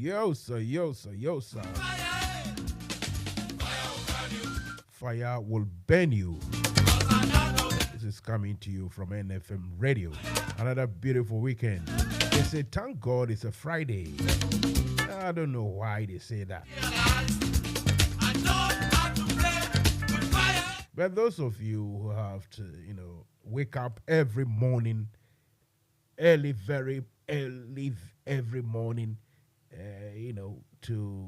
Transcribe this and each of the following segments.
Yo, sir, yo, sir, yo, sir. Fire will burn you. This is coming to you from NFM Radio. Another beautiful weekend. They say, thank God it's a Friday. I don't know why they say that. But those of you who have to, wake up every morning, early, very early, every morning, to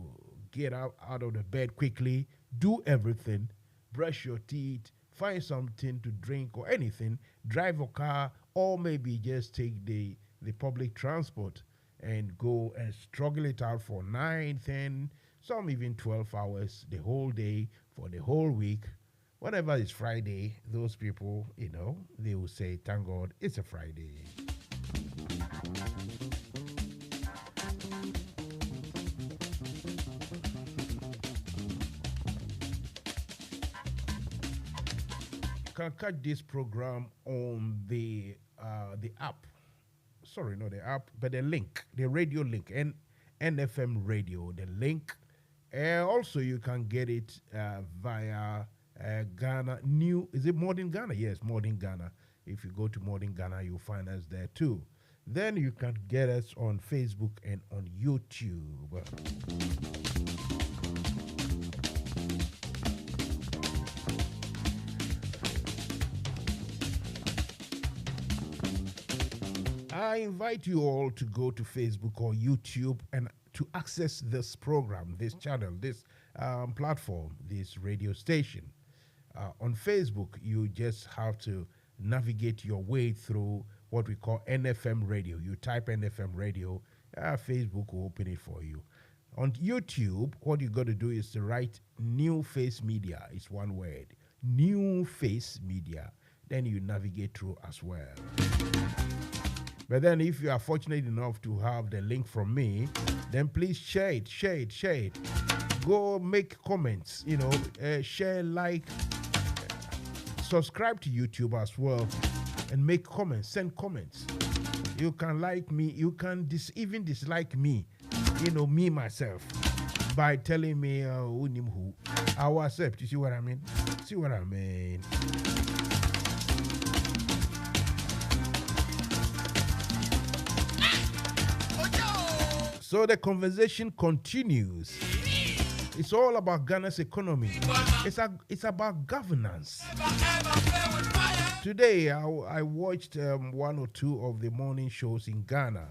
get out of the bed quickly, do everything, brush your teeth, find something to drink or anything, drive a car, or maybe just take the public transport and go and struggle it out for 9, 10, some even 12 hours, the whole day, for the whole week. Whenever it's Friday, those people, they will say, thank God it's a Friday. You can catch this program on the app. Sorry, not the app, but the link, the radio link, NFM Radio, the link. Also, you can get it via Ghana. Is it Modern Ghana? Yes, Modern Ghana. If you go to Modern Ghana, you'll find us there too. Then you can get us on Facebook and on YouTube. I invite you all to go to Facebook or YouTube and to access this program, this channel, this platform, this radio station. On Facebook, you just have to navigate your way through what we call NFM Radio. You type NFM Radio, Facebook will open it for you. On YouTube, what you got to do is to write New Face Media. It's one word, New Face Media. Then you navigate through as well. But then if you are fortunate enough to have the link from me, then please share it. Go make comments, share, like, subscribe to YouTube as well, and make comments, send comments. You can like me, you can even dislike me, me myself, by telling me who. I will accept. You see what I mean? So the conversation continues. It's all about Ghana's economy. It's about governance. Today, I watched one or two of the morning shows in Ghana.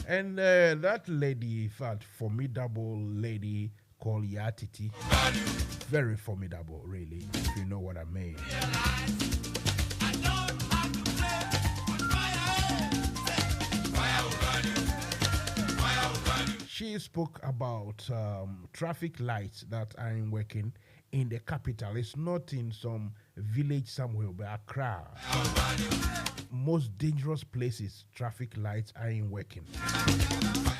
And that lady, in fact, formidable lady called Yatiti. Very formidable, really, if you know what I mean. She spoke about traffic lights that are working in the capital. It's not in some village somewhere, but Accra. Most dangerous places, traffic lights are working.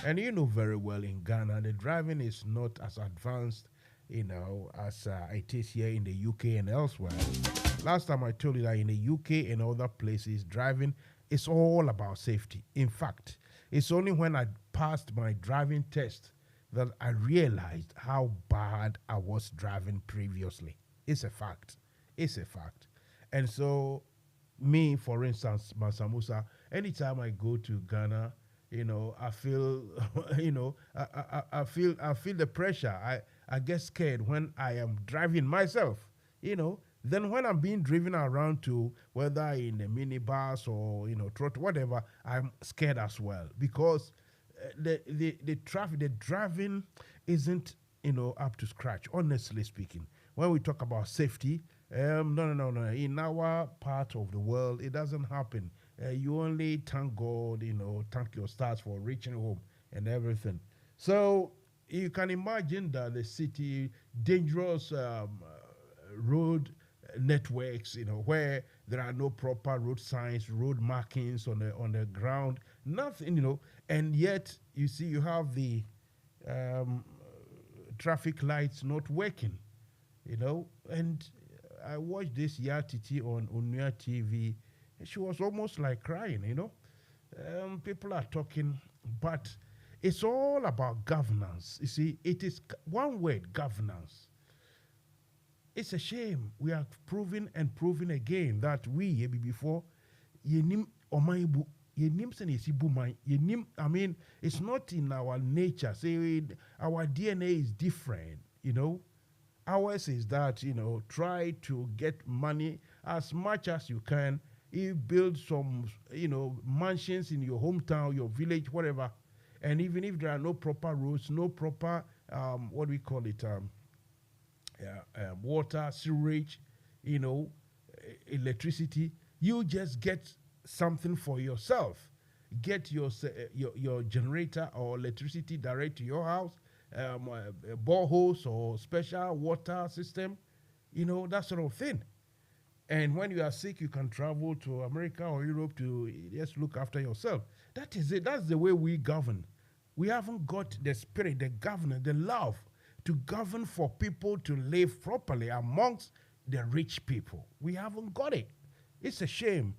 And you know very well in Ghana, the driving is not as advanced, as it is here in the UK and elsewhere. Last time I told you that in the UK and other places, driving is all about safety. In fact, it's only when I passed my driving test that I realized how bad I was driving previously. It's a fact. And so, me, for instance, Mansa Musa, anytime I go to Ghana, I feel, I feel the pressure. I get scared when I am driving myself, Then when I'm being driven around to, whether in a minibus or, trot, whatever, I'm scared as well because the traffic, the driving isn't, up to scratch, honestly speaking. When we talk about safety, no. In our part of the world, it doesn't happen. You only thank God, thank your stars for reaching home and everything. So you can imagine that the city, dangerous road networks, where there are no proper road signs, road markings on the ground, nothing, and yet you see you have the traffic lights not working, and I watched this Yatiti on Unia TV, and she was almost like crying, People are talking, but It's all about governance. You see, it is one word, governance. It's a shame. We are proving and proving again that we, before, yenim omaibu, yenim senesibu mai, yenim, I mean, it's not in our nature. Say, our DNA is different, you know. Ours is that, you know, try to get money as much as you can. You build some, you know, mansions in your hometown, your village, whatever. And even if there are no proper roads, no proper, what do we call it, water, sewage, you know, electricity, you just get something for yourself. Get your generator or electricity direct to your house, boreholes or special water system, you know, that sort of thing. And when you are sick, you can travel to America or Europe to just look after yourself. That is it. That's the way we govern. We haven't got the spirit, the governance, the love to govern for people to live properly amongst the rich people. We haven't got it. It's a shame.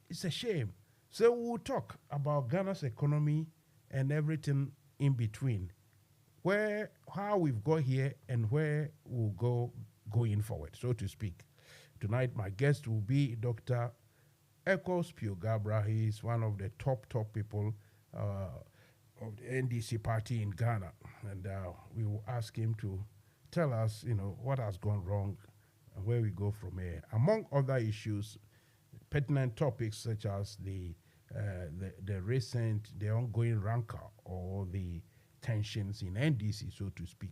It's a shame. So we'll talk about Ghana's economy and everything in between. How we've got here and where we'll go going forward, so to speak. Tonight, my guest will be Dr. Ekos Piogabra. He is one of the top people of the NDC party in Ghana. And we will ask him to tell us, you know, what has gone wrong and where we go from here. Among other issues, pertinent topics such as the ongoing rancor or the tensions in NDC, so to speak.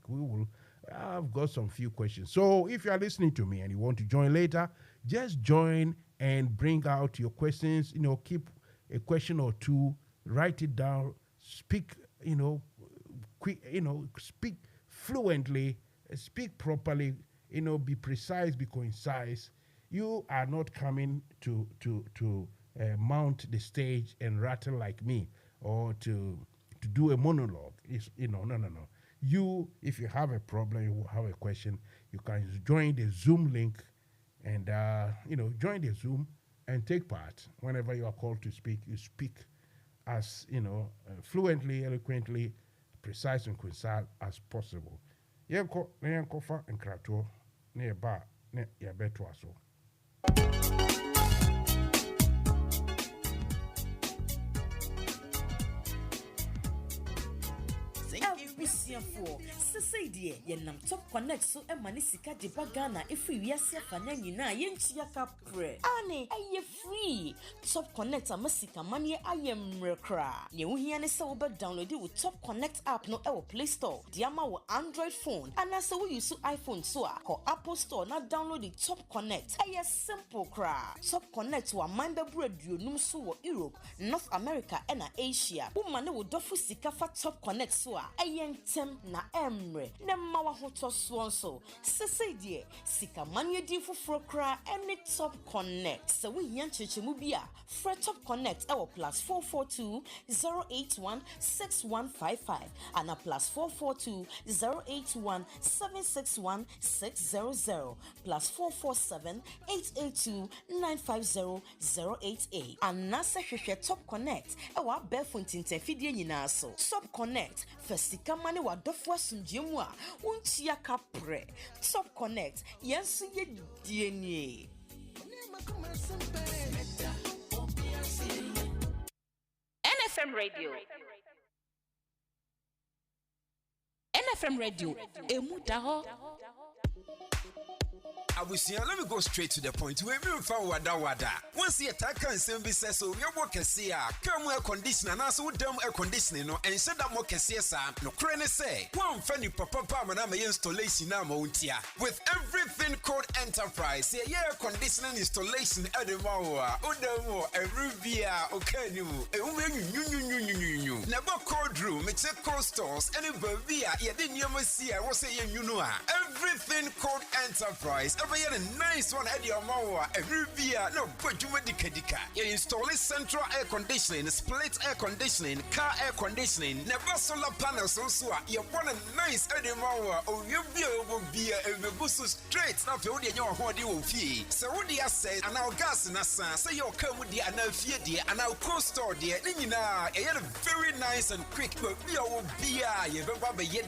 I've got some few questions. So if you are listening to me and you want to join later, just join and bring out your questions. You know, keep a question or two, write it down, speak, you know, quick, you know, speak fluently, speak properly, you know, be precise, be concise. You are not coming to mount the stage and rattle like me or to do a monologue. No. You, if you have a problem, you have a question, you can join the Zoom link and, join the Zoom and take part. Whenever you are called to speak, you speak as, fluently, eloquently, precise and concise as possible. Yenko fa nkrato ne ba ne yabeto aso. For say dear, yenam top connect so emanisika de bagana if we are fananyina yenchia capre. Ane, aye free. Top connect a masika money I am recra. You hear so over download it with Top Connect app no our Play Store. Diama with Android phone. And as we use iPhone so or Apple Store not download the Top Connect. Aye simple cra. Top Connect to a member radio numsu Europe, North America and Asia. Woman will dofu sika for Top Connect so aye tem na emre na mawa hoto swonso sese die sika manye di foforo kra any Top Connect so we yan chechemu bia fra Top Connect e wo +442 081 6155 and a +442 081 761 600 +447 882 950 088 and nasa hwehwe Top Connect e wa befontin tafidie nyina so Top Connect fasika mane wa dofo asumjemu a untia kapre Top Connect yensu ye dienie NFM Radio NFM Radio emu daho Abusia, let me go straight to the point. We will find wada. Once you attack and send me says so, your work can see come air conditioner and also dumb air conditioning no and said that more can see no crane say one funny papa and I'm installation now mountia with everything called enterprise. Say air conditioning installation at the Mawa, Udamo, a Rubia, okay, you never called room, it's a cold stores, and a Bavia, you didn't see I was saying you know everything called enterprise. Enterprise, every year a nice one at your mower, every year, no, but you medicadica. You install central air conditioning, split air conditioning, car air conditioning, never solar panels on Sua. You want a nice Eddie mower, or you be a boost straight, not for your horde you fee. So, what the asset, and our gas in a sense, say you'll come with the anal dear, and our cold store dear, Nina, a very nice and quick, but we will be a yet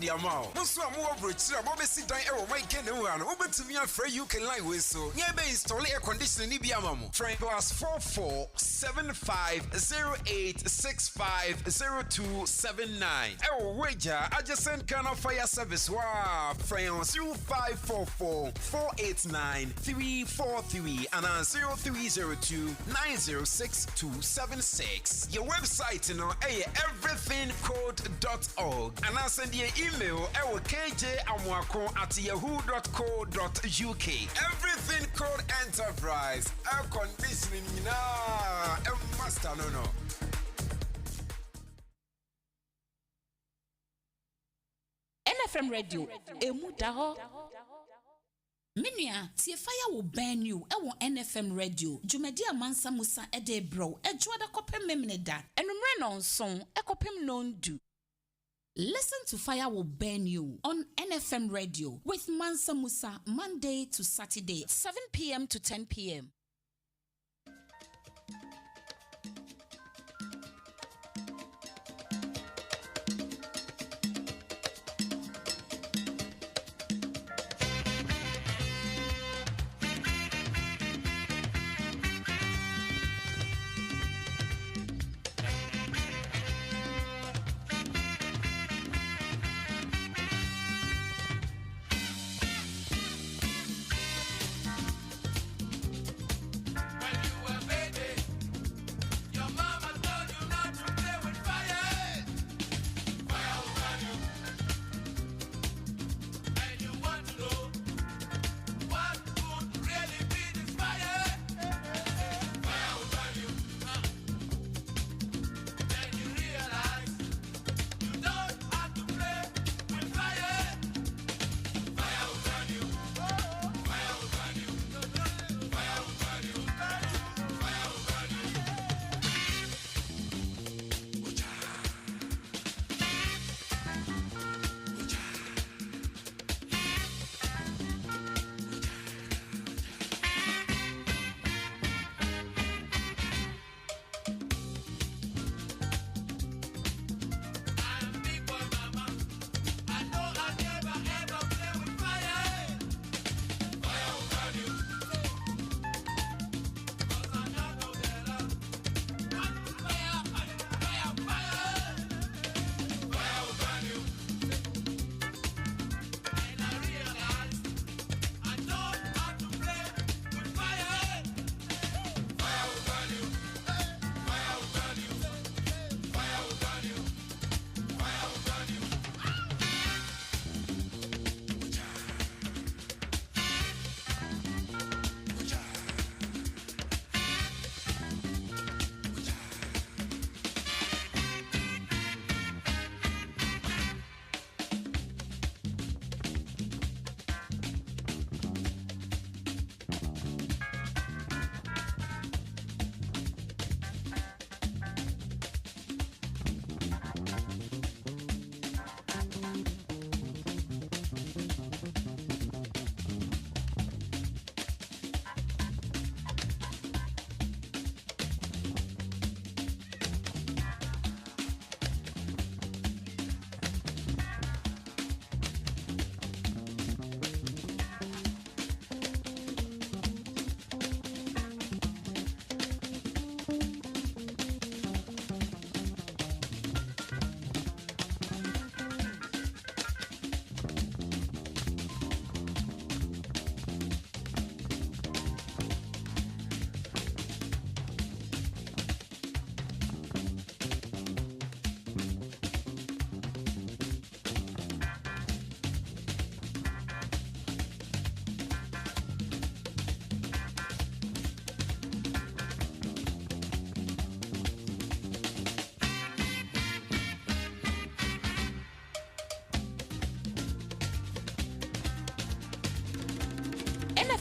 the amount. Musa more bridge, Bobby sit down, my canoe, and over to me, I'm afraid you can lie with so. Yeah, install air conditioning, Ibiamamu. Train plus 447508650279. Oh, wager, I just sent Canal Fire Service. Wow, France 0544-489-343 and 0302-906-276. Your website, you know, everythingcode.org. And I'll send you an email kjamwako@yahoo.co.uk. Everything Code Enterprise. Air conditioning, master, no. NFM Radio, emu daho. Minua, tie fire will burn you. NFM Radio. Jumedia Mansa Musa ede bro. Ejwada kopem memneda. Enumre non song. Ekopem non do. Listen to Fire Will Burn You on NFM Radio with Mansa Musa Monday to Saturday, 7 p.m. to 10 p.m.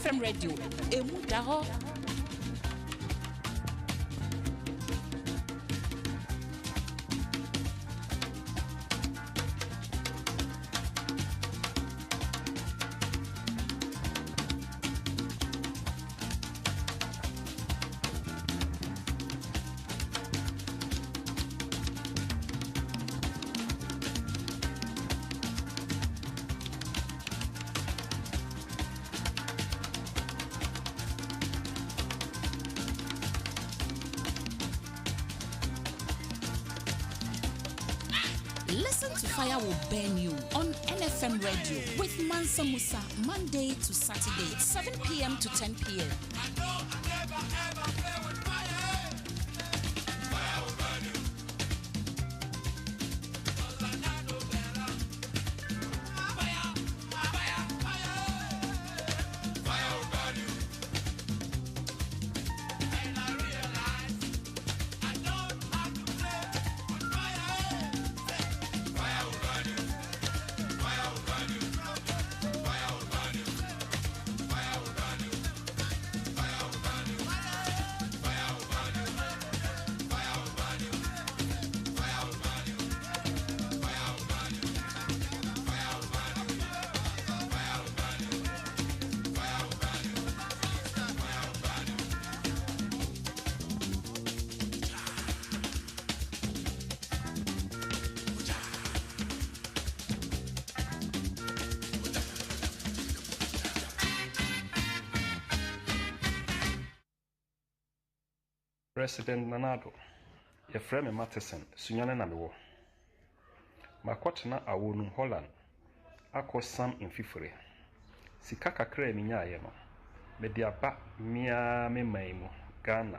NFM Radio, emu daho. Listen to Fire Will Burn You on NFM Radio with Mansa Musa, Monday to Saturday, 7 p.m. to 10 p.m. President Nanado, your friend Matheson, Sunyana Namiwo. Makwatana awonu Holland, ako Sam in Fifure. Sikaka kre minya yeno. Me diaba mia me maimu, Ghana.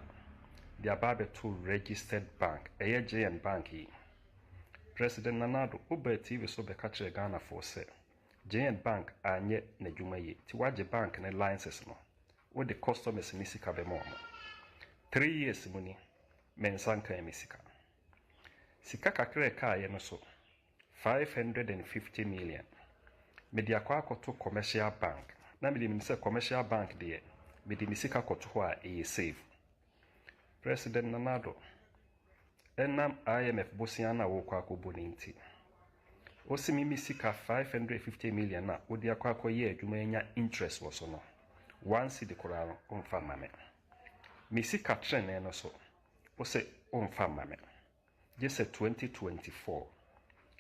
Diaba betu registered bank, JN bank yi. President Nanado, ube TV so bekatre Ghana for se. JN bank anye ne juma yi. Tiwaje bank ne licenses no. Wo the customers ni sika be mo. 3 years muni Mansa misika. Sika kakre ka ye no so 550 million. Media kwa to commercial bank. Na me di say commercial bank de me di misika koto ho a e save. President Nanado enam IMF bosiana wo kwa akoboni nti. Osimi misika 550 million na odi akwa ye adwuma nya interest wo so no. Once the Quran on famame. Misika trene no so o se onfa mame je se 2024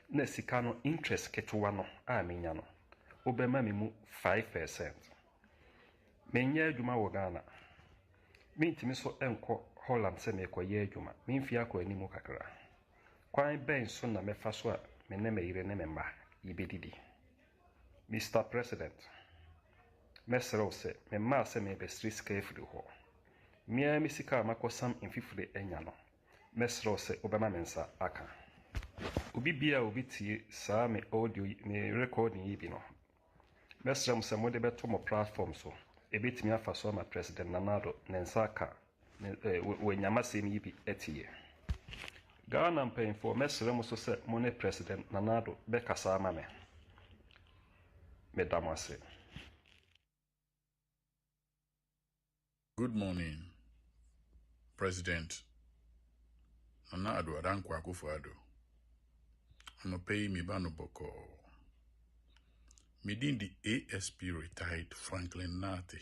na sika no interest ketewa no a menya no obema me mu 5%. Menya adwuma wo Ghana mintimi so enko Holland se me koye adwuma mimfi akọ animu kakra kwan ben so na mefa so a me ne meyire ne memba yibedidi. Mr. President mesero se me ma se me be street carefully ho Mia misika makosam infifure enya no. Mesro se obama mensa aka. Obi bia obi tie saa me audio me recording yi bi no. Mesro se mode beto mo platform so. Ebetimi afa so ma President Nanado nensa aka. We nyama sem yi bi etie. Ghana mpanyinfo mesro mo so se mo ne President Nanado be kasa ama me. Medamase. Good morning, President Nanado Adankwa Akufo-Addo. I'm paying me bano boko. Midin the ASP retired Franklin Nati.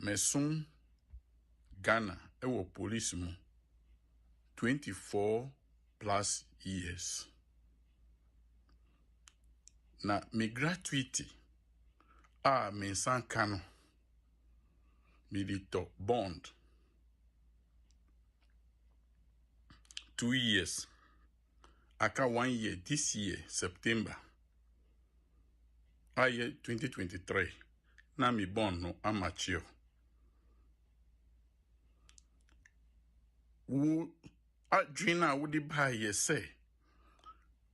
Mesun Ghana ewo police mu 24 plus years. Na me gratuity Mansa Kano Milito bond 2 years. Aka 1 year this year, September. Year 2023. Na mi bond no amateur. Adrina wudi ba ye say.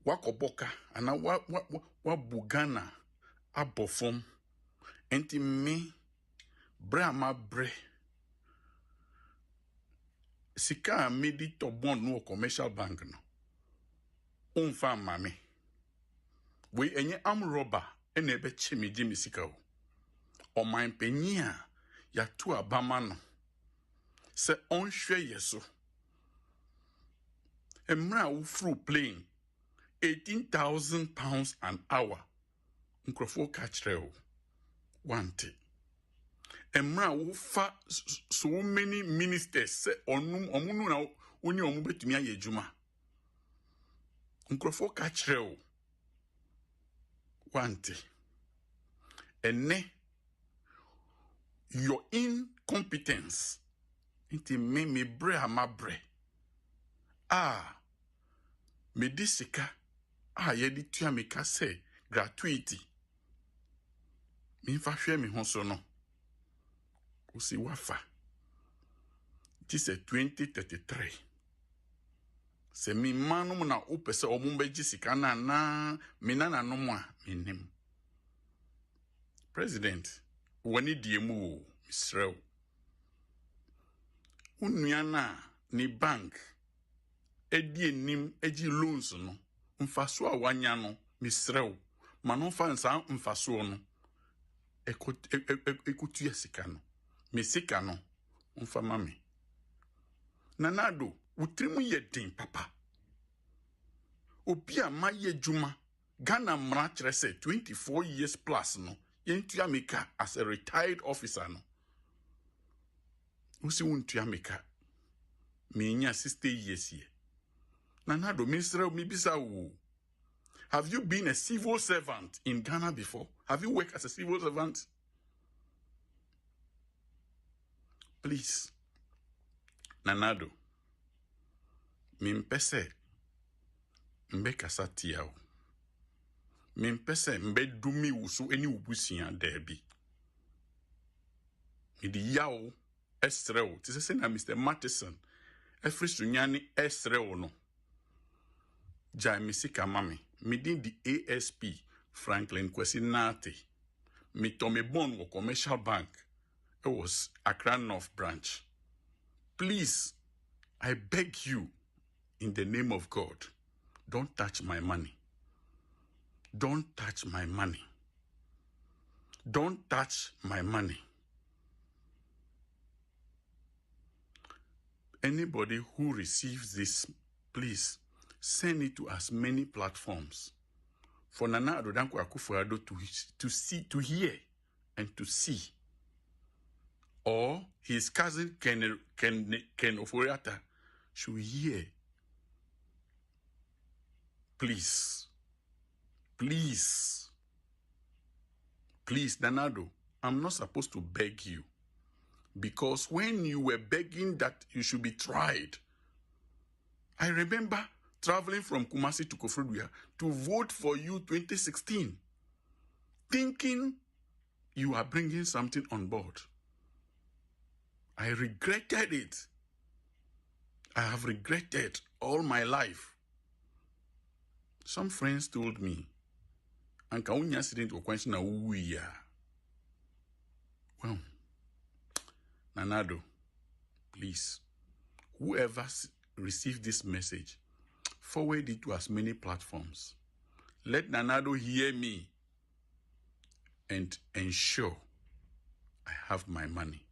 Wakoboka ana wa bugana abofom. Enti me bre ma bre. Sika medi to bond no commercial bank no. Unfa mame. We enye am robber ene ebe chimi di misika o. O man penya ya tu abama no. Se onhwe yeso. Emra wo fru plane 18,000 pounds an hour. Nkrofo kachre wante. Emra wo fa so many ministers se omunu na oni omu betumi aye adwuma. Nkrofo kachre wante. Ene your incompetence inti me bre ama bre. Me disika yedi tua me ka se gratuity. Me fa hwe me ho so no. Usi wafa. This is 2033. Se mi manu na upese omumbe jisika na minana no mo a minim. President, wani diemu Israel. Unuana ni bank edi enim eji loans no mfaso a wanya no Israel. Mano fa nsa mfaso no ekutu yesika no. Mesika no mfa mame. Nanado utrimu yedin papa. Obi a maye juma Ghana mra kire se 24 years plus no yentua meka as a retired officer no. Usi untua meka. Menya 60 years ye. Nanado minister mibisa wo. Have you been a civil servant in Ghana before? Have you worked as a civil servant? Please. Nanado. Mimpese. Mbe kasatia o. Mimpese mbe dumi usu eni ubusia derby. Midi yao esreo. Tise se na Mr. Matheson. Efri sunyani esreo no. Jai misika mami. Midin di ASP. Franklin Kwesi Nate. Mi tome bon wo commercial bank. It was Accra North Branch. Please, I beg you, in the name of God, don't touch my money. Don't touch my money. Don't touch my money. Anybody who receives this, please send it to as many platforms for Nana Adodankwa Akufo-Addo to see, to hear, and to see. Or his cousin Ken Oforiatta should hear. Please, please, please, Danado, I'm not supposed to beg you. Because when you were begging that you should be tried, I remember traveling from Kumasi to Kofrodua to vote for you 2016, thinking you are bringing something on board. I regretted it. I have regretted all my life. Some friends told me, Anka unya accident or question na uya. Well, Nanado, please, whoever received this message, forward it to as many platforms. Let Nanado hear me and ensure I have my money.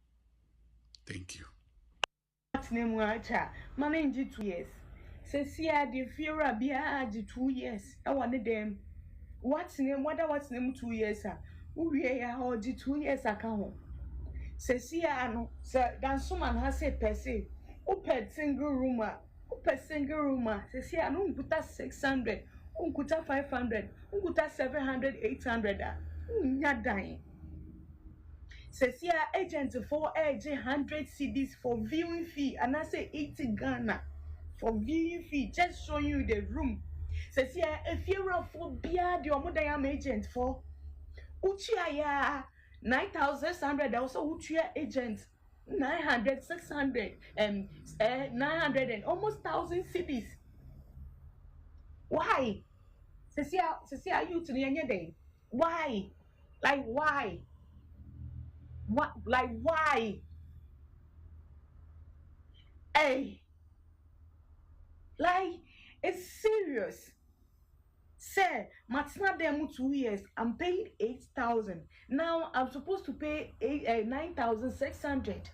Thank you. What's name wacha? Mama 2 years. Says yeah, the fear abia 2 years. I wanted them. What's name? What's name 2 years? We are 2 years account. Says yeah, no. Sir, dan someone has a per se. Open single room. Open single room. Says yeah, no unkuta 600. Unkuta 500. Unkuta 700, 800. Nya dying. Says here agent for age 100 CDs for viewing fee, and I say 80 Ghana for viewing fee, just showing you the room. Says here if you're for beer, the Omodayam agent for Uchia 9,600, also Uchia agent 900, 600, 900 and almost 1,000 CDs. Why? Says here you to the end day. Why? Like why? What, like, why? Hey, like, it's serious. Say, Matsna demo 2 years, I'm paying 8,000. Now I'm supposed to pay 9,600.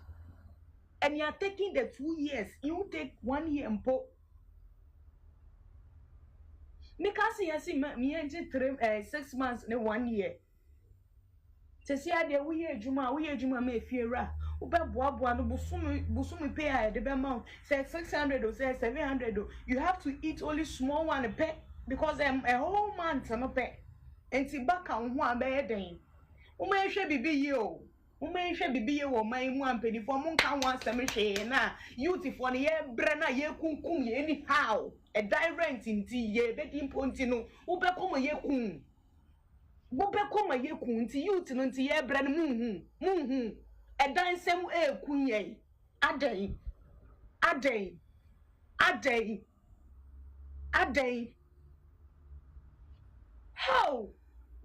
And you're taking the 2 years. You take 1 year and put. Because you see, me and 6 months in 1 year. To see how we hear Juma may fear. Uba boa no busumi pay the amount. Say 600 or say 700. You have to eat only small one a pay because I'm a whole month and a pay. And see back on one day. Ume should be yo. Ume should be yo or my 1 penny for monka once a machine. Youth for the year brenna ye kum anyhow. A direct in tea ye betting pontino. Uba come ye kum. Bobe koma ye kunti youth no nti ye bra no muhu edan sem kunye adai how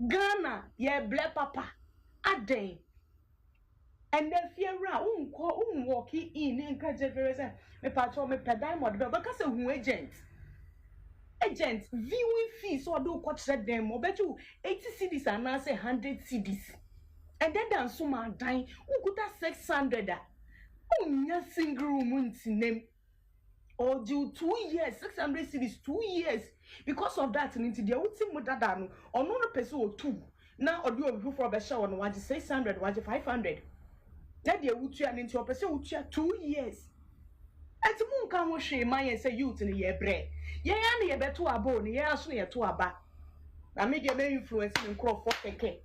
Ghana ye ble papa adai and then fear walk in encourage very say me patro me pedan mod be because hu agent viewing fees so do coach them or bet you 80 cedis and now say 100 cedis and then dan so man dying who could that 600 oh single room name or do 2 years 600 cedis 2 years because of that into the would see mother than or no person or two now or do a for a show on 600 500 that they would turn into a person who 2 years. At the moon can wash my and say youth in the year bread. Ye ani ebe to abo ni ye aso ye to aba. Na me dey be influence in crop for keke.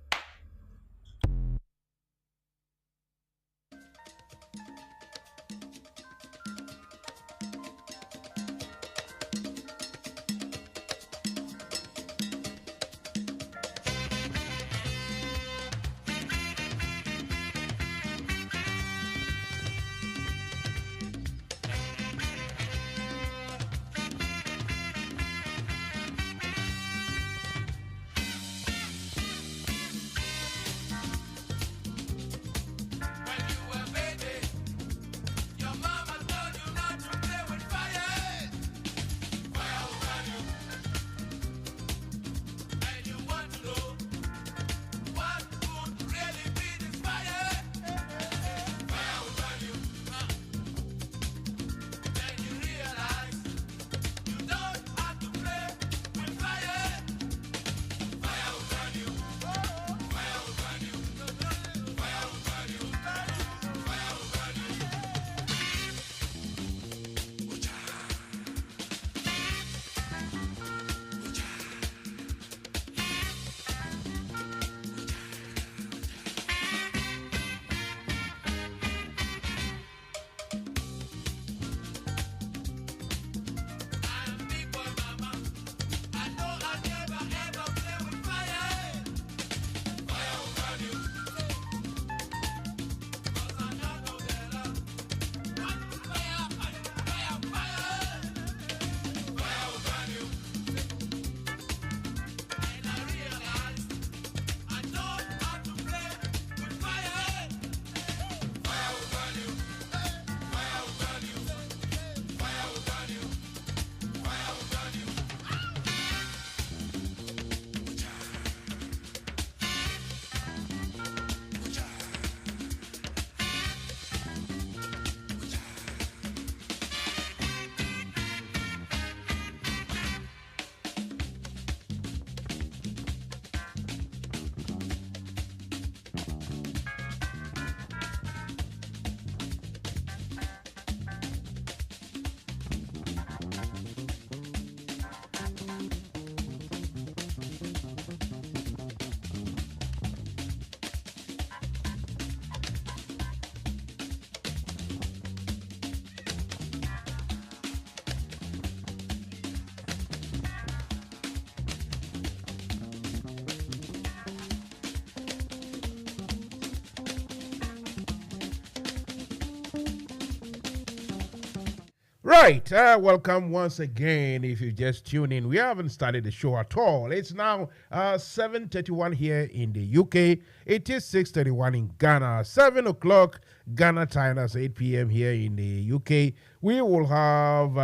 Right, welcome once again. If you just tune in, we haven't started the show at all. It's now 7:31 here in the UK. It is 6:31 in Ghana. 7 o'clock Ghana time. That's 8 p.m. here in the UK. We will have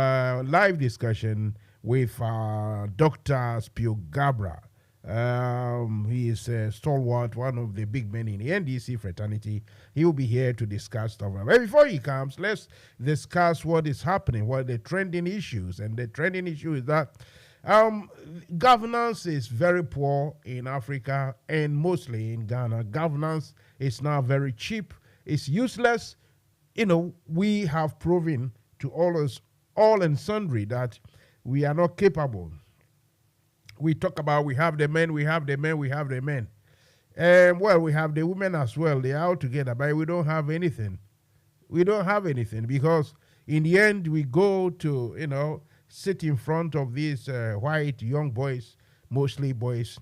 live discussion with Dr. Spiogabra. He is a stalwart, one of the big men in the NDC fraternity. He will be here to discuss stuff. But before he comes, let's discuss what is happening, what are the trending issues. And the trending issue is that governance is very poor in Africa and mostly in Ghana. Governance is now very cheap. It's useless. We have proven to all and sundry that we are not capable. We talk about we have the men, we have the men, we have the men. Well, we have the women as well. They are all together, but we don't have anything. We don't have anything because in the end, we go to, sit in front of these white young boys, mostly boys,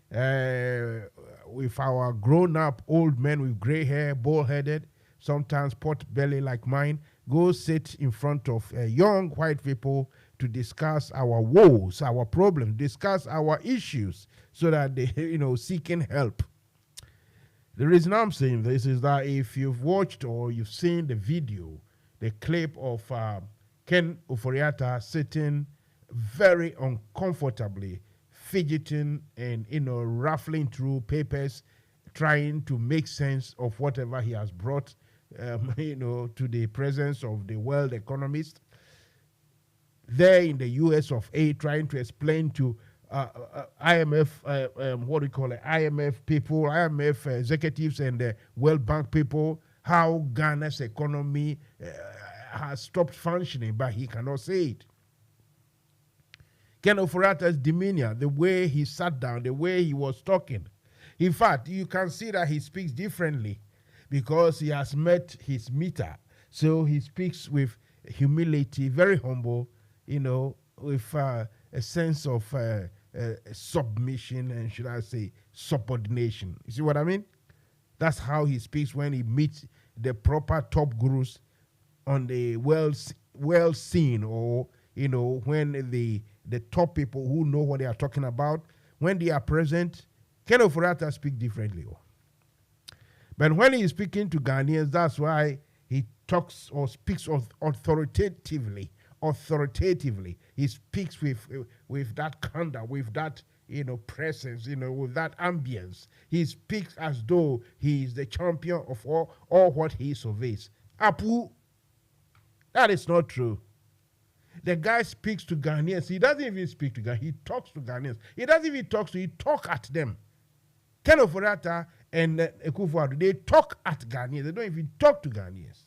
with our grown-up old men with gray hair, bald-headed, sometimes pot belly like mine, go sit in front of young white people to discuss our woes, our problems, discuss our issues so that they, seeking help. The reason I'm saying this is that if you've watched or you've seen the video, the clip of Ken Oforiatta sitting very uncomfortably, fidgeting and, ruffling through papers, trying to make sense of whatever he has brought, to the presence of the world economist, there in the US of A, trying to explain to IMF, IMF people, IMF executives and the World Bank people how Ghana's economy has stopped functioning, but he cannot say it. Ken Oforiatta's demeanor, the way he sat down, the way he was talking. In fact, you can see that he speaks differently because he has met his meter. So he speaks with humility, very humble, with a sense of submission and, should I say, subordination. You see what I mean? That's how he speaks when he meets the proper top gurus on the world scene, or, when the top people who know what they are talking about, when they are present, Ken Oforiatta speak differently. But when he is speaking to Ghanaians, that's why he talks or speaks authoritatively. He speaks with that candor, with that presence, with that ambience. He speaks as though he is the champion of all what he surveys. Apu, that is not true. The guy speaks to Ghanaians. He doesn't even speak to Ghanaians. He talks to Ghanaians. He doesn't even he talks at them. Ken Oforiatta and Akufo-Addo, they talk at Ghanaians. They don't even talk to Ghanaians.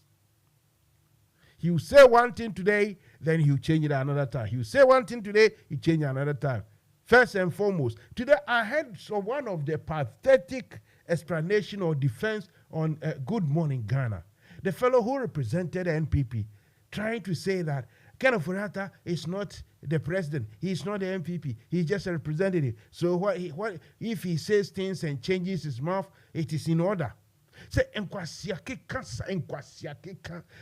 He will say one thing today, then he will change it another time. He will say one thing today, he change it another time. First and foremost, today I heard one of the pathetic explanation or defense on Good Morning Ghana. The fellow who represented the NPP, trying to say that Ken Oforiatta is not the president. He's not the NPP. He's just a representative. So what if he says things and changes his mouth, it is in order. Say enkwasiake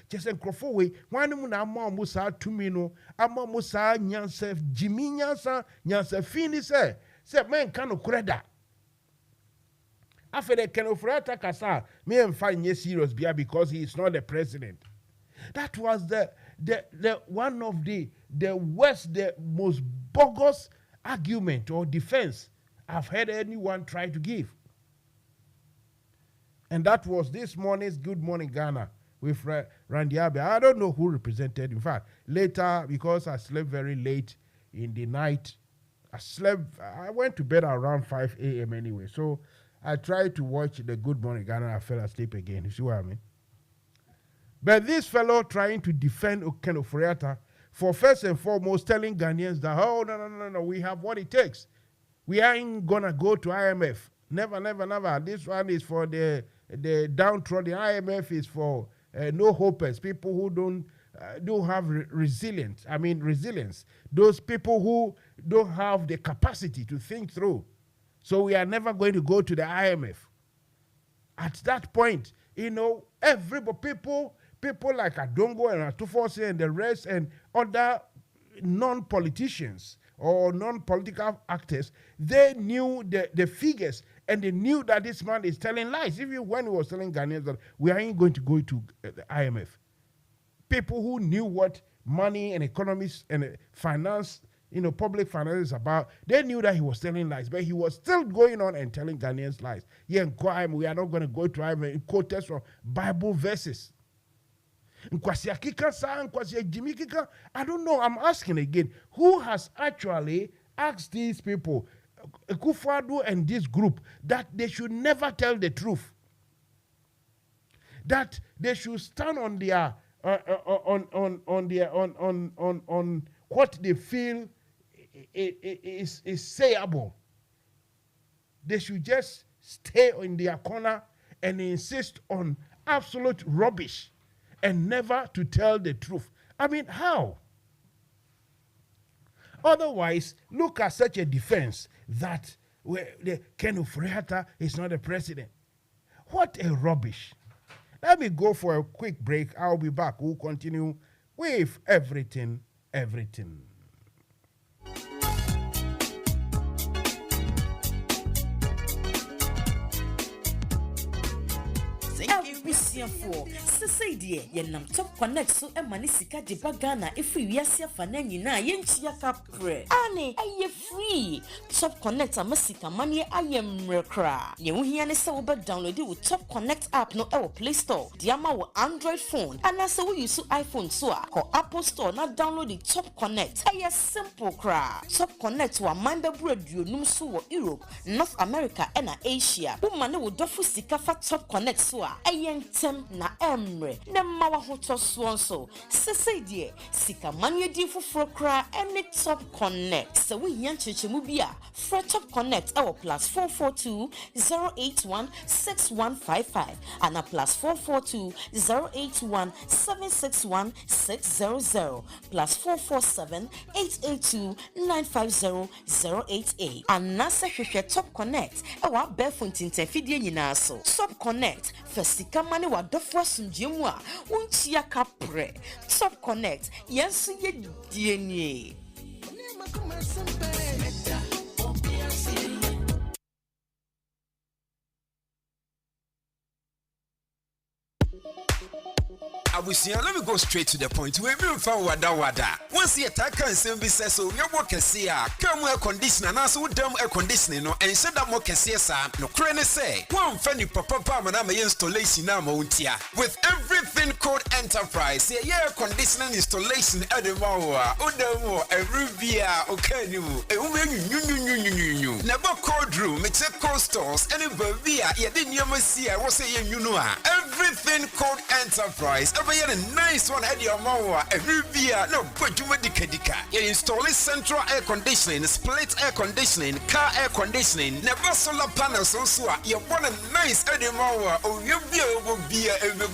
just enkrofo we wanu na ama Musa tumino ama Musa nyansa Jimmy nyansa fini say men kanu kreda after Ken Oforiatta kasa me emfa nye serious bia because he is not the president. That was the one of the worst, the most bogus argument or defense I've heard anyone try to give. And that was this morning's Good Morning Ghana with Randy Abe. I don't know who represented. In fact, later, because I slept very late in the night, I went to bed around 5 a.m. anyway. So I tried to watch the Good Morning Ghana. I fell asleep again. You see what I mean? But this fellow trying to defend Ken Oforiatta for first and foremost telling Ghanaians that, no, we have what it takes. We ain't gonna go to IMF. Never. This one is for the downtrodden. IMF is for no hopers, people who don't have resilience. Those people who don't have the capacity to think through. So we are never going to go to the IMF. At that point, everybody, people like Adongo and Atufose and the rest and other non-politicians or non-political actors, they knew the figures and they knew that this man is telling lies. Even when he was telling Ghanaians that we ain't going to go to the IMF. People who knew what money and economics and finance, public finances about. They knew that he was telling lies, but he was still going on and telling Ghanaians lies. Yeah, we are not going to go to him and quote us from Bible verses. I don't know. I'm asking again, who has actually asked these people, Akufo-Addo and this group, that they should never tell the truth? That they should stand on their on what they feel is sayable. They should just stay in their corner and insist on absolute rubbish and never to tell the truth. I mean, how? Otherwise, look at such a defense that Ken Ofori-Atta is not the president. What a rubbish. Let me go for a quick break. I'll be back. We'll continue with everything. For say dear, yenam top connect so emani sika de bagana if we wiase afana nyina yenchia kapre. Ane aye free. Top connect amasika manie ayem rekra. Ye wohia ne se wo be download wo top connect app no e wo Play Store. Diama wo Android phone. Ana se wo use iPhone so a ko Apple Store na download the top connect. Aye simple kra. Top connect wa manda radio num so wo Europe, North America and Asia. Wo mane wo dofu sika fa top connect so a aye ntem na emre na mawa hoto so sese die sika manye di foforo kra any top connect so we yan chechemu bia fra top connect our +442 081 6155 and a +442 081 761 600 +447 882 950 088 and nasa hwehwe top connect our befontin tafidie nyina so top connect fasika mane wa dofo sunjemu a unchia kapre top connect yensu ye dienie Abusia, let me go straight to the point. We will find wada. Once you attack and send says so, your work can see come air conditioner, and also dumb air conditioning, no, and said that more can see no crane say. One funny papa, man, installation now, Mountia. With everything called enterprise, air conditioning installation at the Mawa, Udamo, a Rubia, okay, you never called room, it's a cold stores, and a Bavia, you didn't see, I was saying, you know, everything called enterprise. We had a nice one at your Mawa, a Rubia, no, but you dika. You install central air conditioning, split air conditioning, car air conditioning, never solar panels also. You want a nice at your Mawa, or you be a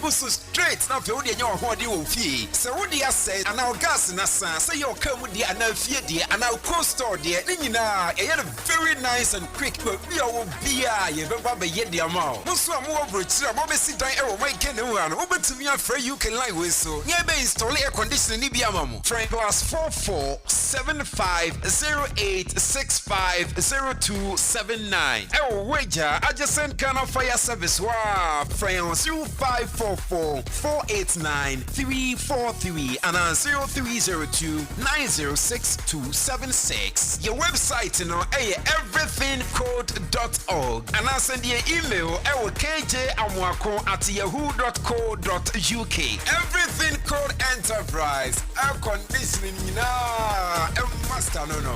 boost straight. Now, you know what you will fee. So, what do you say? And our gas in a sense, say you'll come with the another dear, and our cold store dear. You know, you had a very nice and quick, but we will be a you remember yet the amount. Musa more bridge, I'm always sit down and make anyone over to me for you can lie with so. Yeah, be install air conditioning in Ibiamamu. Train +44 7508 650279. Oh, wager, I just sent kind of fire service. Wow, friends, 0544 489 343 and 0302 906 276. Your website, you know, everythingcode.org. And I send you email, kjamwako@yahoo.co.uk. Everything called enterprise, air conditioning, master, no.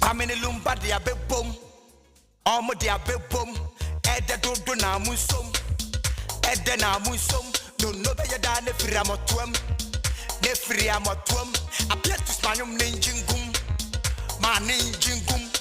Pamini lumba dia be boom. Omo dia be boom. Ede do na musum. Ede na musum. No be ya da ne firi amotuam. Ne firi amotuam. Apia to spanyum ninjingum. Ma ninjingum.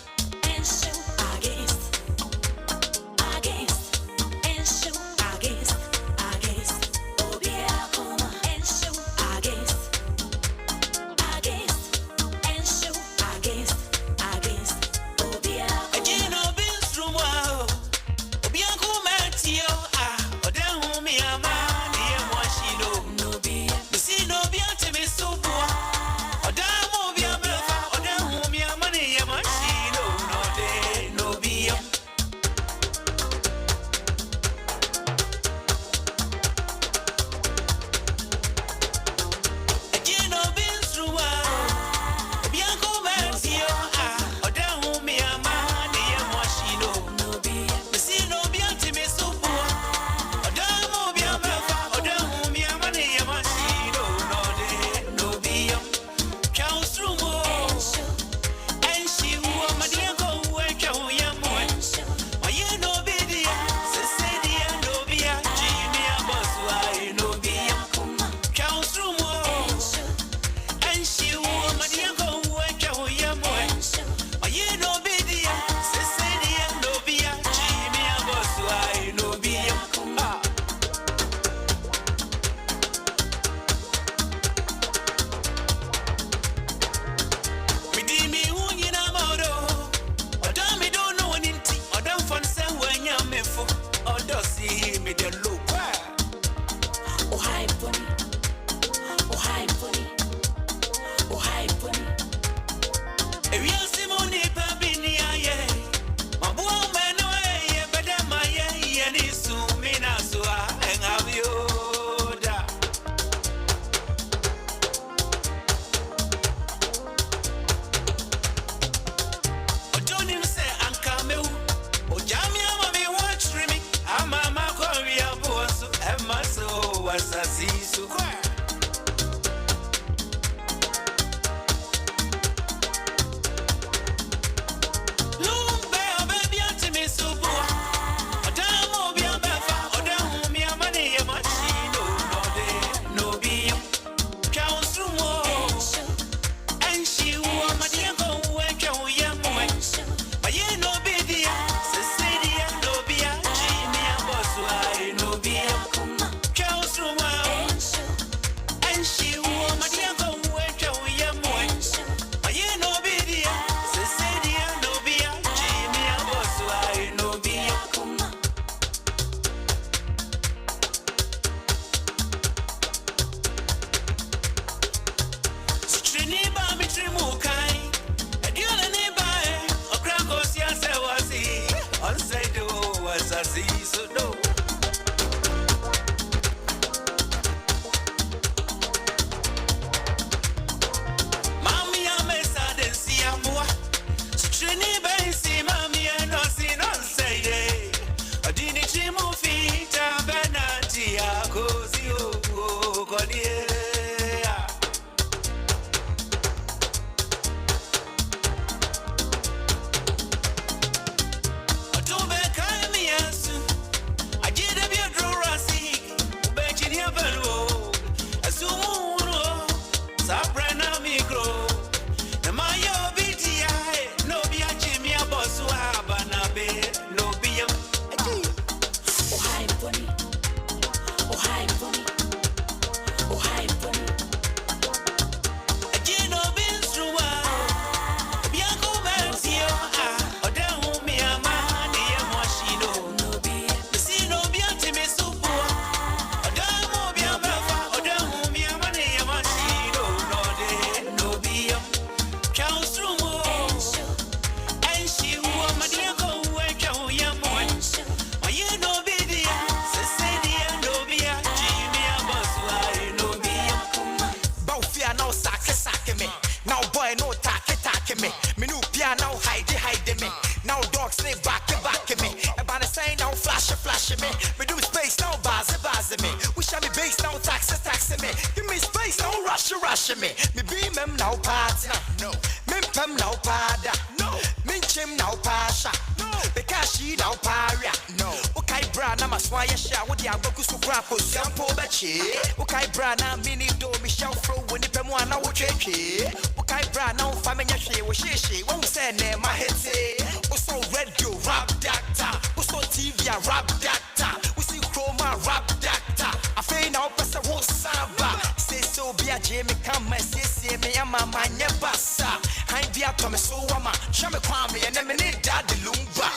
me. Me do space, no buzz me. Wish I me base, no taxi me. Give me space, no rush me. Me be mem now partner, no. Me pem now pada, no. Minchim now pasha. Because she now paria. No. Okay, brana maswaya sha. What the aboku sukrapo sampo bachi. Okay, brana mini do Michelle Fro when the Pemwana wo cheche. Okay, brana famenya she wo she. Won't say ne my head say. Also radio rap doctor. Also TV rap doctor. We see chroma rap doctor. I feel now pesa wo samba. Say so be a Jamie come say me ama manya basa. I be a come so wama. Shame kwame and me need daddy lumba.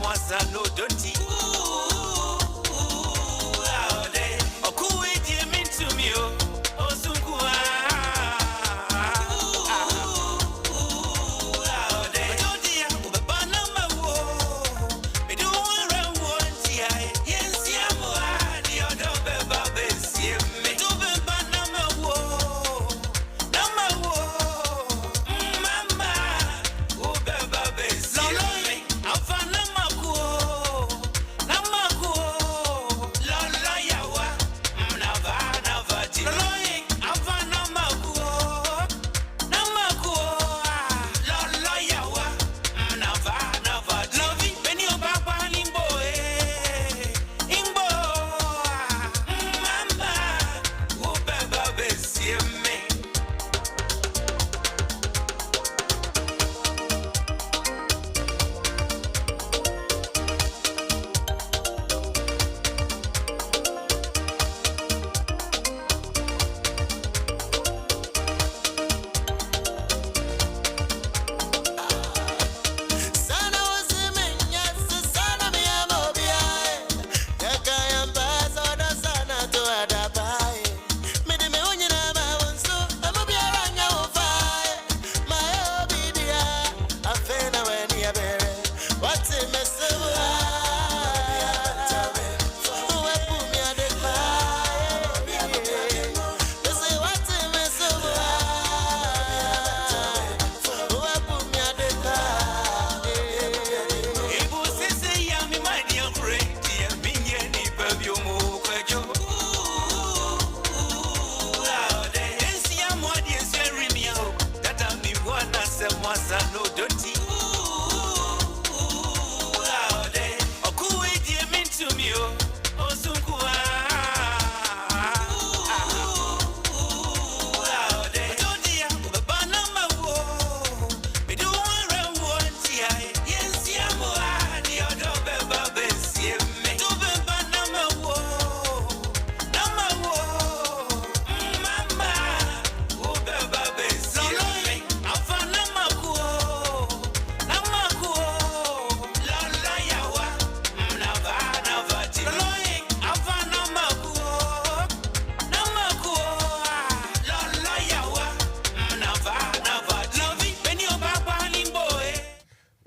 Mansa no dirty.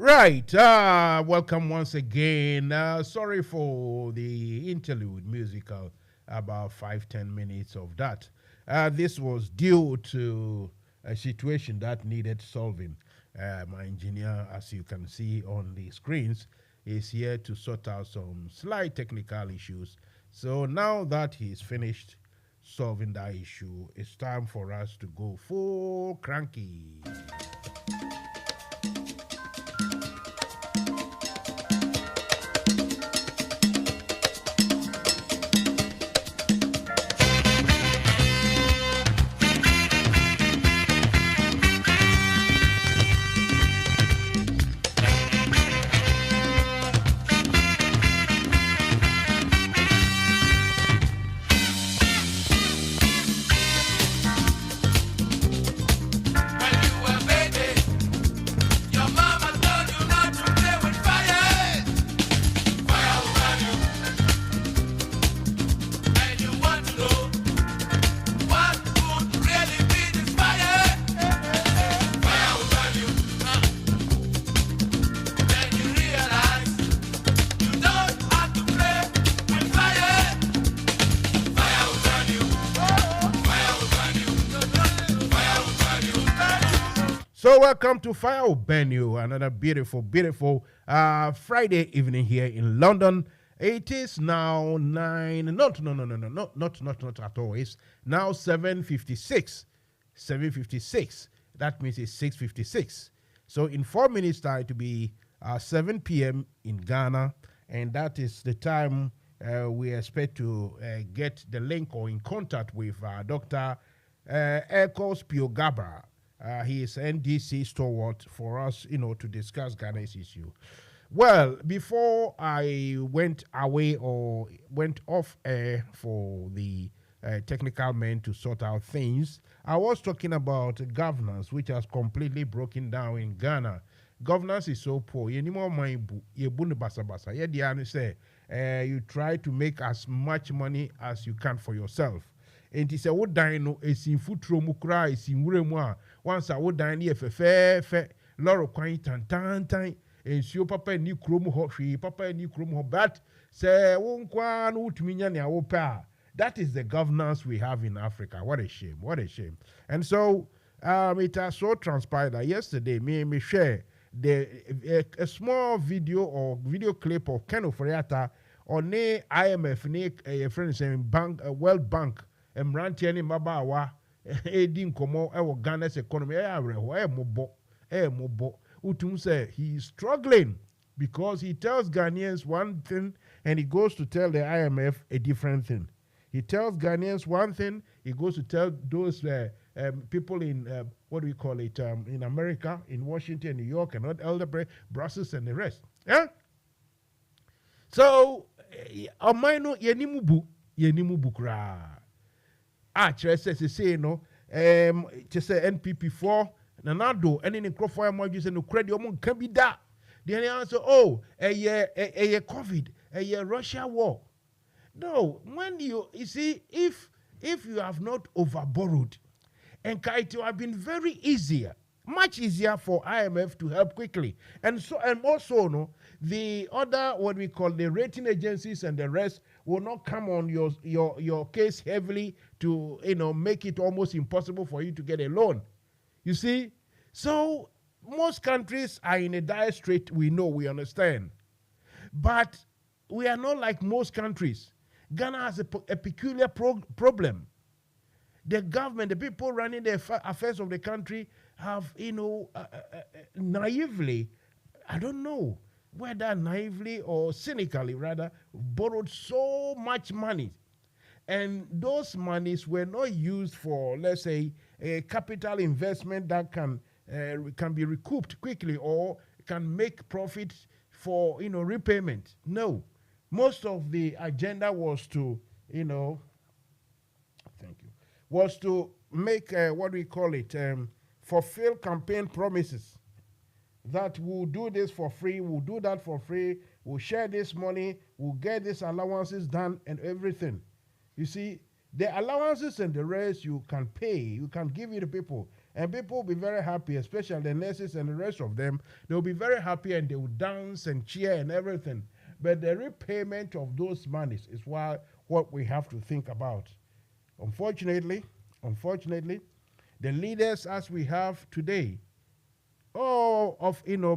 Right, welcome once again. Sorry for the interlude musical, about 5-10 minutes of that. This was due to a situation that needed solving. My engineer, as you can see on the screens, is here to sort out some slight technical issues. So now that he's finished solving that issue, it's time for us to go full cranky. When you were So welcome to Fire Will Burn You, another beautiful, beautiful Friday evening here in London. It is now 9, not at all. It's now 7:56. 7:56. That means it's 6:56. So in 4 minutes time to be 7 p.m. in Ghana, and that is the time we expect to get the link or in contact with Dr. Ekos Piogabra. He is NDC stalwart for us, to discuss Ghana's issue. Well, before I went away or went off air for the technical men to sort out things, I was talking about governance, which has completely broken down in Ghana. Governance is so poor. You try to make as much money as you can for yourself. And he said, "What dino is in foot romukra is in Wuremwa. Once I would dine here for Laura Quaint and Tantan, and show Papa new chrome hot tree, Papa new chrome hot bat, say, won't quan ut minya opa." That is the governance we have in Africa. What a shame. What a shame. And so it has so transpired that yesterday, me share a small video or video clip of Ken Oforiatta on the IMF, a friend saying Bank, World Bank. Mrantiani Mabawa, Edin Komo, Ghana's economy, Mobo. Utum say he is struggling because he tells Ghanaians one thing and he goes to tell the IMF a different thing. He tells Ghanaians one thing, he goes to tell those people in, in America, in Washington, New York, and not Elderberry, Brussels, and the rest. Yeah? So, Amaino Yenimubu Kra. Say just say NPP4 Nanado and in Crawford Mortgages and credit can be that. Then they answer, a year COVID, a year Russia war. No, when you see, if you have not overborrowed, and it will have been very easier, much easier for IMF to help quickly. And also the other what we call the rating agencies and the rest will not come on your case heavily to make it almost impossible for you to get a loan. You see? So most countries are in a dire strait, we understand. But we are not like most countries. Ghana has a peculiar problem. The government, the people running the affairs of the country have, naively, I don't know whether naively or cynically rather, borrowed so much money. And those monies were not used for, let's say, a capital investment that can be recouped quickly or can make profit for, repayment. No. Most of the agenda was to, was to make, fulfill campaign promises. That we'll do this for free, we'll do that for free, we'll share this money, we'll get these allowances done and everything. You see, the allowances and the rest you can pay, you can give it to people. And people will be very happy, especially the nurses and the rest of them. They'll be very happy and they will dance and cheer and everything. But the repayment of those monies is what we have to think about. Unfortunately, the leaders as we have today,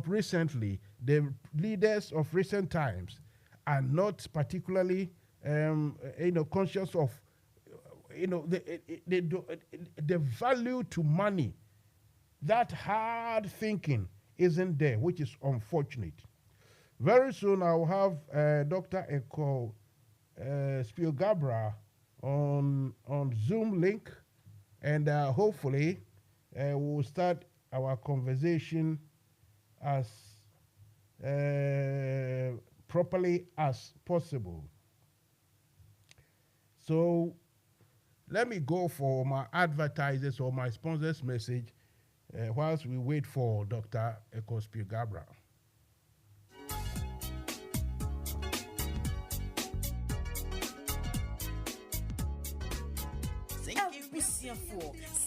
recently, the leaders of recent times are not particularly, conscious of, the value to money. That hard thinking isn't there, which is unfortunate. Very soon I'll have Dr. Eko Spiogabra on Zoom link, and hopefully we'll start our conversation as properly as possible. So let me go for my advertisers or my sponsors message whilst we wait for Dr. Eko Spiogabra.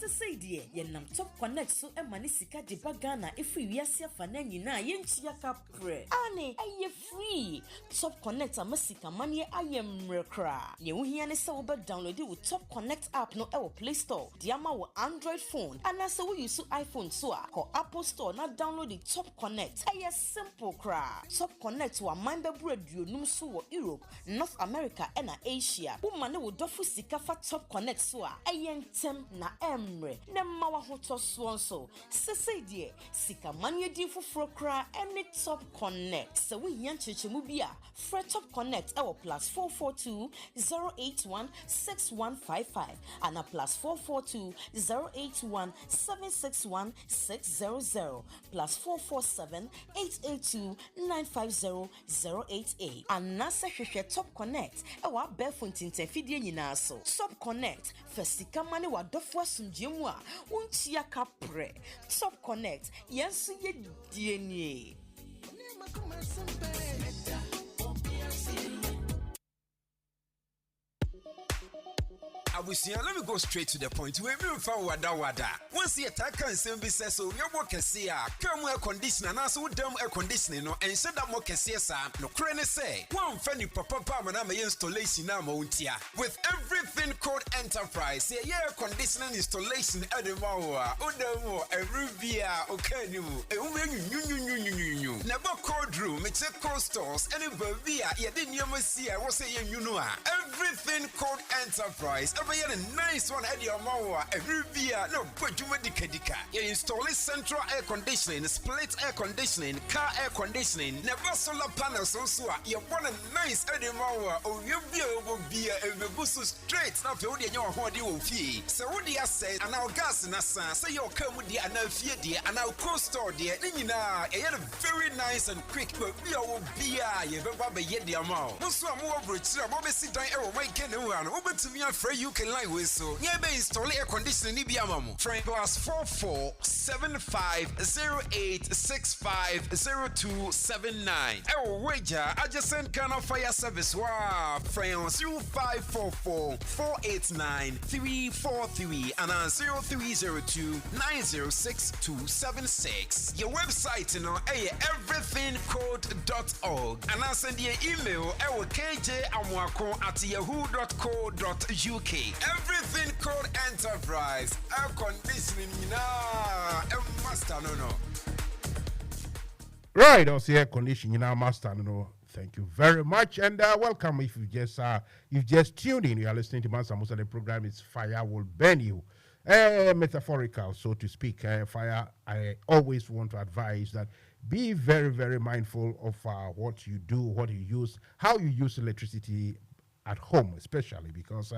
Sese die yenam Top Connect so emani sika de bagana efi wiase afa na nyina yentua kapre. Ane eye free. Top Connect amasika manie ayemrekra. Ye wohia ne se wo be download wo Top Connect app no e wo Play Store. Diama wo Android phone. Ana se wo use iPhone so a ko Apple Store na download the Top Connect. Eye simple kra. Top Connect wa manda aduonum so wo Europe, North America and Asia. Wo ne wo dofu sika fa Top Connect so a eyentem na emre. Ne ma wa hoto so nso. Sese die sika manie di foforo kra any Top Connect. Se wo hia chechemu bia, Fre Top Connect e wo +442 081 6155 and a +442 081 761 600 +447 882 950 088 and Nasa Hwehwe Top Connect e wa Belfont Tintenfidie nyina so. Top Connect fesika mane wa dofo asumdjemu a untia kapre. Top Connect yensu ye die. Abusia, let me go straight to the point. We will find wada. Once you attack and send be says so, your work can see come air conditioner and also dumb air conditioning no and set up more kesiasa. No crane say one funny papa man installation now mountia. With everything called enterprise, air conditioning installation at the Mawa, Odemo, a Rubia, okay, new. Never called room, it's a cold stores, any Bavia, you didn't see I was saying you know everything called enterprise. Every year a nice one at your Mawa, a Rubia, no, but you dika. You install central air conditioning, split air conditioning, car air conditioning, never solar panels also. You want a nice at your Mawa, or you be a boost straight. Now, you know what you will fee. So, what do you say? And our gas in a sense, say you'll come with the another dear, and our cold store dear. Nina, a very nice and quick, but we will be a Baba yet the amount. Musa more bridge, Bobby sit down, make anyone over to me and free you can lie with so. Yeah, be install air conditioning, Nibiamamu. Frank plus 447508650279. Oh, wager, adjacent Ghana Fire Service. Wow, France 0544-489-343 and 0302-906-276. Your website, you know, everythingcode.org. And I send you email kj@yahoo.co.uk. Everything called enterprise, air conditioning, master, no. Right, also air conditioning, master, no. Thank you very much, and welcome. If you just tuned in, you are listening to Mansa Musa. The program is Fire Will Burn You, metaphorical, so to speak. Fire. I always want to advise that be very, very mindful of what you do, what you use, how you use electricity at home, especially because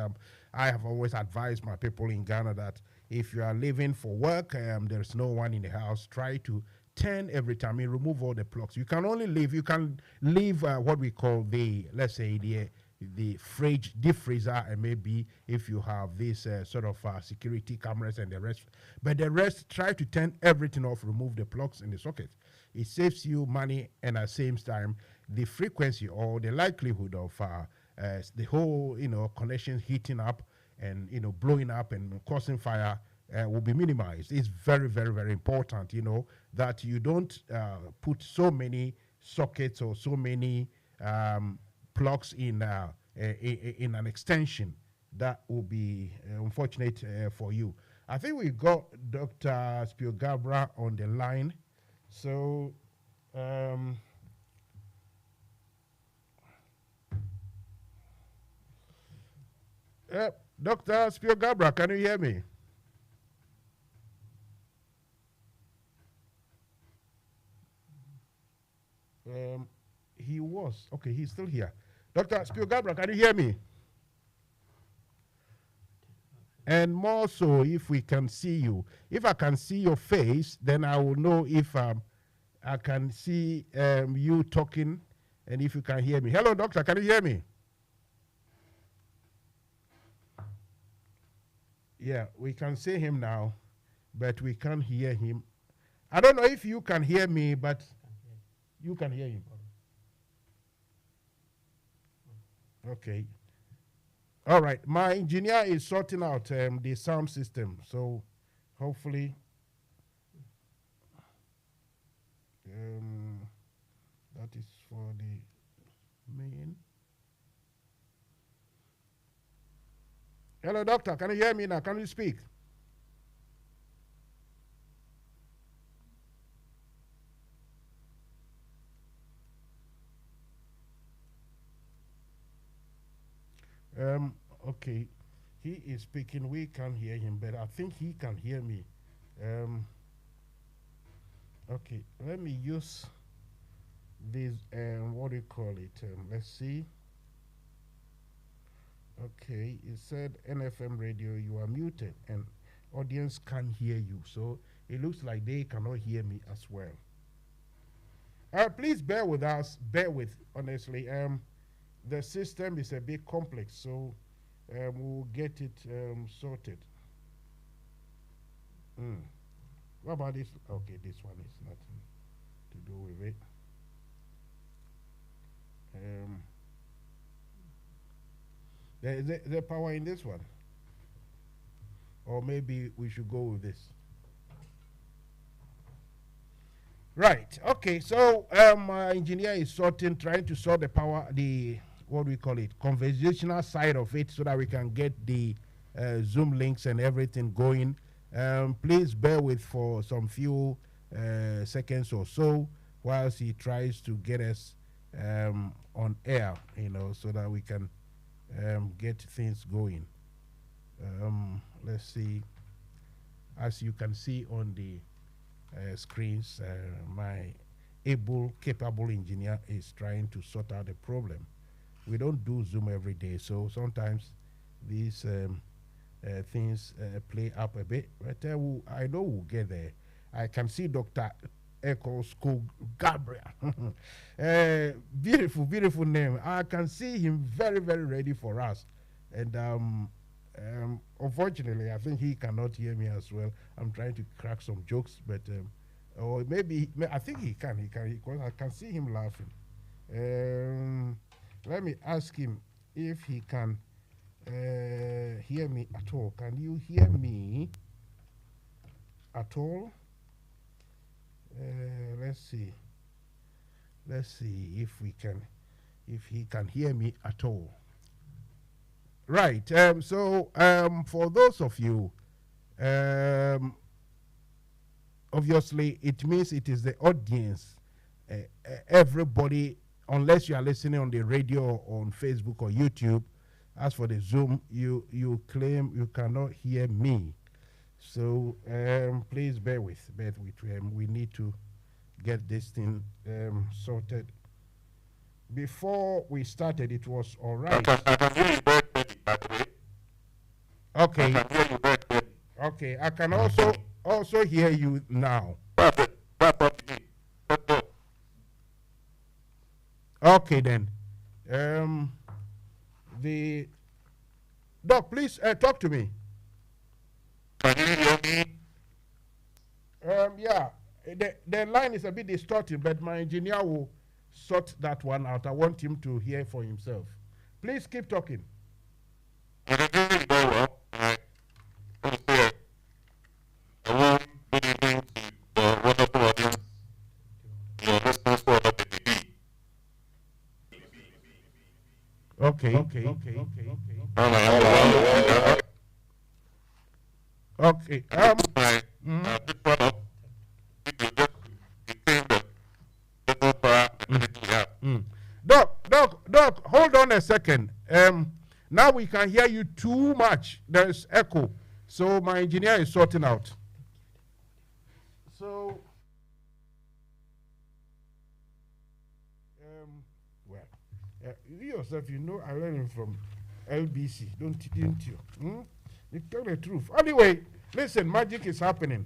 I have always advised my people in Ghana that if you are leaving for work, there's no one in the house, try to turn every time. You remove all the plugs. You can only leave. You can leave what we call let's say the fridge, deep freezer, and maybe if you have this sort of security cameras and the rest. But the rest, try to turn everything off. Remove the plugs in the socket. It saves you money, and at the same time, the frequency or the likelihood of the whole connection heating up and blowing up and causing fire will be minimized. It's very, very, very important that you don't put so many sockets or so many plugs in an extension. That will be unfortunate for you. I think we got Dr. Spiogabra on the line, so Dr. Spiogabra, can you hear me? He's still here. Dr. Spiogabra, can you hear me? And more so, if we can see you. If I can see your face, then I will know if I can see you talking and if you can hear me. Hello, doctor, can you hear me? Yeah, we can see him now, but we can't hear him. I don't know if you can hear me, but you can hear him. Okay. All right. My engineer is sorting out the sound system, so hopefully, that is for the main. Hello, doctor. Can you hear me now? Can you speak? Okay. He is speaking. We can't hear him, but I think he can hear me. Okay. Let me use this, what do you call it? Let's see. Okay. It said NFM Radio, you are muted, and audience can't hear you. So it looks like they cannot hear me as well. Please bear with us. Bear with, honestly. The system is a bit complex, so we'll get it sorted. What about this? Okay, this one is nothing to do with it. There's power in this one. Or maybe we should go with this. Right, okay, so my engineer is trying to sort the power, what do we call it, conversational side of it, so that we can get the Zoom links and everything going. Please bear with for some few seconds or so whilst he tries to get us on air, so that we can get things going. Let's see. As you can see on the screens, my capable engineer is trying to sort out the problem. We don't do Zoom every day, so sometimes these things play up a bit, but I know we'll get there. I can see Dr. Echo School Gabriel. Beautiful name. I can see him very, very ready for us. And unfortunately, I think he cannot hear me as well. I'm trying to crack some jokes, but or maybe I think he can because I can see him laughing. Let me ask him if he can hear me at all. Can you hear me at all? Let's see if he can hear me at all. Right. So for those of you, obviously it means it is the audience. Everybody, unless you are listening on the radio or on Facebook or YouTube. As for the Zoom, you claim you cannot hear me. So please bear with. We need to get this thing sorted. Before we started, it was all right. Okay. Okay. I can also hear you now. Okay then. The doc, please talk to me. Yeah, the line is a bit distorted, but my engineer will sort that one out. I want him to hear for himself. Please keep talking. Okay. Doc, hold on a second. Now we can hear you too much. There's echo. So my engineer is sorting out. So, you yourself, I learned from LBC, didn't you? You tell the truth. Anyway, listen, magic is happening.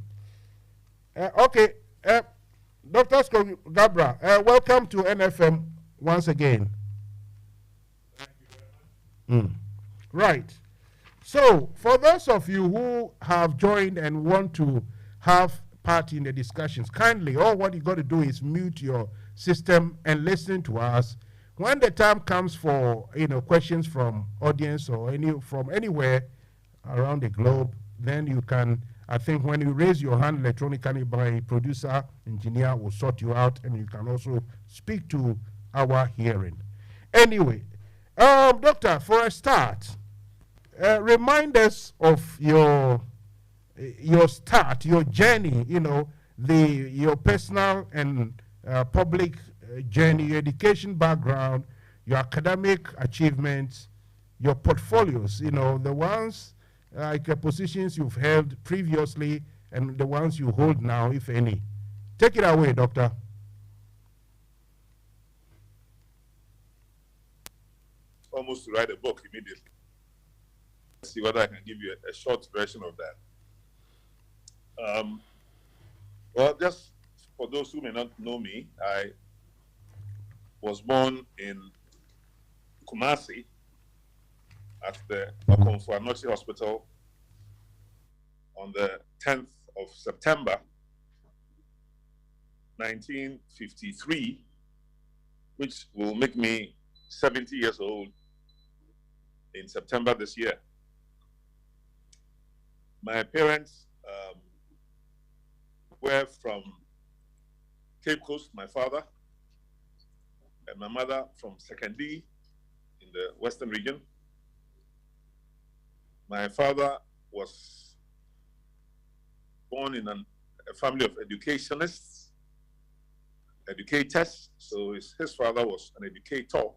Okay, Dr. Gabra, welcome to NFM once again. Thank you very much. Right. So, for those of you who have joined and want to have part in the discussions, kindly, all what you got to do is mute your system and listen to us. When the time comes for questions from audience or from anywhere around the globe, then you can I think when you raise your hand electronically, my producer, engineer will sort you out, and you can also speak to our hearing. Anyway, Doctor, for a start, remind us of your start, your journey, your personal and public journey, your education background, your academic achievements, your portfolios, the ones like positions you've held previously and the ones you hold now, if any. Take it away, Doctor. Almost to write a book immediately. Let's see whether I can give you a short version of that. Well, just for those who may not know me, I was born in Kumasi at the Okonfo-Anochi Hospital on the 10th of September 1953, which will make me 70 years old in September this year. My parents were from Cape Coast, my father, and my mother from Sekondi in the Western region. My father was born in a family of educationists, educators, so his father was an educator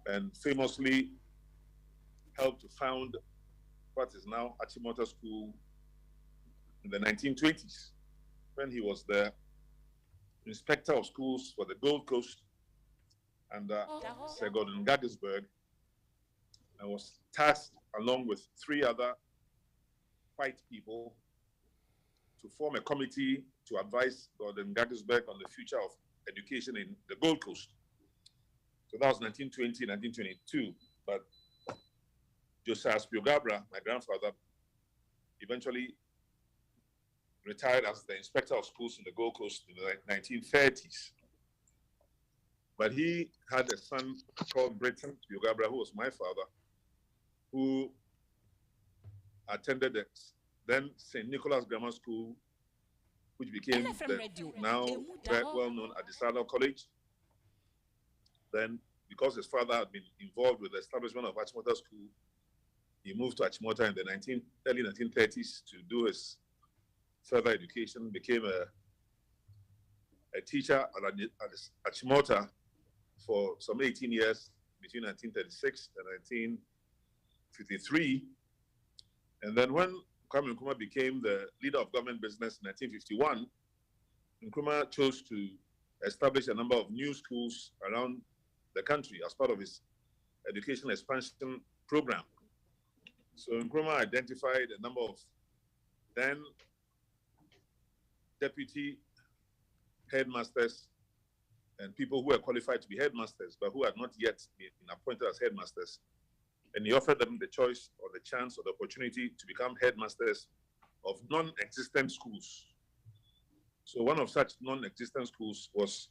and famously helped to found what is now Achimota School in the 1920s, when he was the inspector of schools for the Gold Coast under Sir Gordon Gagisberg, and was tasked along with 3 other white people to form a committee to advise Gordon Gagisberg on the future of education in the Gold Coast. So that was 1920, 1922. But Josiah Spiogabra, my grandfather, eventually retired as the inspector of schools in the Gold Coast in the 1930s. But he had a son called Britton Spiogabra, who was my father, who attended the then St. Nicholas Grammar School, which became the now very well-known Adisado College. Then, because his father had been involved with the establishment of Achimota School, he moved to Achimota in the early 1930s to do his further education, became a teacher at Achimota for some 18 years, between 1936 and 1953. And then when Kwame Nkrumah became the leader of government business in 1951, Nkrumah chose to establish a number of new schools around the country as part of his education expansion program. So Nkrumah identified a number of then deputy headmasters and people who were qualified to be headmasters, but who had not yet been appointed as headmasters. And he offered them the choice or the chance or the opportunity to become headmasters of non-existent schools. So one of such non-existent schools was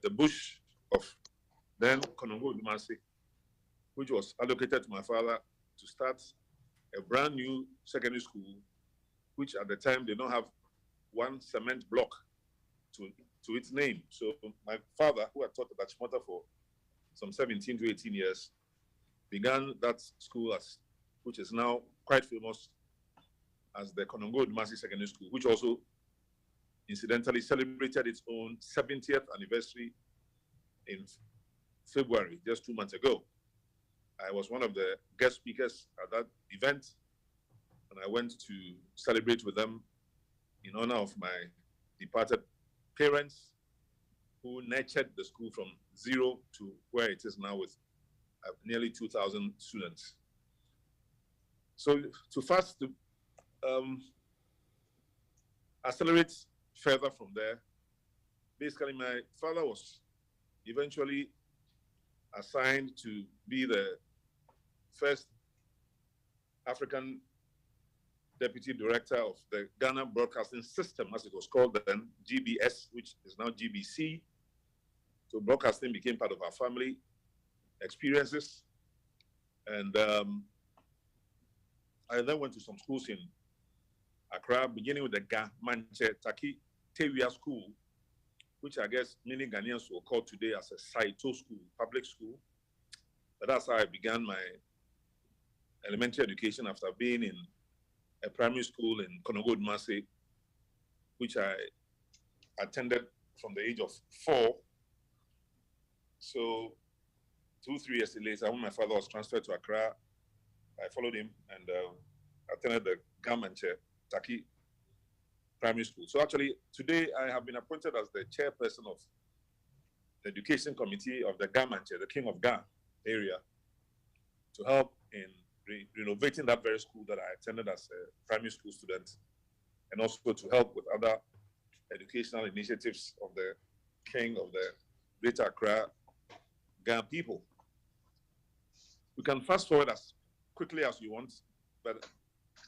the bush of then Konongo Dumasi, which was allocated to my father to start a brand new secondary school, which at the time did not have one cement block to its name. So my father, who had taught at Achimota for some 17 to 18 years, began that school, which is now quite famous as the Konongo Dumasi Secondary School, which also incidentally celebrated its own 70th anniversary in February, just 2 months ago. I was one of the guest speakers at that event, and I went to celebrate with them in honor of my departed parents, who nurtured the school from zero to where it is now with nearly 2,000 students. So to accelerate further from there, basically my father was eventually assigned to be the first African deputy director of the Ghana Broadcasting System, as it was called then, GBS, which is now GBC. So broadcasting became part of our family experiences. And I then went to some schools in Accra, beginning with the Ga Manche Taki Tewia School, which I guess many Ghanaians will call today as a Saito school, public school. But that's how I began my elementary education after being in a primary school in Konogo Mansa, which I attended from the age of 4. So 2-3 years later, when my father was transferred to Accra, I followed him and attended the Gamanche Taki Primary School. So actually, today I have been appointed as the chairperson of the education committee of the Gamanche, the King of Ga area, to help in renovating that very school that I attended as a primary school student, and also to help with other educational initiatives of the King of the Greater Accra Ga people. We can fast forward as quickly as you want, but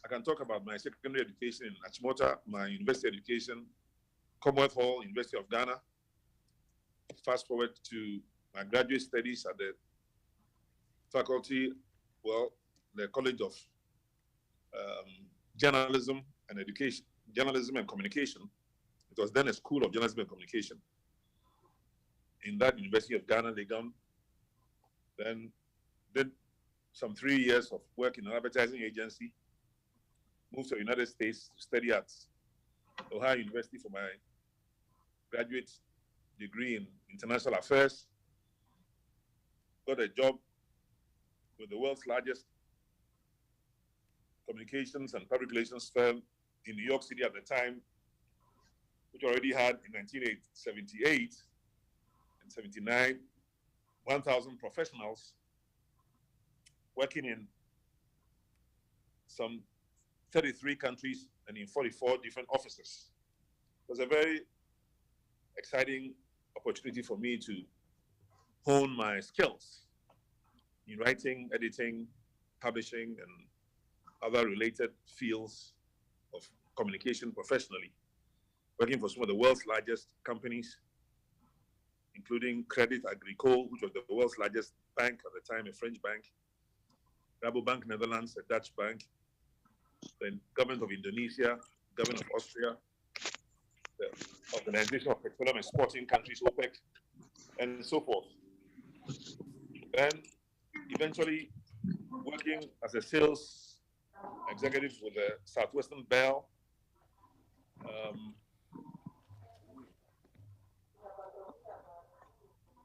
I can talk about my secondary education in Achimota, my university education, Commonwealth Hall, University of Ghana. Fast forward to my graduate studies at the faculty, the College of Journalism and Education, Journalism and Communication. It was then a School of Journalism and Communication in that University of Ghana, Legon. Then did some 3 years of work in an advertising agency, moved to the United States to study at Ohio University for my graduate degree in international affairs, got a job with the world's largest communications and public relations firm in New York City at the time, which already had in 1978 and 79, 1,000 professionals working in some 33 countries and in 44 different offices. It was a very exciting opportunity for me to hone my skills in writing, editing, publishing, and other related fields of communication professionally, working for some of the world's largest companies, including Credit Agricole, which was the world's largest bank at the time, a French bank, Rabobank Netherlands, a Dutch bank, the government of Indonesia, government of Austria, the Organization of Petroleum and Sporting Countries, OPEC, and so forth. Then eventually working as a sales executive with the Southwestern Bell,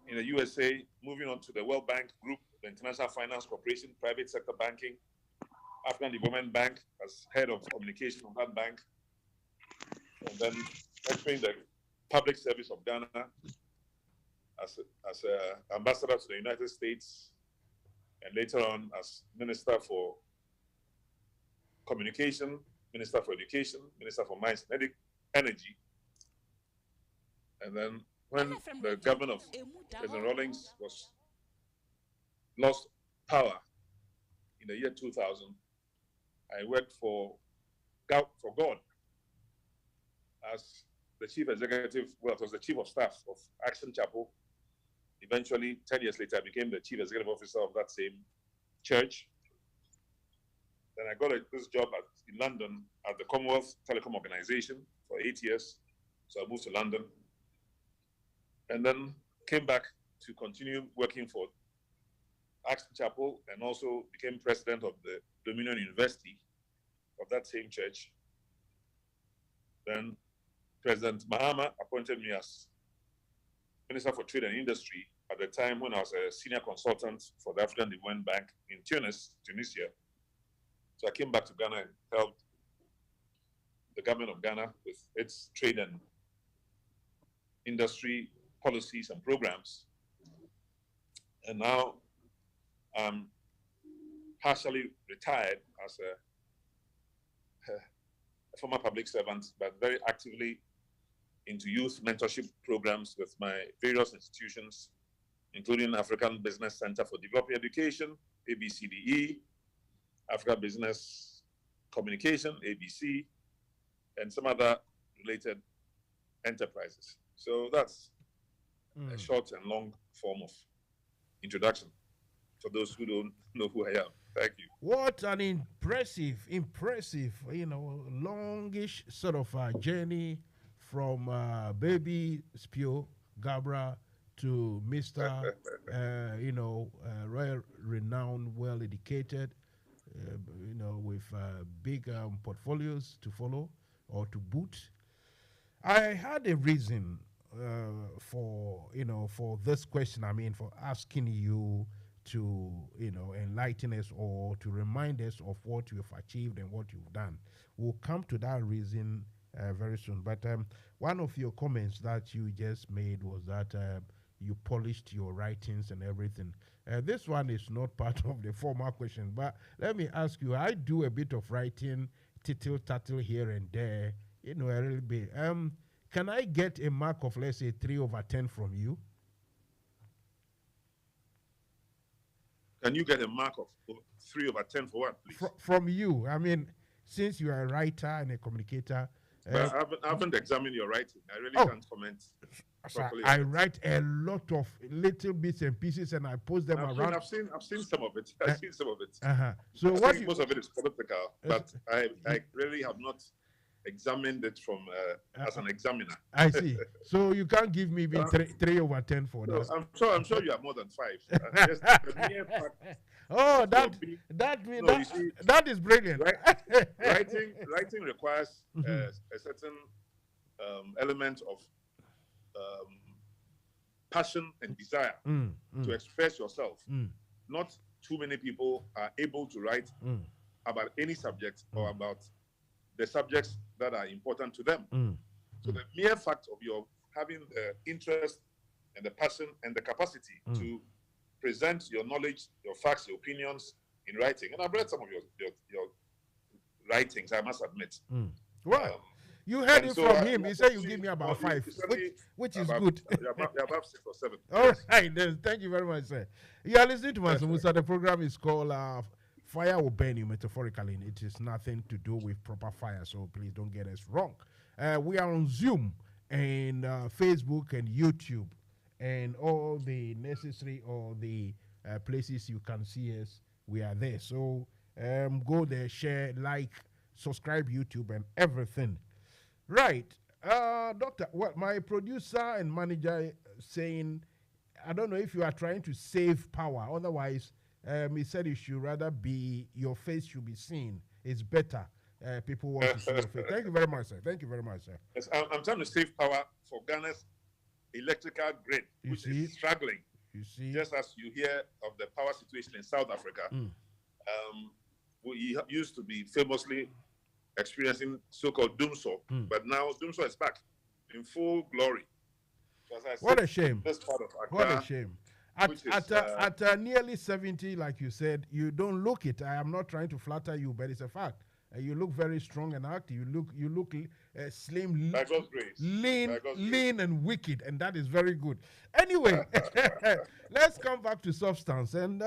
in the USA, moving on to the World Bank Group, the International Finance Corporation, private sector banking, African Development Bank as head of communication of that bank, and then entering the public service of Ghana as an ambassador to the United States, and later on as Minister for Communication, Minister for Education, Minister for Mines and Energy. And then when the government of President Rawlings lost power in the year 2000, I worked for God as the chief executive, well, it was the chief of staff of Action Chapel. Eventually, 10 years later, I became the chief executive officer of that same church. Then I got this job in London at the Commonwealth Telecom Organization for 8 years. So I moved to London and then came back to continue working for Action Chapel, and also became president of the Dominion University of that same church. Then President Mahama appointed me as Minister for Trade and Industry at the time when I was a senior consultant for the African Development Bank in Tunis, Tunisia. So I came back to Ghana and helped the government of Ghana with its trade and industry policies and programs. And now I'm partially retired as a former public servant, but very actively into youth mentorship programs with my various institutions, including African Business Center for Developing Education, ABCDE, Africa Business Communication, ABC, and some other related enterprises. So that's a short and long form of introduction. for those who don't know who I am. Thank you. What an impressive, longish sort of journey from baby Spio Gabra to Mr. Royal renowned, well educated, with big portfolios to follow or to boot. I had a reason for this question. I mean, for asking you to enlighten us or to remind us of what you've achieved and what you've done. We'll come to that reason very soon. But one of your comments that you just made was that you polished your writings and everything. This one is not part of the formal question, but let me ask you, I do a bit of writing, tittle-tattle here and there, a little bit. Can I get a mark of, let's say, 3/10 from you? Can you get a mark of 3/10 for what, please? From you. I mean, since you are a writer and a communicator. But I haven't examined your writing. I really can't comment. I write a lot of little bits and pieces, and I post them around. I've seen some of it. I've seen some of it. So most of it is political, but I really have not examined it from as an examiner. I see. So you can't give me 3/10 for that. I'm sure you have more than 5. Just the mere fact that is brilliant. Writing requires a certain element of passion and desire to express yourself. Not too many people are able to write about any subject or about the subjects that are important to them. So the mere fact of your having the interest and the passion and the capacity to present your knowledge, your facts, your opinions in writing. And I've read some of your writings, I must admit. Well, you heard it from him. He said you give me about 5, which is good. You're about 6 or 7. All right, then. Thank you very much, sir. You are listening to Mansa Musa. The program is called Fire Will Burn You, metaphorically. It is nothing to do with proper fire, so please don't get us wrong. We are on Zoom and Facebook and YouTube and all the necessary or the places you can see us. We are there. So go there, share, like, subscribe YouTube and everything. Right. Doctor, well, my producer and manager saying, I don't know if you are trying to save power. Otherwise, he said it should rather be, your face should be seen. It's better. People want to see your face. Thank you very much, sir. Thank you very much, sir. Yes, I'm trying to save power for Ghana's electrical grid, which is struggling. You see? Just as you hear of the power situation in South Africa, we used to be famously experiencing so-called doomsor, but now doomsor is back in full glory. So what a shame. This part of Accra, what a shame. At nearly 70, like you said, you don't look it. I am not trying to flatter you, but it's a fact. You look very strong and active. You look slim, lean and wicked, and that is very good. Anyway, let's come back to substance. And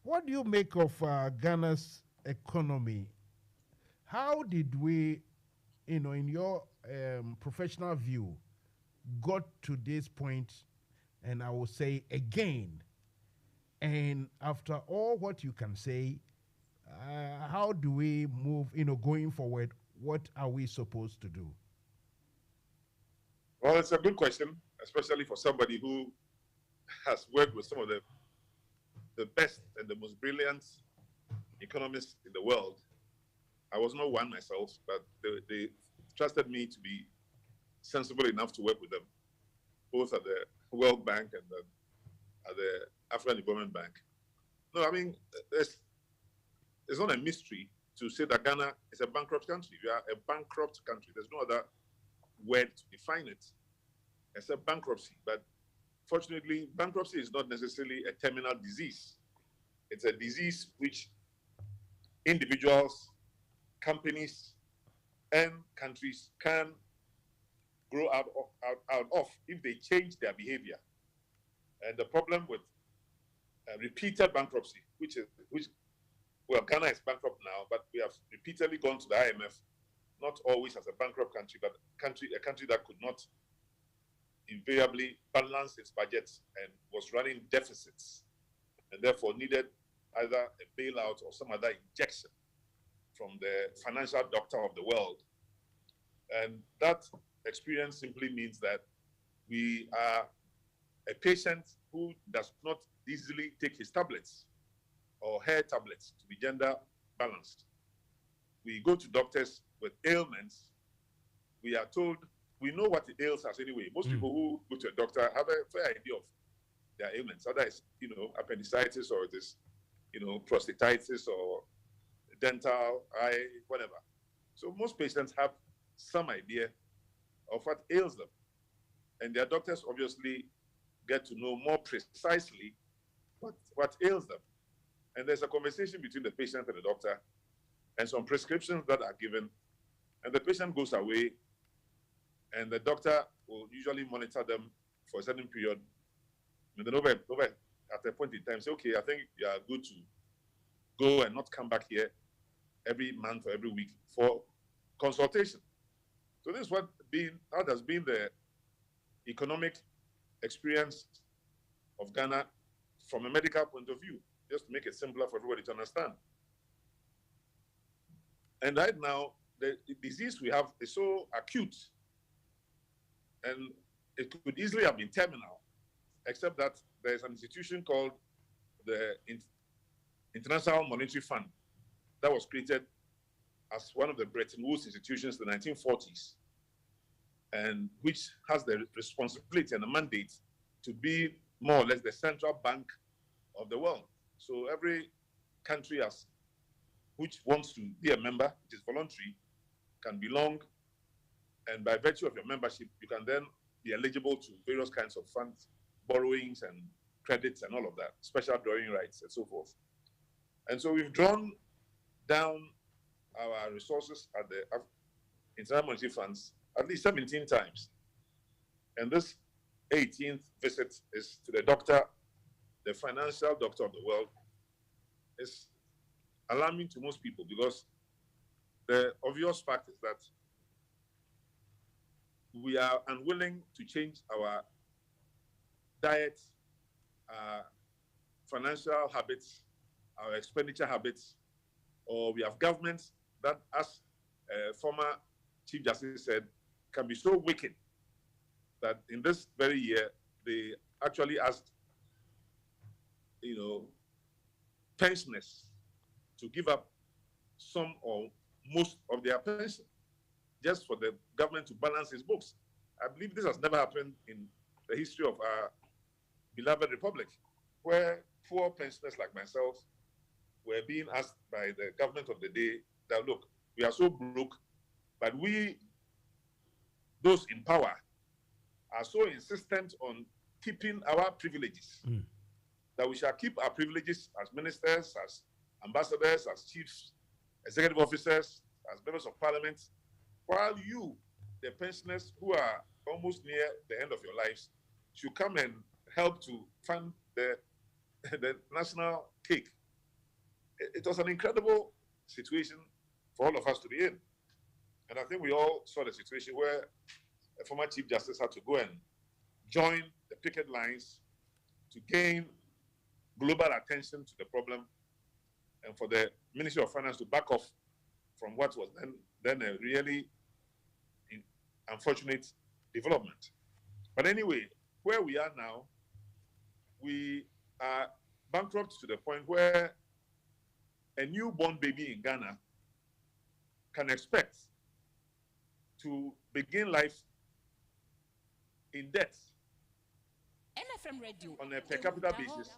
what do you make of Ghana's economy? How did we, in your professional view, got to this point? And I will say again, and after all what you can say, how do we move, going forward? What are we supposed to do? Well, it's a good question, especially for somebody who has worked with some of the best and the most brilliant economists in the world. I was not one myself, but they trusted me to be sensible enough to work with them, both at the World Bank and at the African Development Bank. No, I mean, it's not a mystery to say that Ghana is a bankrupt country. We are a bankrupt country. There's no other word to define it except bankruptcy. But fortunately, bankruptcy is not necessarily a terminal disease. It's a disease which individuals, companies, and countries can grow out of if they change their behavior. And the problem with repeated bankruptcy, Ghana is bankrupt now, but we have repeatedly gone to the IMF, not always as a bankrupt country, but a country that could not invariably balance its budgets and was running deficits. and therefore needed either a bailout or some other injection from the financial doctor of the world. And that experience simply means that we are a patient who does not easily take his tablets or hair tablets to be gender balanced. We go to doctors with ailments. We are told, we know what it ails us anyway. Most people who go to a doctor have a fair idea of their ailments. Either it's, appendicitis, or it is, prostatitis, or dental, eye, whatever. So most patients have some idea of what ails them. And their doctors obviously get to know more precisely what ails them. And there's a conversation between the patient and the doctor, and some prescriptions that are given, and the patient goes away, and the doctor will usually monitor them for a certain period. And then over at a point in time, say, okay, I think you are good to go and not come back here every month or every week for consultation. So this is what has been the economic experience of Ghana from a medical point of view, just to make it simpler for everybody to understand. And right now, the disease we have is so acute, and it could easily have been terminal, except that there's an institution called the International Monetary Fund that was created as one of the Bretton Woods institutions in the 1940s, and which has the responsibility and the mandate to be more or less the central bank of the world. So every country which wants to be a member, which is voluntary, can belong, and by virtue of your membership, you can then be eligible to various kinds of funds, borrowings and credits and all of that, special drawing rights and so forth. And so we've drawn down our resources at the International Monetary Funds at least 17 times. And this 18th visit is to the doctor, the financial doctor of the world. It's alarming to most people, because the obvious fact is that we are unwilling to change our diet, financial habits, our expenditure habits, or we have governments that, as former Chief Justice said, can be so wicked that in this very year, they actually asked, pensioners to give up some or most of their pension just for the government to balance its books. I believe this has never happened in the history of our beloved republic, where poor pensioners like myself were being asked by the government of the day that, look, we are so broke, but we, those in power, are so insistent on keeping our privileges that we shall keep our privileges as ministers, as ambassadors, as chiefs, executive officers, as members of parliament, while you, the pensioners who are almost near the end of your lives, should come and help to fund the national cake. It was an incredible situation for all of us to be in. And I think we all saw the situation where a former Chief Justice had to go and join the picket lines to gain global attention to the problem, and for the Ministry of Finance to back off from what was then a really unfortunate development. But anyway, where we are now, we are bankrupt to the point where a newborn baby in Ghana can expect to begin life in debt. NFM Radio. On a per capita basis,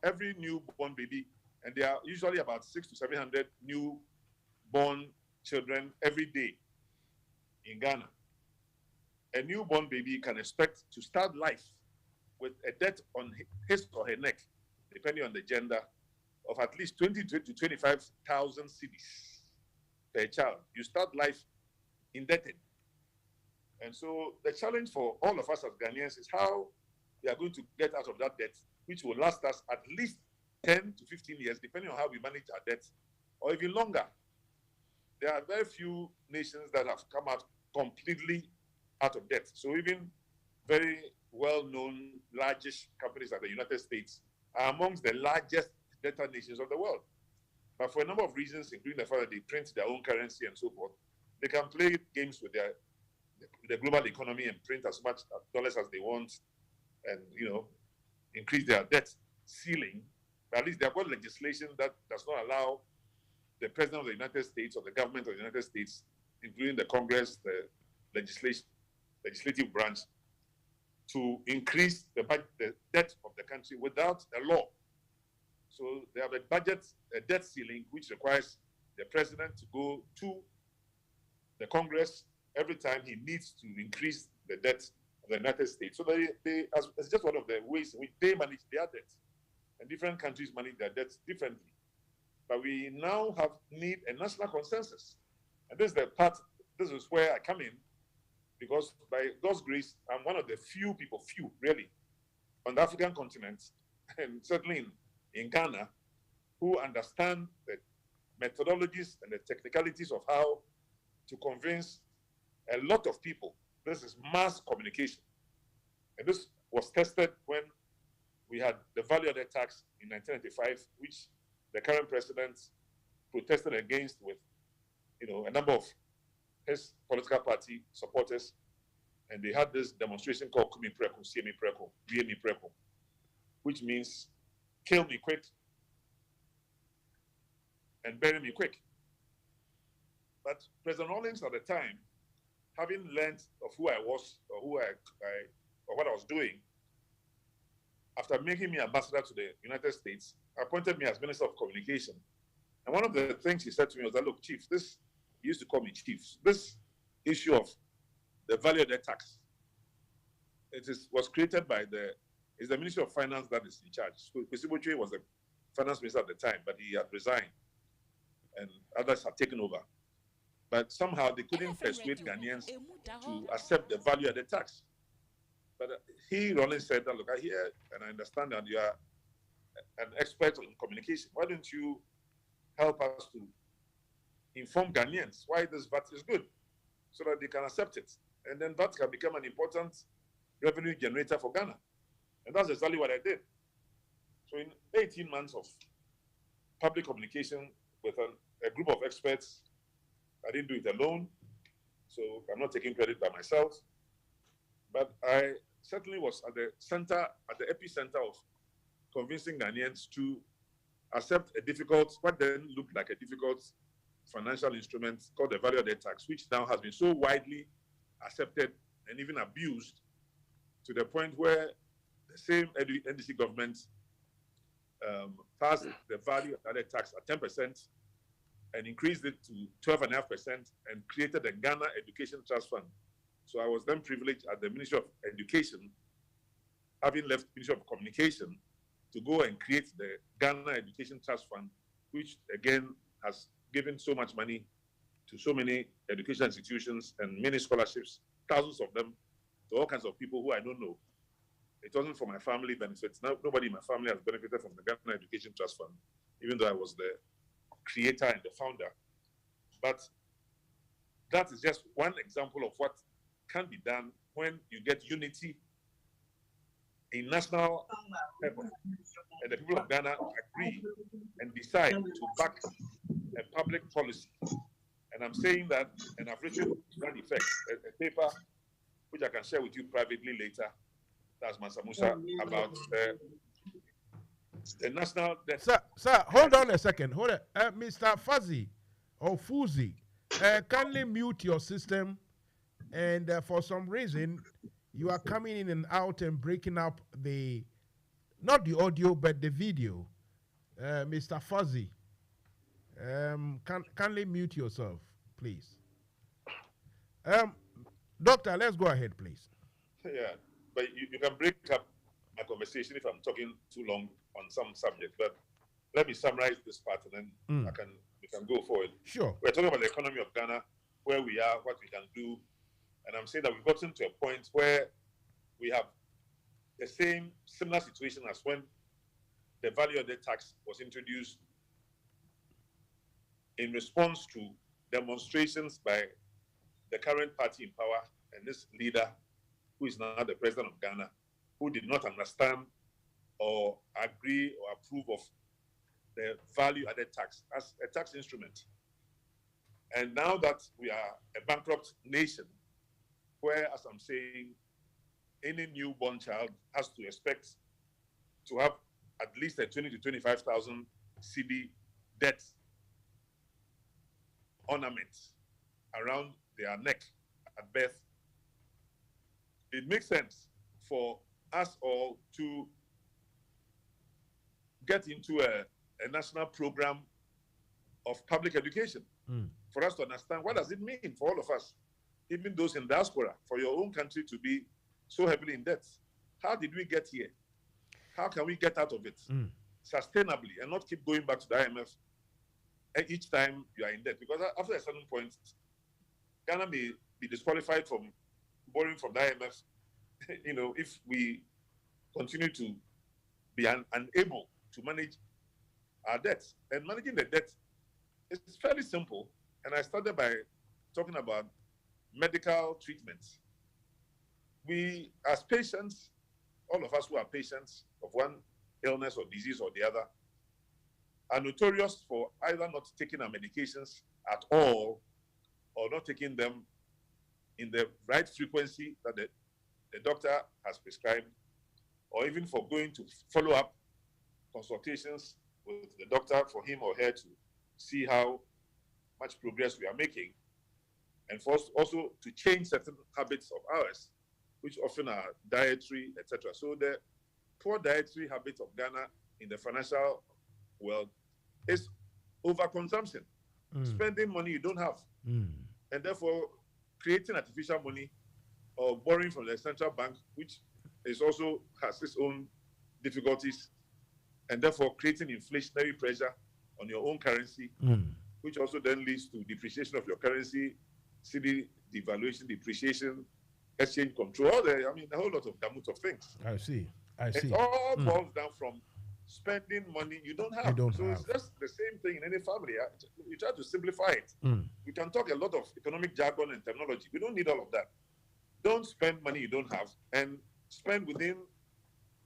every newborn baby, and there are usually about 600 to 700 newborn children every day in Ghana. A newborn baby can expect to start life with a debt on his or her neck, depending on the gender, of at least 20 to 25,000 cedis per child. You start life indebted. And so the challenge for all of us as Ghanaians is how we are going to get out of that debt, which will last us at least 10 to 15 years, depending on how we manage our debt, or even longer. There are very few nations that have come out completely out of debt. So even very well-known, largish companies like the United States are amongst the largest debtor nations of the world. But for a number of reasons, including the fact that they print their own currency and so forth, they can play games with the global economy and print as much dollars as they want and, increase their debt ceiling. But at least they've got legislation that does not allow the President of the United States or the government of the United States, including the Congress, the legislative branch, to increase the debt of the country without a law. So they have a debt ceiling, which requires the president to go to the Congress every time he needs to increase the debt of the United States. So it's just one of the ways in which they manage their debt. And different countries manage their debts differently. But we now need a national consensus. And this is where I come in, because by God's grace, I'm one of the few really, on the African continent, and certainly in Ghana, who understand the methodologies and the technicalities of how to convince a lot of people. This is mass communication. And this was tested when we had the value-added tax in 1995, which the current president protested against with, a number of his political party supporters. And they had this demonstration called Kumi Preko, Siemi Preko, Viemi Preko, which means kill me quick and bury me quick. But President Rawlings at the time, having learned of who I was or or what I was doing, after making me ambassador to the United States, appointed me as Minister of Communication. And one of the things he said to me was that, look, Chief, he used to call me Chief, this issue of the value-added tax, was created by it's the Ministry of Finance that is in charge. So Kwesi was the finance minister at the time, but he had resigned and others had taken over. But somehow they couldn't persuade Ghanaians to accept the value-added tax. But Rawlings said that, look, I hear and I understand that you are an expert in communication. Why don't you help us to inform Ghanaians why this VAT is good so that they can accept it? And then VAT can become an important revenue generator for Ghana. And that's exactly what I did. So in 18 months of public communication with a group of experts, I didn't do it alone, so I'm not taking credit by myself. But I certainly was at the epicenter of convincing Ghanaians to accept what then looked like a difficult financial instrument called the value-added tax, which now has been so widely accepted and even abused to the point where the same NDC government passed the value-added tax at 10% and increased it to 12.5% and created the Ghana Education Trust Fund. So I was then privileged at the Ministry of Education, having left Ministry of Communication, to go and create the Ghana Education Trust Fund, which again has given so much money to so many education institutions and many scholarships, thousands of them, to all kinds of people who I don't know. It wasn't for my family benefits. Nobody in my family has benefited from the Ghana Education Trust Fund, even though I was the creator and the founder. But that is just one example of what can be done when you get unity in national level and the people of Ghana agree and decide to back a public policy. And I'm saying that, and I've written to that effect, a paper which I can share with you privately later. That's Mansa Musa about the national debt. Sir, hold on a second. Hold on. Mr. Fuzzy or Fuzi, kindly mute your system. And for some reason, you are coming in and out and breaking up not the audio, but the video. Mr. Fuzzy, kindly mute yourself, please. Doctor, let's go ahead, please. Yeah, but you can break up my conversation if I'm talking too long on some subject. But let me summarize this part, and then we can go forward. Sure. We're talking about the economy of Ghana, where we are, what we can do. And I'm saying that we've gotten to a point where we have the similar situation as when the value-added tax was introduced in response to demonstrations by the current party in power and this leader, who is now the president of Ghana, who did not understand or agree or approve of the value-added tax as a tax instrument. And now that we are a bankrupt nation, where, as I'm saying, any newborn child has to expect to have at least a 20 to 25,000 CD debt ornament around their neck at birth, it makes sense for us all to get into a national program of public education for us to understand what does it mean for all of us, even those in diaspora, for your own country to be so heavily in debt. How did we get here? How can we get out of it sustainably and not keep going back to the IMF each time you are in debt? Because after a certain point, Ghana may be disqualified from borrowing from the IMF, if we continue to be unable to manage our debts. And managing the debt is fairly simple. And I started by talking about medical treatments. We, as patients, all of us who are patients of one illness or disease or the other, are notorious for either not taking our medications at all or not taking them in the right frequency that the doctor has prescribed, or even for going to follow-up consultations with the doctor for him or her to see how much progress we are making, and for us also to change certain habits of ours, which often are dietary, etc. So the poor dietary habits of Ghana in the financial world is overconsumption, spending money you don't have, and therefore creating artificial money or borrowing from the central bank, which is also has its own difficulties, and therefore creating inflationary pressure on your own currency, which also then leads to depreciation of your currency, CD devaluation, depreciation, exchange control, a whole lot of gamut of things. I see. It all boils down from spending money you don't have. It's just the same thing in any family. You try to simplify it. We can talk a lot of economic jargon and terminology. We don't need all of that. Don't spend money you don't have, and spend within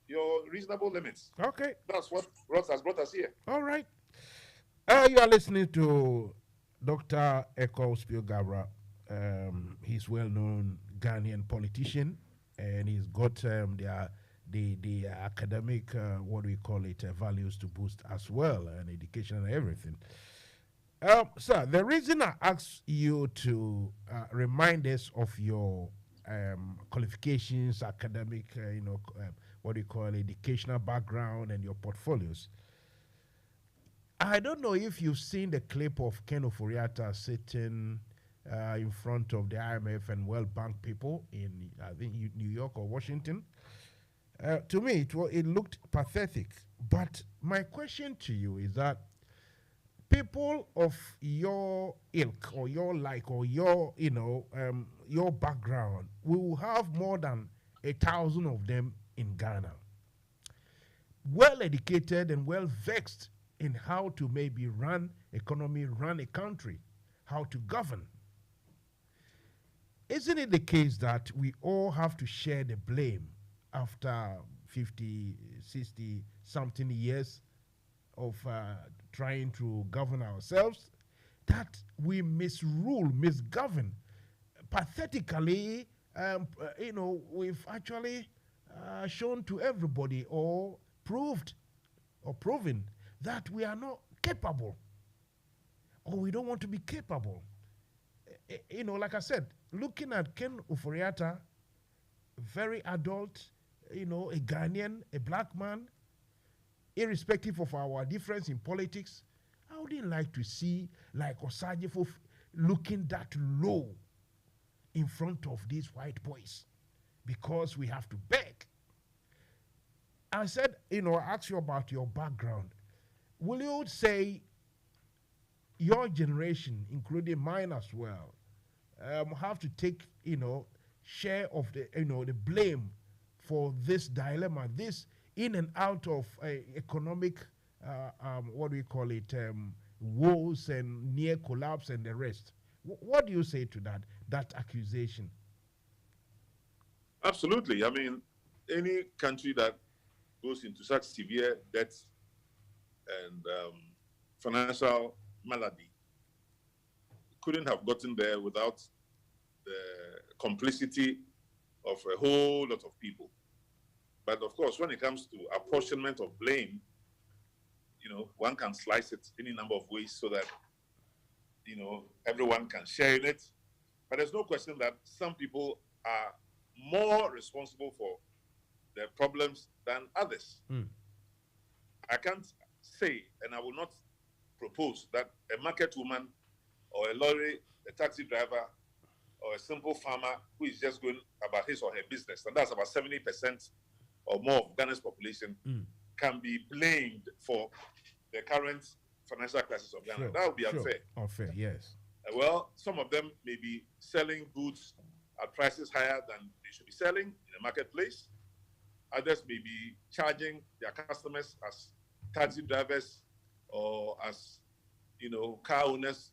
your reasonable limits. Okay. That's what has brought us here. All right. You are listening to Dr. Eko Spiogabra. He's well-known Ghanaian politician, and he's got the academic, values to boost as well, and education and everything. Sir, the reason I asked you to remind us of your qualifications, academic, educational background and your portfolios. I don't know if you've seen the clip of Ken Ofori-Atta sitting in front of the IMF and World Bank people in, I think, New York or Washington. To me, it looked pathetic. But my question to you is that people of your ilk or your like or your background, we will have more than 1,000 of them in Ghana. Well educated and well vexed in how to maybe run economy, run a country, how to govern. Isn't it the case that we all have to share the blame after 50, 60 something years of trying to govern ourselves, that we misrule, misgovern pathetically? We've actually shown to everybody or proved or proven that we are not capable, or we don't want to be capable. Like I said, looking at Ken Ofori-Atta, very adult, a Ghanaian, a black man, irrespective of our difference in politics, I wouldn't like to see like Osajifo looking that low in front of these white boys because we have to beg. I said, I asked you about your background. Will you say your generation, including mine as well, have to take, share of the, the blame for this dilemma, this in and out of economic, woes and near collapse and the rest? What do you say to that accusation? Absolutely. I mean, any country that goes into such severe debt and financial malady couldn't have gotten there without the complicity of a whole lot of people. But of course, when it comes to apportionment of blame, one can slice it any number of ways so that, everyone can share in it. But there's no question that some people are more responsible for their problems than others. I can't say, and I will not propose that a market woman or a lorry, a taxi driver, or a simple farmer who is just going about his or her business, and that's about 70% or more of Ghana's population, can be blamed for the current financial crisis of Ghana. That would be unfair. Unfair, yes. Well, some of them may be selling goods at prices higher than they should be selling in the marketplace. Others may be charging their customers as taxi drivers or as, car owners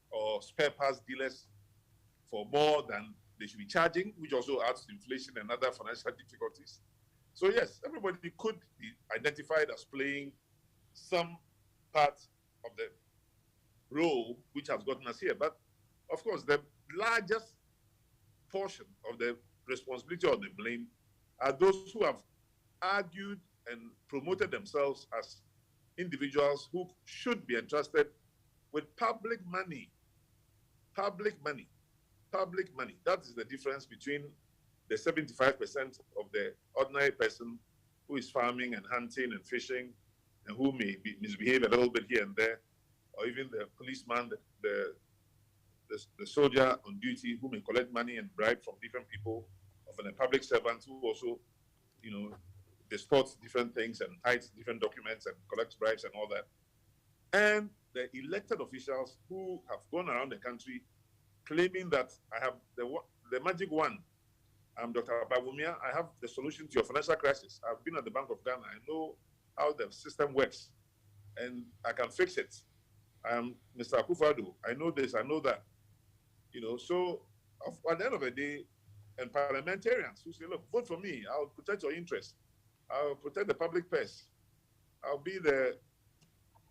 or spare parts dealers for more than they should be charging, which also adds to inflation and other financial difficulties. So yes, everybody could be identified as playing some part of the role which has gotten us here. But of course, the largest portion of the responsibility or the blame are those who have argued and promoted themselves as individuals who should be entrusted with public money. Public money. Public money. That is the difference between the 75% of the ordinary person who is farming and hunting and fishing and who may misbehave a little bit here and there, or even the policeman, the soldier on duty who may collect money and bribe from different people, often a public servant who also, distorts different things and hides different documents and collects bribes and all that. And the elected officials who have gone around the country claiming that I have the magic wand. I'm Dr. Babumia. I have the solution to your financial crisis. I've been at the Bank of Ghana. I know how the system works, and I can fix it. I'm Mr. Akufo-Addo. I know this. I know that. So at the end of the day, and parliamentarians who say, look, vote for me. I'll protect your interests. I'll protect the public purse. I'll be the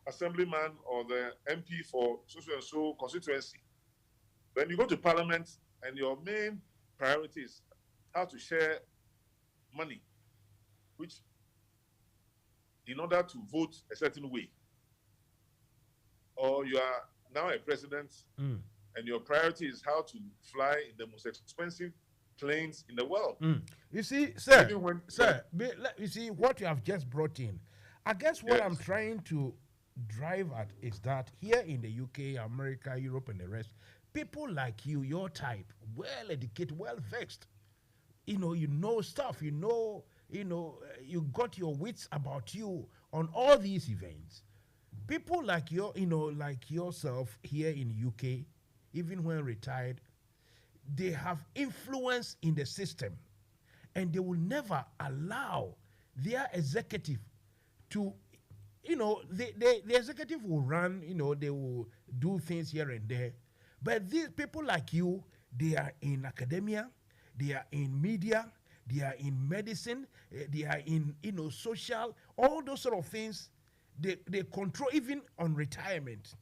assemblyman or the MP for so constituency. When you go to parliament and your main priority is how to share money, which in order to vote a certain way, or you are now a president and your priority is how to fly in the most expensive planes in the world. You see, sir, you see what you have just brought in. I guess what I'm trying to drive at is that here in the UK, America, Europe, and the rest, people like you, your type, well-educated, well-vexed, you know stuff, you got your wits about you on all these events. People like like yourself here in UK, even when retired, they have influence in the system, and they will never allow their executive to, the executive will run, they will do things here and there. But these people like you, they are in academia, they are in media, they are in medicine, they are in, social, all those sort of things. They control even on retirement.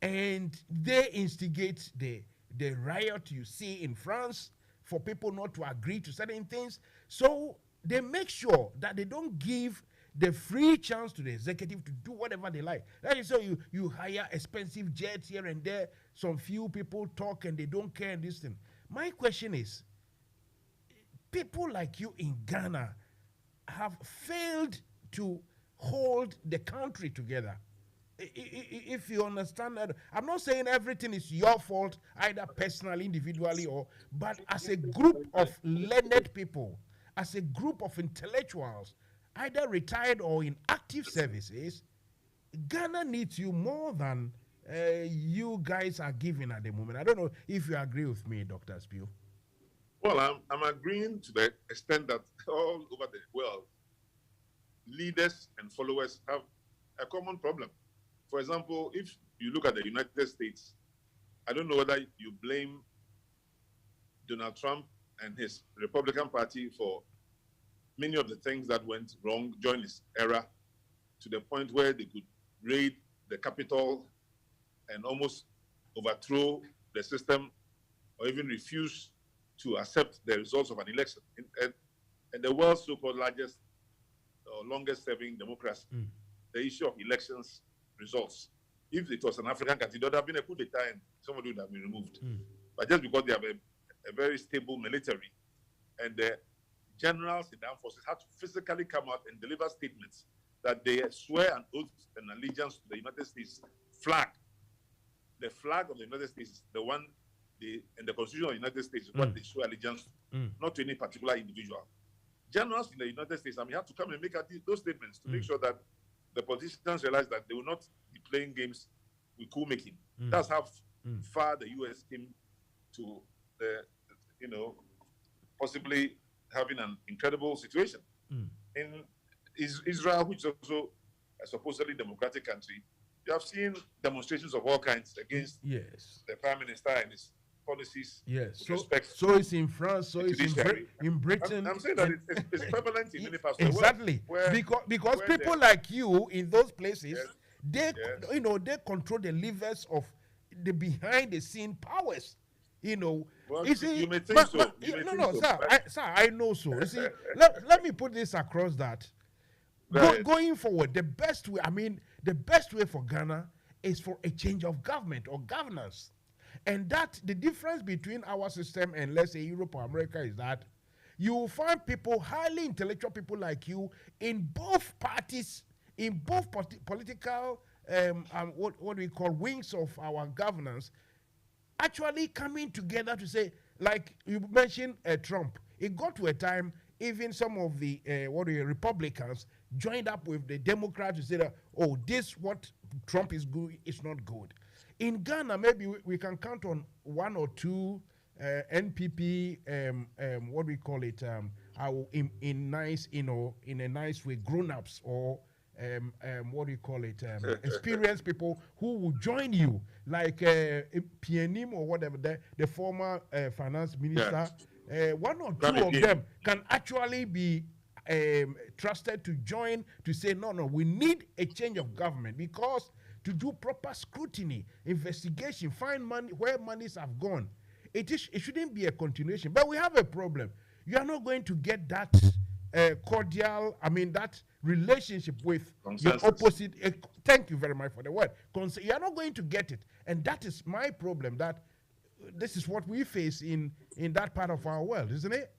And they instigate the riot you see in France for people not to agree to certain things. So they make sure that they don't give the free chance to the executive to do whatever they like. That is, so you hire expensive jets here and there. Some few people talk and they don't care in this thing. My question is, people like you in Ghana have failed to hold the country together. If you understand that, I'm not saying everything is your fault, either personally, individually, but as a group of learned people, as a group of intellectuals, either retired or in active services, Ghana needs you more than you guys are giving at the moment. I don't know if you agree with me, Dr. Spew. Well, I'm agreeing to the extent that all over the world, leaders and followers have a common problem. For example, if you look at the United States, I don't know whether you blame Donald Trump and his Republican Party for many of the things that went wrong during his era, to the point where they could raid the capital and almost overthrow the system, or even refuse to accept the results of an election. And the world's so-called largest or longest-serving democracy, the issue of elections results. If it was an African country, there would have been a coup d'etat and somebody would have been removed. But just because they have a very stable military, and the generals in the armed forces had to physically come out and deliver statements that they swear an oath and allegiance to the United States flag. The flag of the United States is the one, and the Constitution of the United States is what they swear allegiance to, not to any particular individual. Generals in the United States, have to come and make those statements to make sure that the politicians realize that they will not be playing games with coup making. That's how far the U.S. came to the, possibly having an incredible situation. In Israel, which is also a supposedly democratic country, you have seen demonstrations of all kinds against the Prime Minister and his policies. So it's in France, so it's in Britain. I'm saying that it's prevalent in many parts of the world. Exactly. Because people like you in those places, they control the levers of the behind the scene powers. Well, you may think so. Sir, I know so. You see, let me put this across that. Going forward, the best way for Ghana is for a change of government or governance. And that the difference between our system and, let's say, Europe or America is that you will find people, highly intellectual people like you, in both parties, in both political, what we call wings of our governance, actually coming together to say, like you mentioned, Trump. It got to a time, even some of the Republicans joined up with the Democrats to say that, this what Trump is doing is not good. In Ghana, maybe we can count on one or two NPP, in a nice way, grown-ups or experienced people who will join you, like PNM or whatever, the former finance minister. One or two of them can actually be trusted to join to say, no, we need a change of government, because to do proper scrutiny, investigation, find money where monies have gone. It shouldn't be a continuation. But we have a problem. You are not going to get that cordial, that relationship with your opposite. Thank you very much for the word. You are not going to get it. And that is my problem, that this is what we face in that part of our world, isn't it?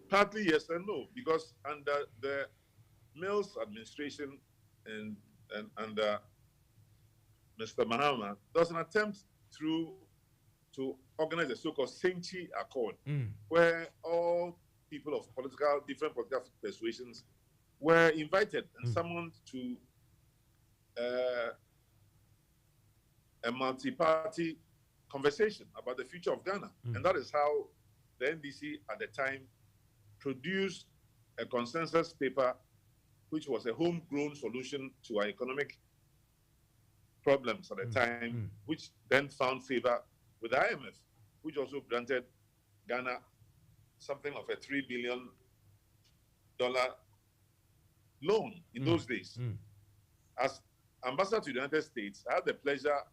Partly yes and no, because under the Mills administration and under Mr. Mahama, there was an attempt to organize a so-called Senchi Accord, where all people of different political persuasions were invited and summoned to a multi-party conversation about the future of Ghana. And that is how the NDC at the time produced a consensus paper, which was a homegrown solution to our economic problems at the time, which then found favor with the IMF, which also granted Ghana something of a $3 billion loan in those days. As ambassador to the United States, I had the pleasure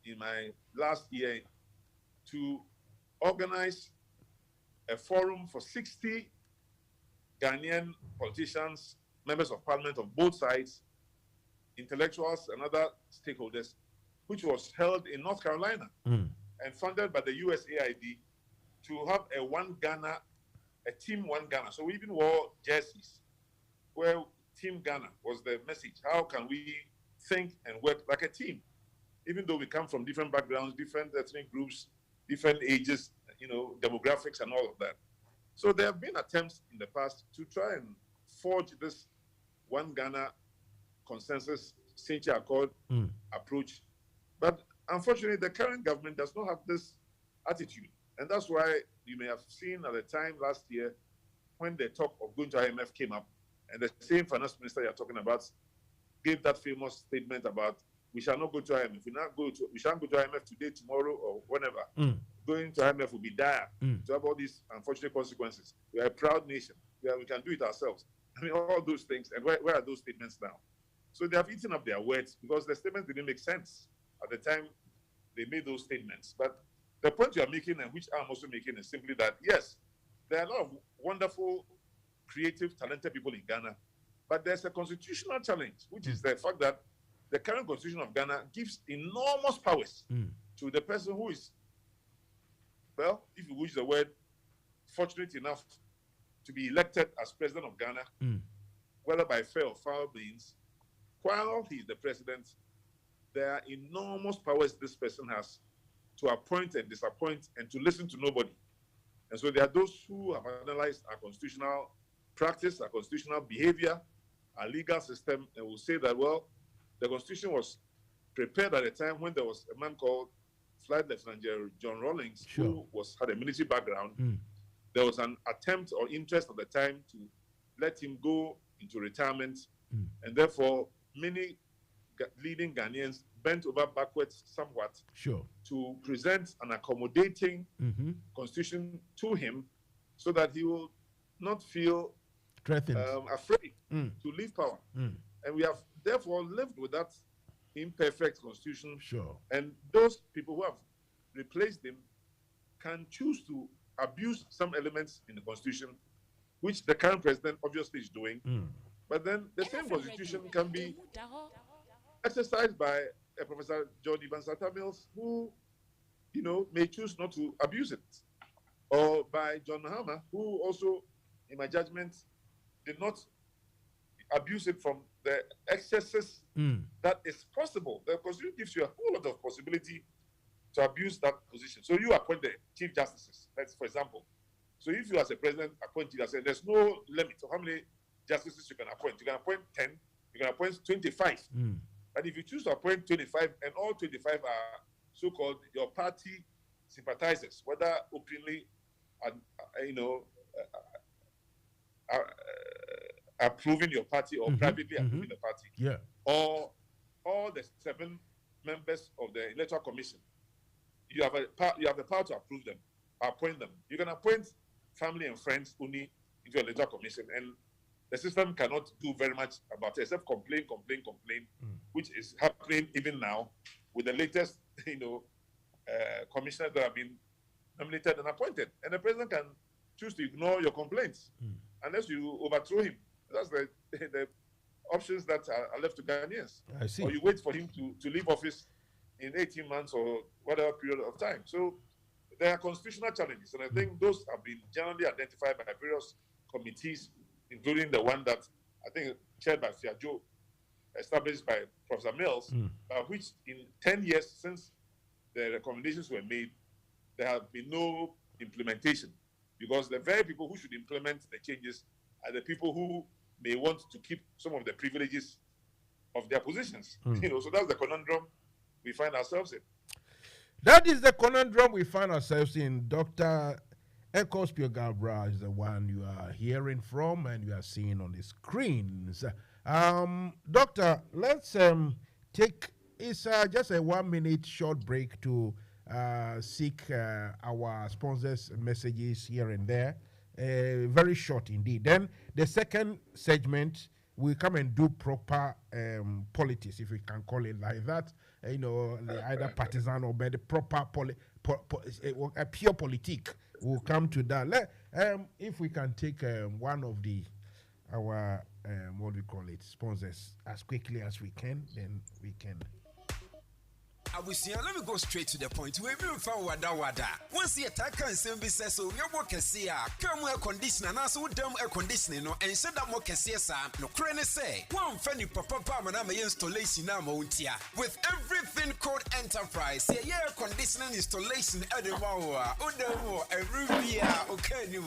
in my last year to organize a forum for 60 Ghanaian politicians, members of parliament of both sides, intellectuals and other stakeholders, which was held in North Carolina and funded by the USAID to have a Team One Ghana. So we even wore jerseys where Team Ghana was the message. How can we think and work like a team? Even though we come from different backgrounds, different ethnic groups, different ages, demographics and all of that. So there have been attempts in the past to try and forge this One Ghana consensus Senchi Accord approach. But unfortunately, the current government does not have this attitude. And that's why you may have seen at the time last year when the talk of going to IMF came up, and the same finance minister you're talking about gave that famous statement about we shall not go to IMF. We shan't go to IMF today, tomorrow, or whenever. going to IMF will be dire, to have all these unfortunate consequences. We are a proud nation. We can do it ourselves. I mean, all those things. And where are those statements now? So they have eaten up their words because the statements didn't make sense at the time they made those statements. But the point you are making, and which I'm also making, is simply that, yes, there are a lot of wonderful, creative, talented people in Ghana, but there's a constitutional challenge, which is the fact that the current constitution of Ghana gives enormous powers to the person who is, well, if you wish the word, fortunate enough to be elected as president of Ghana, whether by fair or foul means. While he's the president, there are enormous powers this person has to appoint and disappoint and to listen to nobody. And so there are those who have analyzed our constitutional practice, our constitutional behavior, our legal system, and will say that, well, the constitution was prepared at a time when there was a man called Flight Lieutenant General John Rawlings, who had a military background. There was an attempt or interest at the time to let him go into retirement, and therefore many leading Ghanaians bent over backwards somewhat to present an accommodating constitution to him so that he will not feel afraid to leave power. And we have therefore lived with that imperfect constitution. And those people who have replaced him can choose to abuse some elements in the constitution, which the current president obviously is doing. But then the same constitution can be exercised by a Professor John Evans Atta Mills, who, may choose not to abuse it, or by John Mahama, who also, in my judgment, did not abuse it from the excesses that is possible. The Constitution gives you a whole lot of possibility to abuse that position. So you appoint the chief justices, that's for example. So if you as a president appoint chief justice, there's no limit of how many justices you can appoint. You can appoint 10, you can appoint 25. But if you choose to appoint 25 and all 25 are so-called your party sympathizers, whether openly, approving your party or privately approving the party, or all the 7 members of the Electoral Commission, you have the power to approve them, appoint them. You can appoint family and friends only into the Electoral Commission, and the system cannot do very much about it except complain, which is happening even now with the latest, commissioners that have been nominated and appointed. And the president can choose to ignore your complaints unless you overthrow him. That's the options that are left to Ghanaians. I see. Or you wait for him to leave office in 18 months or whatever period of time. So there are constitutional challenges, and I think those have been generally identified by various committees, including the one that I think chaired by Fiajo, established by Professor Mills, which in 10 years since the recommendations were made, there have been no implementation, because the very people who should implement the changes are the people who may want to keep some of the privileges of their positions. So that's the conundrum we find ourselves in. That is the conundrum we find ourselves in. Dr. Ekospio Gabra is the one you are hearing from and you are seeing on the screens. Doctor, let's take just a 1 minute short break to seek our sponsors' messages here and there. Very short indeed. Then the second segment, we come and do proper politics, if we can call it like that. Either partisan or by the proper a pure politique. We'll come to that. If we can take one of our what do we call it, sponsors as quickly as we can, then we can. Let me go straight to the point. We will find wada. Once the attacker and send says so, your work is here. Come air conditioner, and also dumb air conditioning, and set up more Cassiasa. No crane say. One funny papa manama installation now mountia. With everything called enterprise, air conditioning installation at the Wawa, Odamo, a Rubia, okay, new.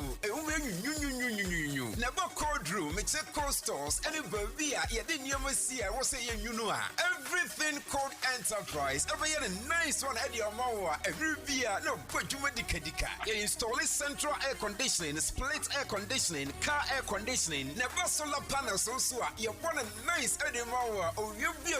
Never called room, it's a cold stores, and a Bavia, you didn't see, I was saying, everything called enterprise. Ever a nice one at your mower, a rubia, no good you medicadica. You install central air conditioning, split air conditioning, car air conditioning, never solar panels also. You want a nice Eddie mower, or you be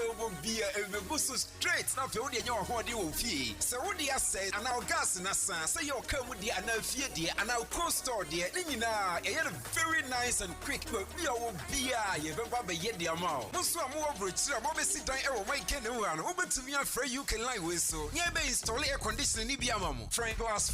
a boost straight, not the only your body will fee. So what do you say? And our gas in a sense, say you'll come with the anal dear, and our co-store dear. Nina, you had a very nice and quick, but we will be a yet the amount. Most of more bridge, I'm always sit down and make anyone over to me afraid you can lie with so. Yeah, be install air conditioning Ibiamamo. Frank plus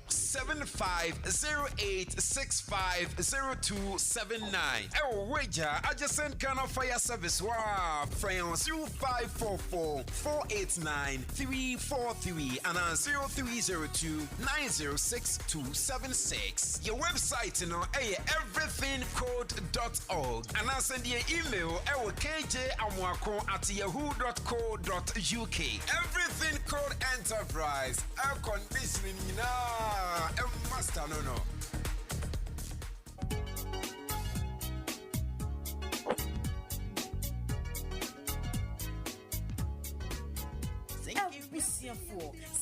447508650279. Oh, wager, I just sent Ghana Fire Service. Wow, France 0544489343 and 0302906276. Your website, you know, everythingcode.org. And I send you an email kjamwako@yahoo.co.uk. Everything Code Enterprise. Air conditioning, master, no.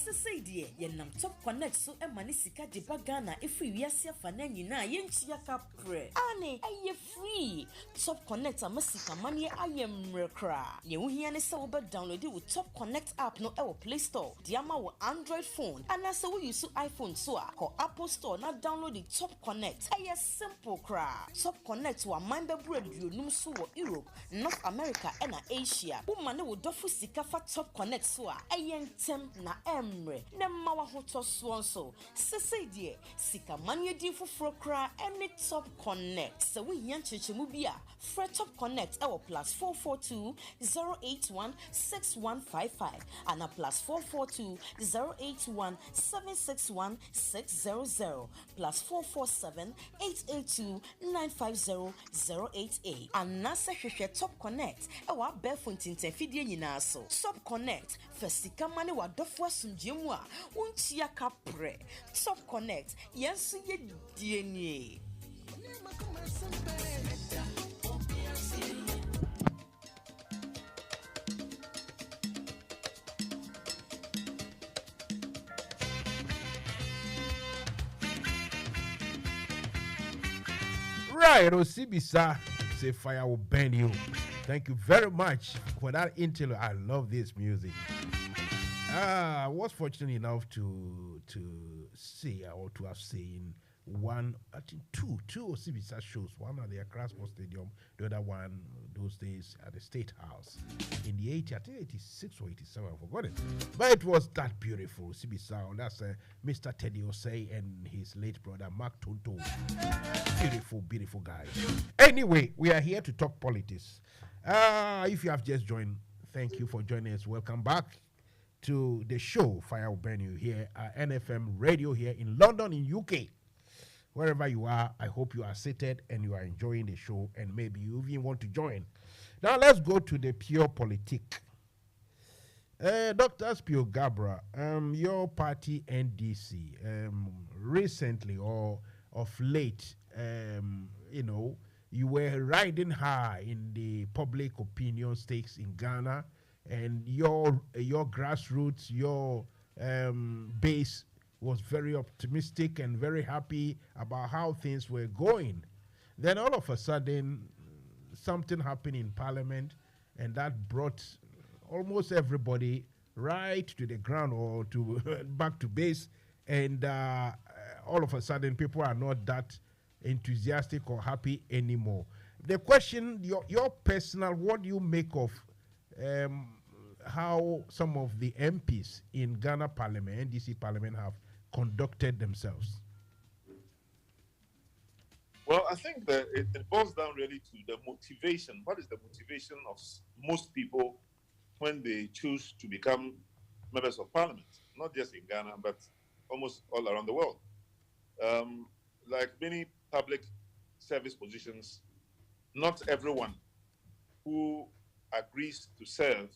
For say dear, yenam top connect so e mani sika de bagana if we asia fana nyina yenchia ka pre ane aye free top connect amasika mani ayem rekra ye wo hia ne se wo be download the top connect app no e wo Play Store dia ma wo Android phone ana se wo use iPhone so a ko Apple Store na download the top connect aye simple kra top connect wa man be bredu num so wo Europe North America and Asia wo mane wo dofo sika fa top connect so a aye ntem na emre na mawa hoto so sese die sika manye di foforo kra any top connect so we hia chechemu bia free top connect e wo +442 081 6155 and a +442 081 761 600 +447 882 950 088 and nasa hwehwe top connect e wa Belfont interfidie nyina so top connect fasika mane wa dofo asumjemu a untia kapre top connect yensu ye dienie. Right, Osibisa, say fire will burn you. Thank you very much for that intel. I love this music. I was fortunate enough to see or to have seen one, I think two Osibisa shows. One at the Accra Sports Stadium, the other one those days at the State House in the 80s, I think 86 or 87, I forgot it. But it was that beautiful Osibisa. And that's Mr. Teddy Osei and his late brother Mark Tonto. Beautiful, beautiful guys. Anyway, we are here to talk politics. If you have just joined, thank you for joining us. Welcome back to the show Fire Will Burn You here at NFM Radio here in London in UK. Wherever you are, I hope you are seated and you are enjoying the show and maybe you even want to join. Now let's go to the pure politique. Dr. Spio Gabra, your party NDC recently or of late, you were riding high in the public opinion stakes in Ghana, and your grassroots, your base was very optimistic and very happy about how things were going. Then all of a sudden, something happened in Parliament, and that brought almost everybody right to the ground or to back to base. And all of a sudden, people are not that enthusiastic or happy anymore. The question, your personal, what do you make of how some of the MPs in Ghana Parliament, NDC Parliament, have conducted themselves? Well, I think that it boils down really to the motivation. What is the motivation of most people when they choose to become members of Parliament? Not just in Ghana, but almost all around the world. Like many public service positions, not everyone who agrees to serve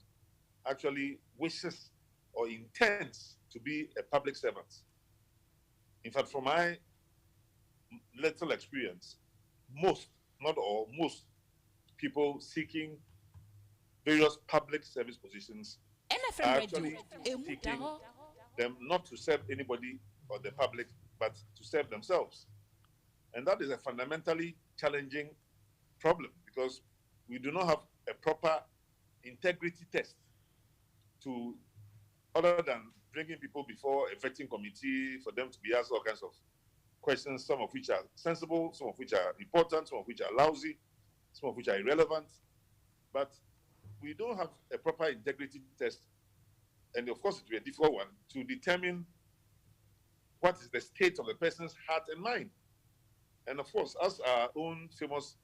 actually wishes or intends to be a public servant. In fact, from my little experience, most, not all, most people seeking various public service positions NFM actually Radio, teaching them not to serve anybody or the public, but to serve themselves. And that is a fundamentally challenging problem because we do not have a proper integrity test to, other than bringing people before a vetting committee for them to be asked all kinds of questions, some of which are sensible, some of which are important, some of which are lousy, some of which are irrelevant. But we don't have a proper integrity test. And of course, it will be a difficult one to determine what is the state of the person's heart and mind. And of course, as our own famous,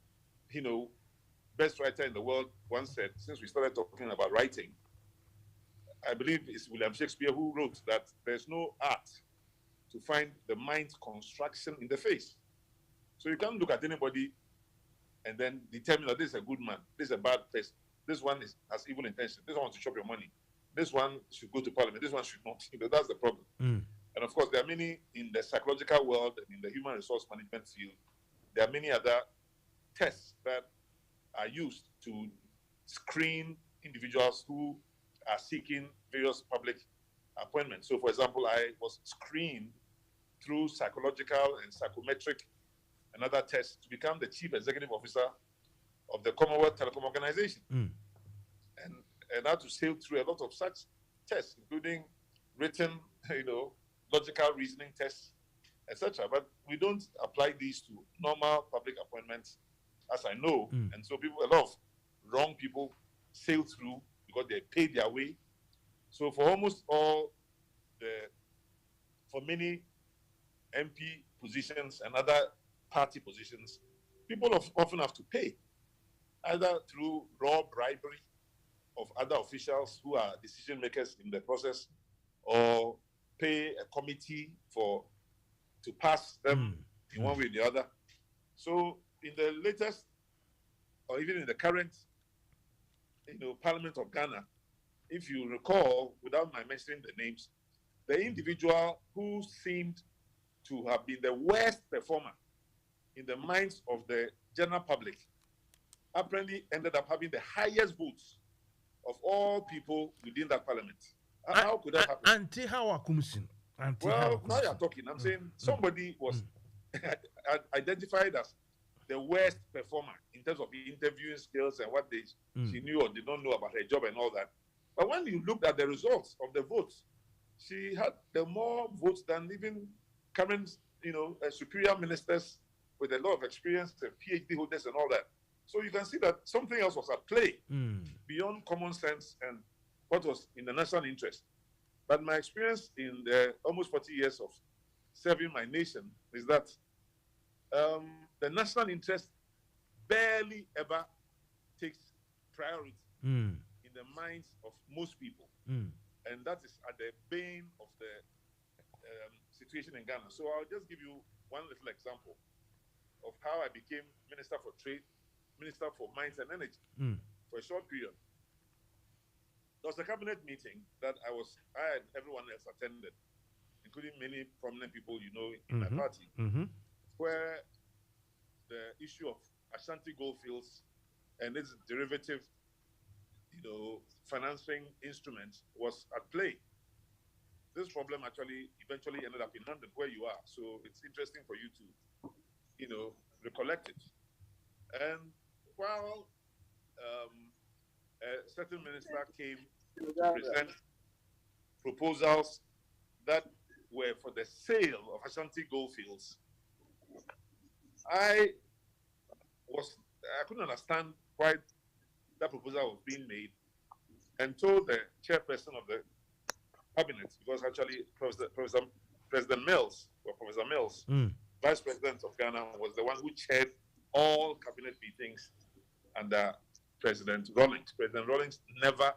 best writer in the world once said, since we started talking about writing, I believe it's William Shakespeare who wrote that there's no art to find the mind's construction in the face. So you can't look at anybody and then determine that this is a good man, this is a bad person, this one has evil intention, this one wants to chop your money, this one should go to parliament, this one should not. That's the problem. And of course, there are many in the psychological world and in the human resource management field. There are many other tests that are used to screen individuals who are seeking various public appointments. So, for example, I was screened through psychological and psychometric and other tests to become the chief executive officer of the Commonwealth Telecom Organization. And I had to sail through a lot of such tests, including written, logical reasoning tests, etc. But we don't apply these to normal public appointments, as I know. And so a lot of wrong people sail through because they pay their way. So for almost all for many MP positions and other party positions, people often have to pay, either through raw bribery of other officials who are decision makers in the process, or pay a committee to pass them in one way or the other. So in the latest, or even in the current, Parliament of Ghana, if you recall, without my mentioning the names, the individual who seemed to have been the worst performer in the minds of the general public apparently ended up having the highest votes of all people within that parliament. How could that happen? Well, now you're talking. I'm saying somebody was identified as the worst performer in terms of interviewing skills and what she knew or did not know about her job and all that. But when you looked at the results of the votes, she had the more votes than even current, superior ministers with a lot of experience, PhD holders and all that. So you can see that something else was at play beyond common sense and what was in the national interest. But my experience in the almost 40 years of serving my nation is that the national interest barely ever takes priority in the minds of most people. And that is at the bane of the situation in Ghana. So I'll just give you one little example of how I became Minister for Trade, Minister for Mines and Energy for a short period. There was a cabinet meeting that I and everyone else attended, including many prominent people in my party, where the issue of Ashanti Goldfields and its derivative, financing instruments was at play. This problem actually eventually ended up in London, where you are. So it's interesting for you to, recollect it. And while a certain minister came to present proposals that were for the sale of Ashanti Goldfields, I couldn't understand why that proposal was being made, and told the chairperson of the cabinet, because actually President Mills, or Professor Mills, Vice President of Ghana, was the one who chaired all cabinet meetings under President Rawlings. President Rawlings never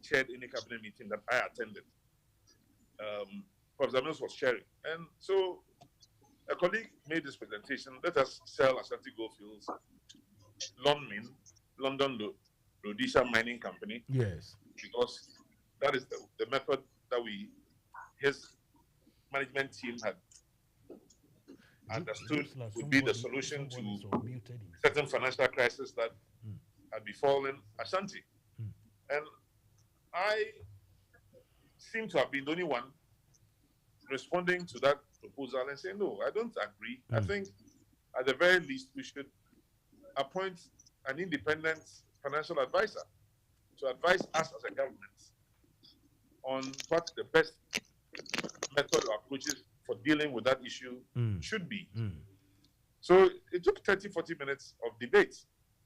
chaired any cabinet meeting that I attended. Professor Mills was chairing. And so a colleague made this presentation: let us sell Ashanti Goldfields, London Rhodesia Mining Company. Yes. Because that is the method that his management team had understood would be the solution to certain financial crisis that had befallen Ashanti. And I seem to have been the only one responding to that proposal and saying, no, I don't agree. I think at the very least we should appoint an independent financial advisor to advise us as a government on what the best method or approaches for dealing with that issue should be. So it took 30, 40 minutes of debate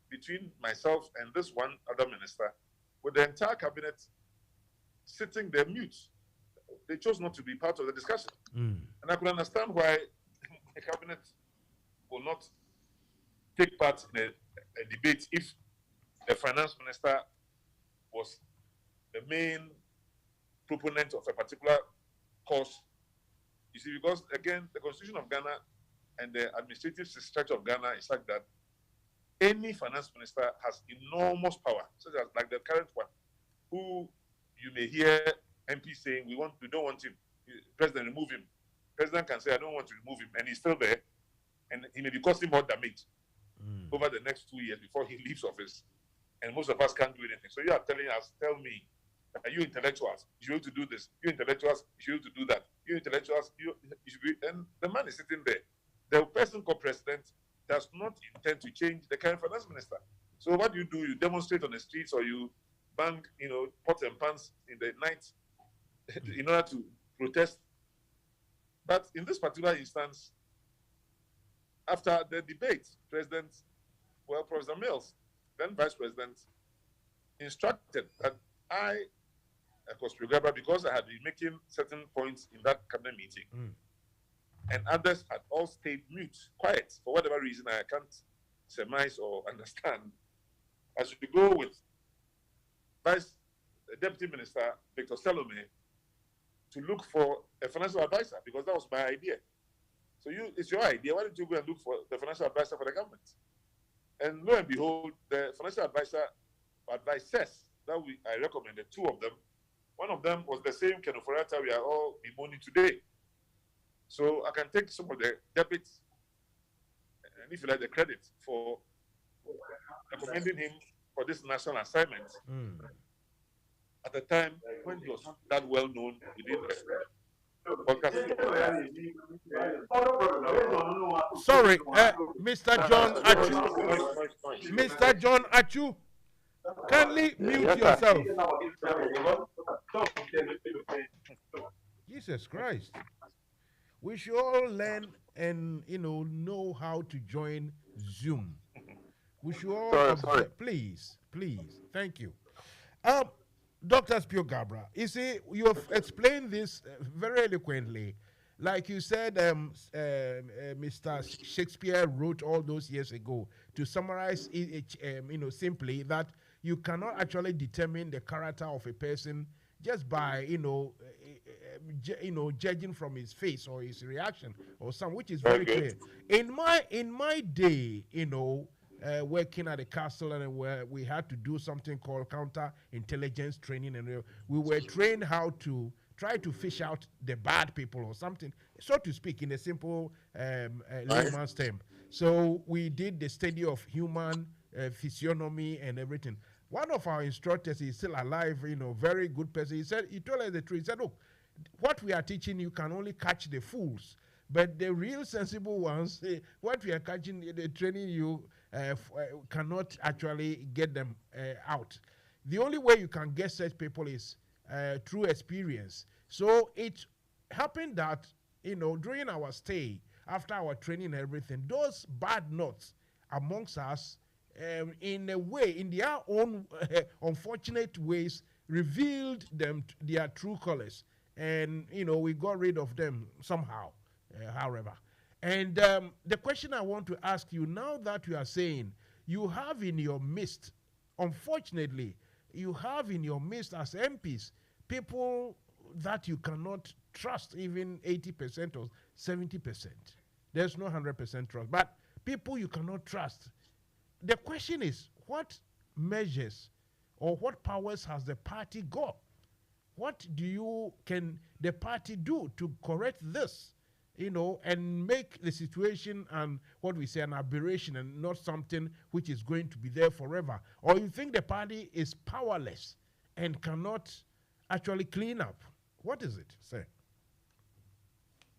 between myself and this one other minister, with the entire cabinet sitting there mute. They chose not to be part of the discussion. And I could understand why the cabinet will not take part in a debate if the finance minister was the main proponent of a particular cause. You see, because again, the Constitution of Ghana and the administrative structure of Ghana is like that any finance minister has enormous power, such as like the current one, who you may hear MP saying, we don't want him. President, remove him. President can say, I don't want to remove him, and he's still there, and he may be causing more damage over the next 2 years before he leaves office, and most of us can't do anything. So you are telling us, tell me, you intellectuals, you should be able to do this. You intellectuals, you should be able to do that. You intellectuals, you should be, and the man is sitting there. The person called president does not intend to change the current finance minister. So what do? You demonstrate on the streets, or you bang, pots and pans in the night in order to protest. But in this particular instance, after the debate, Professor Mills, then Vice President, instructed that I, Akosprigaba, because I had been making certain points in that cabinet meeting, and others had all stayed mute, quiet, for whatever reason I can't surmise or understand, I should go with Deputy Minister Victor Salome to look for a financial advisor, because that was my idea. So it's your idea. Why don't you go and look for the financial advisor for the government? And lo and behold, the financial advisor advisors that I recommended, two of them. One of them was the same Kenoforata we are all bemoaning today. So I can take some of the debits, and if you like, the credit for recommending him for this national assignment at the time when he was that well known within the podcast. Sorry, Mr. John Achu. Mr. John Achu, kindly mute yourself. Jesus Christ. We should all learn and know how to join Zoom. We should all please, thank you. Dr. Spiogabra, you see, you have explained this very eloquently. Like you said, Mr. Shakespeare wrote all those years ago. To summarize it, simply that you cannot actually determine the character of a person just by judging from his face or his reaction or something, which is very clear. In my day, working at the castle, and where we had to do something called counter-intelligence training, and we were trained how to try to fish out the bad people or something, so to speak, in a simple layman's term. So we did the study of human physiognomy and everything. One of our instructors is still alive, very good person. He told us the truth. He said, look, what we are teaching you can only catch the fools, but the real sensible ones, what we are catching, the training you cannot actually get them out. The only way you can get such people is through experience. So it happened that, during our stay, after our training and everything, those bad nuts amongst us, in a way, in their own unfortunate ways, revealed their true colors. And, we got rid of them somehow, however. And the question I want to ask you, now that you are saying you have in your midst, unfortunately, you have in your midst as MPs, people that you cannot trust even 80% or 70%. There's no 100% trust, but people you cannot trust. The question is, what measures or what powers has the party got? What can the party do to correct this, and make the situation and what we say an aberration and not something which is going to be there forever? Or you think the party is powerless and cannot actually clean up? What is it, sir?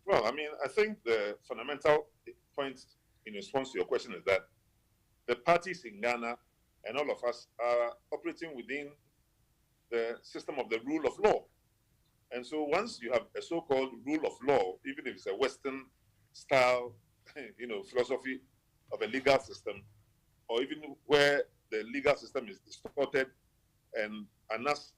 Well, I mean, I think the fundamental point in response to your question is that the parties in Ghana and all of us are operating within the system of the rule of law. And so once you have a so-called rule of law, even if it's a Western style, philosophy of a legal system, or even where the legal system is distorted, and Anas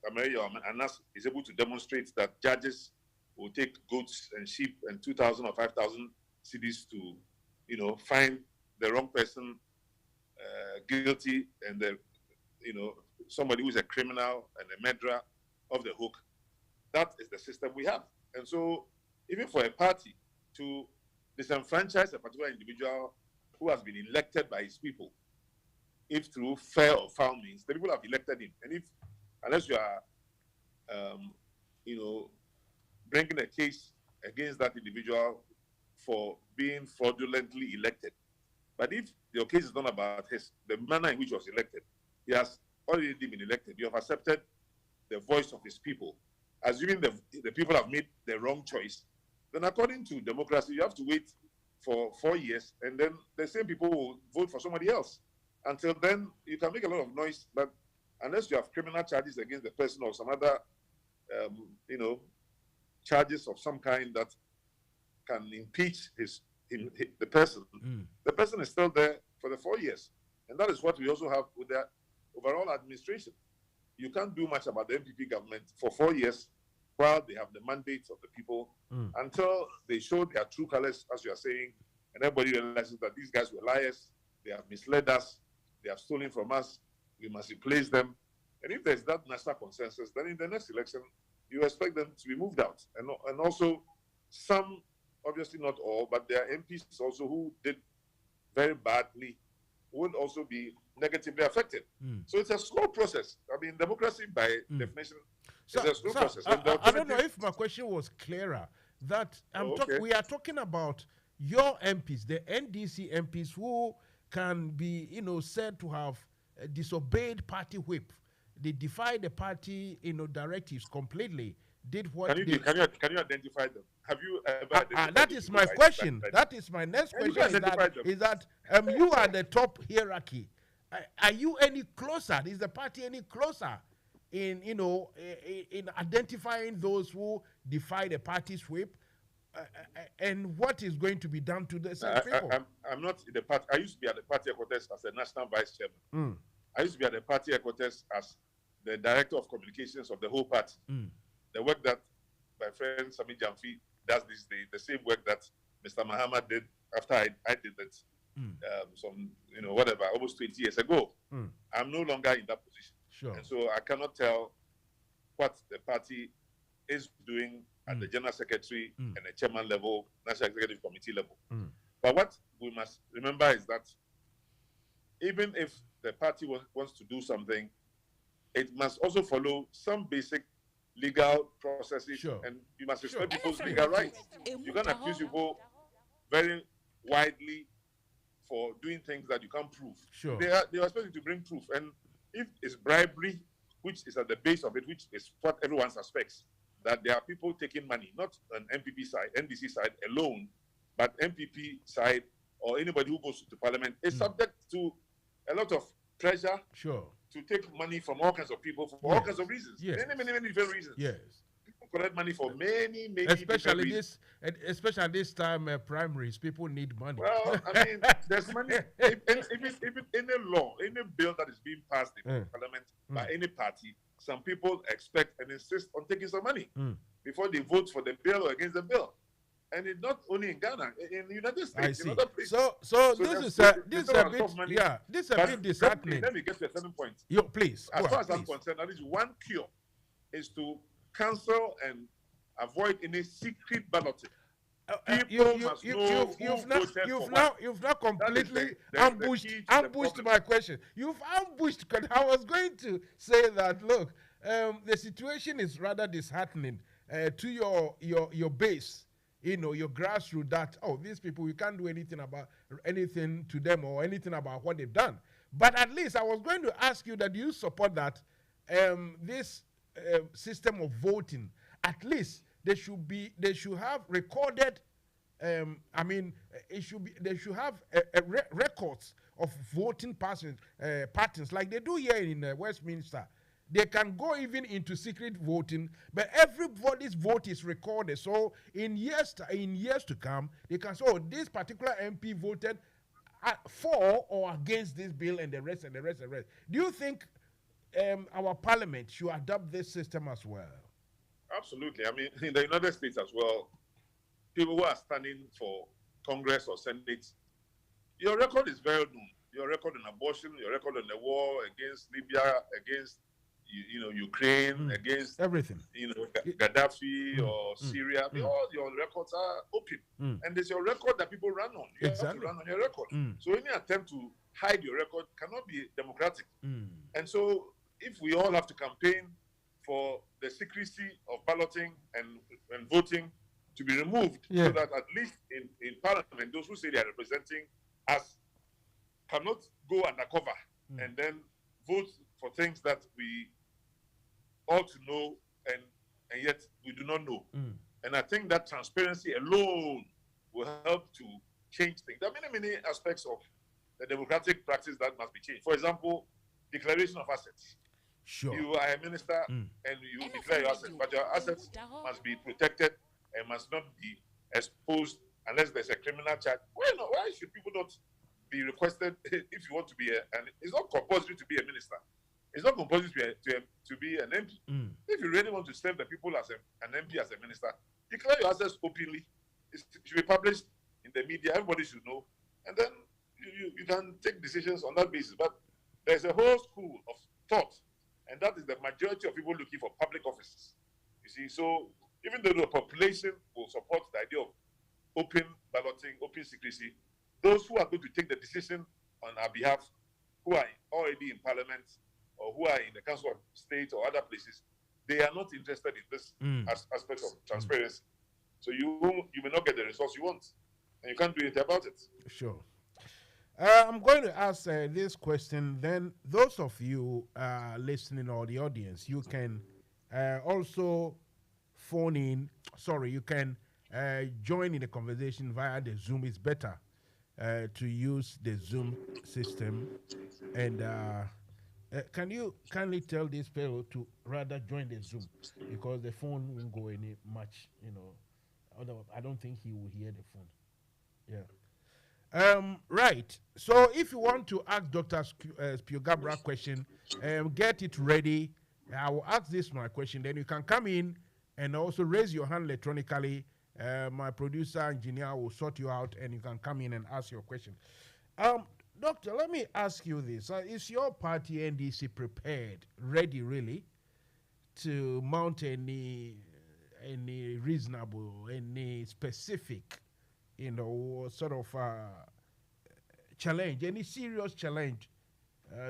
is able to demonstrate that judges will take goats and sheep and 2,000 or 5,000 cedis to, find the wrong person guilty, and somebody who's a criminal and a murderer off the hook. That is the system we have. And so even for a party to disenfranchise a particular individual who has been elected by his people, if through fair or foul means, the people have elected him. And unless you are, bringing a case against that individual for being fraudulently elected. But if your case is not about the manner in which he was elected, he has already been elected. You have accepted the voice of his people. Assuming the people have made the wrong choice, then according to democracy, you have to wait for 4 years, and then the same people will vote for somebody else. Until then, you can make a lot of noise, but unless you have criminal charges against the person or some other, charges of some kind that can impeach the person, the person is still there for the 4 years. And that is what we also have with the overall administration. You can't do much about the MPP government for 4 years while they have the mandates of the people until they show their true colors, as you are saying, and everybody realizes that these guys were liars, they have misled us, they have stolen from us, we must replace them. And if there's that national consensus, then in the next election, you expect them to be moved out. And also, some, obviously not all, but there are MPs also who did very badly would also be negatively affected. So it's a slow process. I mean, democracy by definition is a slow process. I don't know if my question was clearer. That we are talking about your MPs, the NDC MPs who can be, said to have disobeyed party whip. They defy the party, directives completely. Did what? Can you identify them? Have you ever identified that is my question. That is my next question. Is that you are the top hierarchy? Are you any closer? Is the party any closer in in identifying those who defy the party's whip? And what is going to be done to the people? I'm not in the party. I used to be at the party headquarters as a national vice chairman. I used to be at the party headquarters as the director of communications of the whole party. The work that my friend Sami Jamfi does this day, the same work that Mr. Mahama did after I did it, almost 20 years ago. I'm no longer in that position. Sure. And so I cannot tell what the party is doing at the general secretary and the chairman level, national executive committee level. But what we must remember is that even if the party wants to do something, it must also follow some basic legal processes, and you must respect people's legal rights. You can't accuse people very widely for doing things that you can't prove. Sure. They are expected to bring proof, and if it's bribery, which is at the base of it, which is what everyone suspects, that there are people taking money, not on MPP side, NDC side alone, but MPP side or anybody who goes to parliament is subject to a lot of pressure. Sure. To take money from all kinds of people for all kinds of reasons. Yes. Many different reasons. Yes. People collect money for many especially this time primaries, people need money. Well, I mean, there's money. If any law, any bill that is being passed in parliament by any party, some people expect and insist on taking some money before they vote for the bill or against the bill. And it's not only in Ghana, in the United States. I see. In other places. So this is a bit disheartening. Let me get to a certain point. Please. As far as I'm concerned, at least one cure is to cancel and avoid any secret balloting. You've now completely ambushed my question. You've ambushed, because I was going to say that, look, the situation is rather disheartening to your base. Your grassroots, that, these people, we can't do anything to them or anything about what they've done. But at least I was going to ask you that you support that this system of voting, at least they should have recorded. It should be. They should have records of voting patterns like they do here in Westminster. They can go even into secret voting, but everybody's vote is recorded. So in years to come, they can say, "Oh, this particular MP voted for or against this bill," and the rest. Do you think our parliament should adopt this system as well? Absolutely. I mean, in the United States as well, people who are standing for Congress or Senate, your record is very known. Your record on abortion, your record on the war against Libya, against Ukraine, against everything, Gaddafi or Syria. All your records are open, and it's your record that people run on. You have to run on your record. So any attempt to hide your record cannot be democratic. And so if we all have to campaign for the secrecy of balloting and voting to be removed, so that at least in Parliament, those who say they are representing us cannot go undercover and then vote for things that we ought to know and yet we do not know. And I think that transparency alone will help to change things. There are many aspects of the democratic practice that must be changed. For example, declaration of assets. Sure. You are a minister and you declare your assets, but your assets must be protected and must not be exposed unless there's a criminal charge. Why should people not be requested if you want to be and it's not compulsory to be a minister. It's not compulsory to be an MP. If you really want to serve the people as an MP, as a minister, declare your assets openly. It should be published in the media. Everybody should know. And then you can take decisions on that basis. But there's a whole school of thought, and that is the majority of people looking for public offices. You see, so even though the population will support the idea of open balloting, open secrecy, those who are going to take the decision on our behalf, who are already in Parliament or who are in the Council of State or other places, they are not interested in this aspect of transparency. So you may not get the results you want, and you can't do anything about it. Sure. I'm going to ask this question. Then those of you listening or the audience, you can also phone in. Sorry, you can join in the conversation via the Zoom. It's better to use the Zoom system. And can you kindly tell this fellow to rather join the Zoom, because the phone won't go any much, Otherwise, I don't think he will hear the phone. Yeah. Right. So if you want to ask Dr. Spiogabra a question, get it ready. I will ask this my question. Then you can come in and also raise your hand electronically. My producer engineer will sort you out, and you can come in and ask your question. Doctor, let me ask you this: is your party NDC prepared, ready, really, to mount any reasonable, any specific, sort of challenge, any serious challenge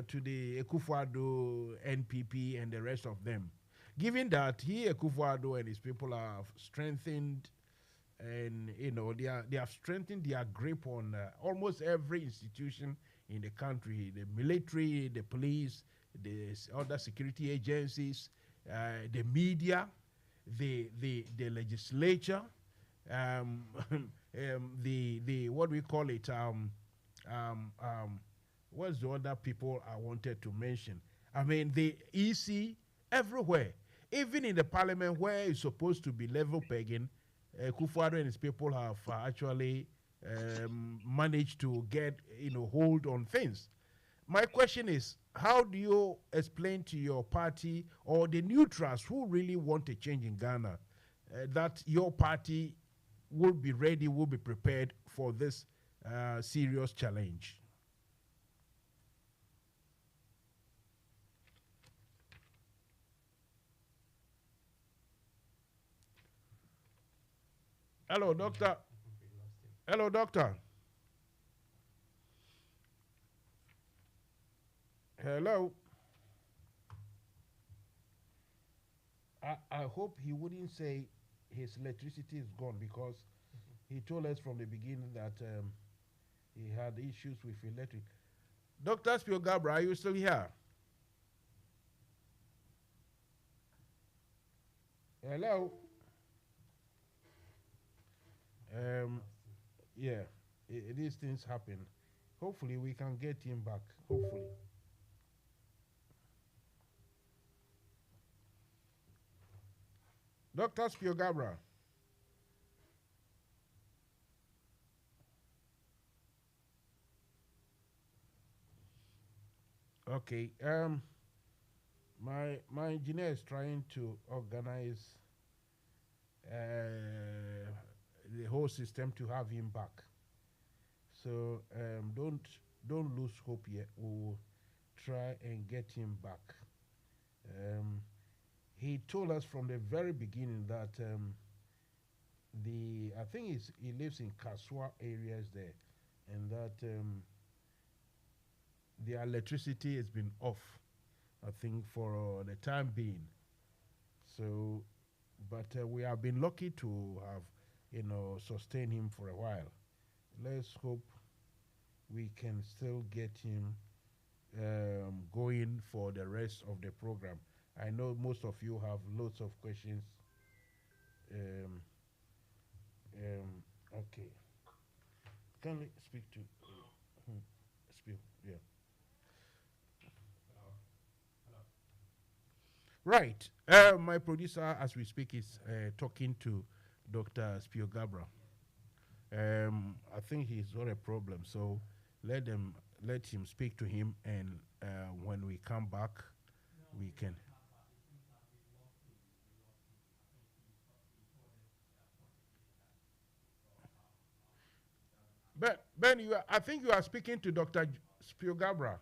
to the Akufo-Addo, NPP, and the rest of them? Given that Akufo-Addo and his people have strengthened, and they have strengthened their grip on almost every institution in the country: the military, the police, the other security agencies, the media, the legislature, the what do we call it? What's the other people I wanted to mention? I mean, the EC, everywhere, even in the parliament where it's supposed to be level pegging. Akufo-Addo and his people have actually managed to get hold on things. My question is, how do you explain to your party or the neutrals who really want a change in Ghana that your party will be ready, will be prepared for this serious challenge? Hello, doctor. Hello, doctor. Hello. I hope he wouldn't say his electricity is gone, because he told us from the beginning that he had issues with electric. Dr. Spiogabra, are you still here? Hello. Yeah, these things happen. Hopefully, we can get him back. Hopefully. Dr. Spiogabra. Okay. My engineer is trying to organize the whole system to have him back. So don't lose hope yet. We'll try and get him back. He told us from the very beginning that I think he lives in Kaswa areas there, and that the electricity has been off, I think, for the time being. So, but we have been lucky to have, sustained him for a while. Let's hope we can still get him going for the rest of the program. I know most of you have lots of questions. Okay. Can we speak to speak? Yeah. Right. My producer, as we speak, is talking to Dr. Spiogabra. I think he's got a problem, so let him speak to him, and when we come back, we can. Ben, I think you are speaking to Dr. Spiogabra.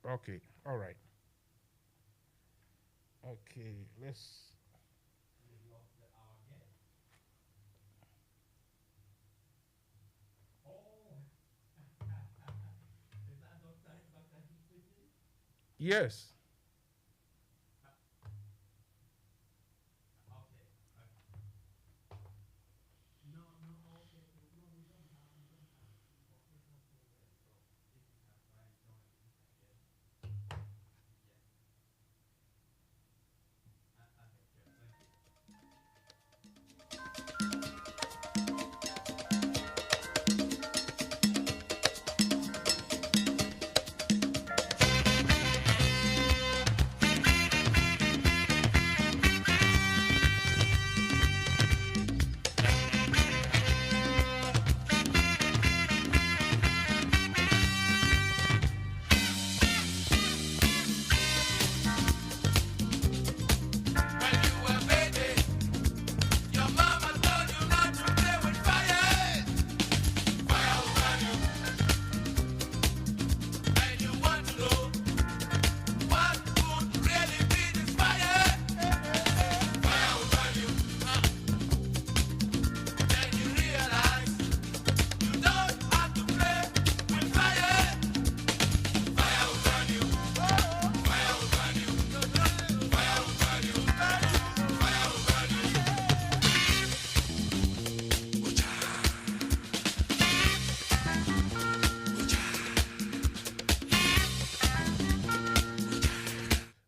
Okay, all right. Okay, let's. Yes.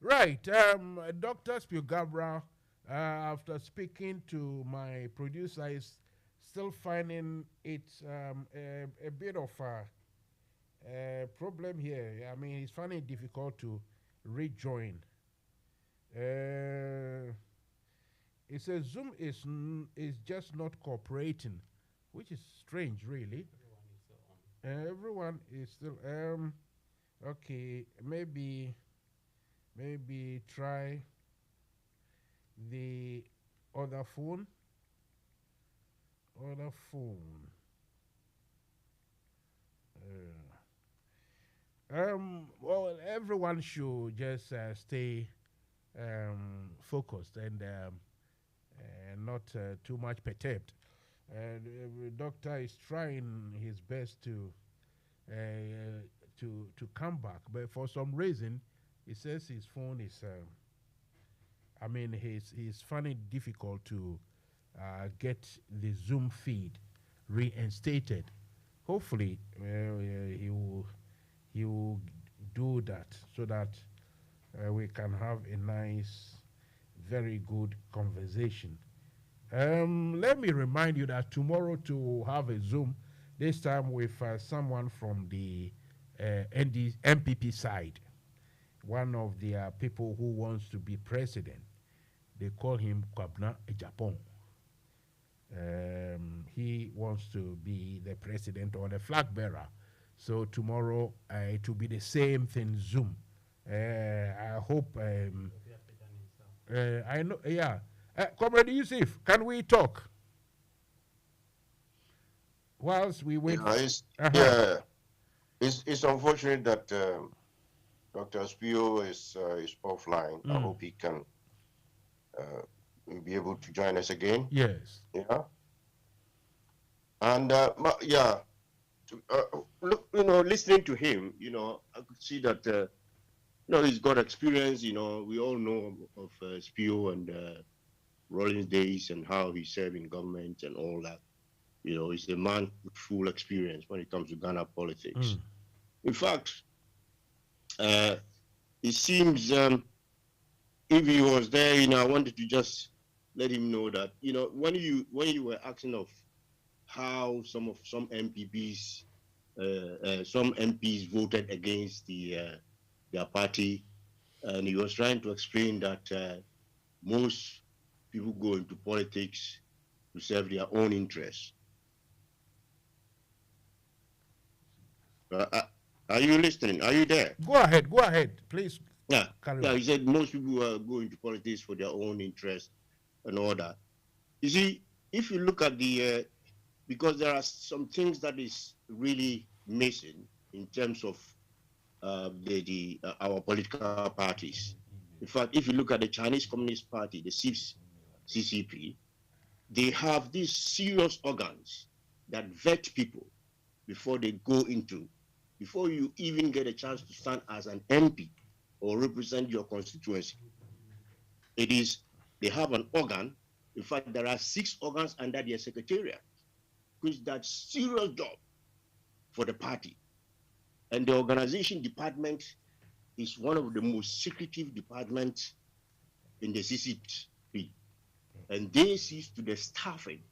Right, Dr. Spiogabra, after speaking to my producer, is still finding it a bit of a problem here. I mean, he's finding it difficult to rejoin. It says Zoom is just not cooperating, which is strange, really. Everyone is still okay. Maybe try the other phone. Well, everyone should just stay focused and not too much perturbed. And the doctor is trying his best to come back, but for some reason, he says his phone is. He's finding it difficult to get the Zoom feed reinstated. Hopefully, he will do that so that we can have a nice, very good conversation. Let me remind you that tomorrow to have a Zoom, this time with someone from the MPP side, one of the people who wants to be president. They call him Kwabna Japan. He wants to be the president or the flag bearer. So tomorrow it will be the same thing, Zoom. I hope. I know. Yeah, Comrade Yusuf, can we talk whilst we wait? Yeah, it's unfortunate that Dr. Spio is offline. I hope he can be able to join us again. Yes. Yeah. And look, listening to him, I could see that he's got experience. We all know of Spio and Rollins days and how he served in government and all that. He's a man with full experience when it comes to Ghana politics. In fact, it seems if he was there, I wanted to just let him know that, when you were asking of how some MPs voted against their party, and he was trying to explain that most people go into politics to serve their own interests. Are you listening? Are you there? Go ahead, please. Yeah, he said most people go into politics for their own interests and all that. You see, if you look at because there are some things that is really missing in terms of our political parties. In fact, if you look at the Chinese Communist Party, the CCP, they have these serious organs that vet people before you even get a chance to stand as an MP or represent your constituency. They have an organ. In fact, there are 6 organs under their secretariat, which does serious job for the party. And the organization department is one of the most secretive departments in the CCP. And they see to the staffing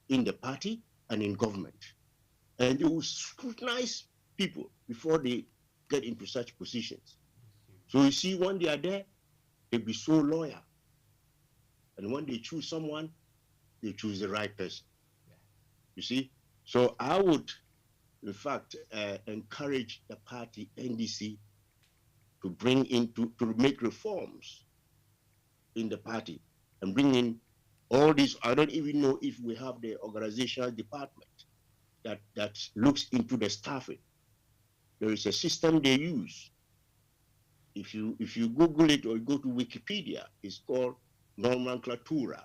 in the party and in government. And they will scrutinize people before they get into such positions. So you see, when they are there, they be so loyal. And when they choose someone, they choose the right person. You see? So I would, in fact, encourage the party NDC to make reforms in the party and bring in all these. I don't even know if we have the organizational department that looks into the staffing. There is a system they use. If you Google it or go to Wikipedia, it's called nomenclatura.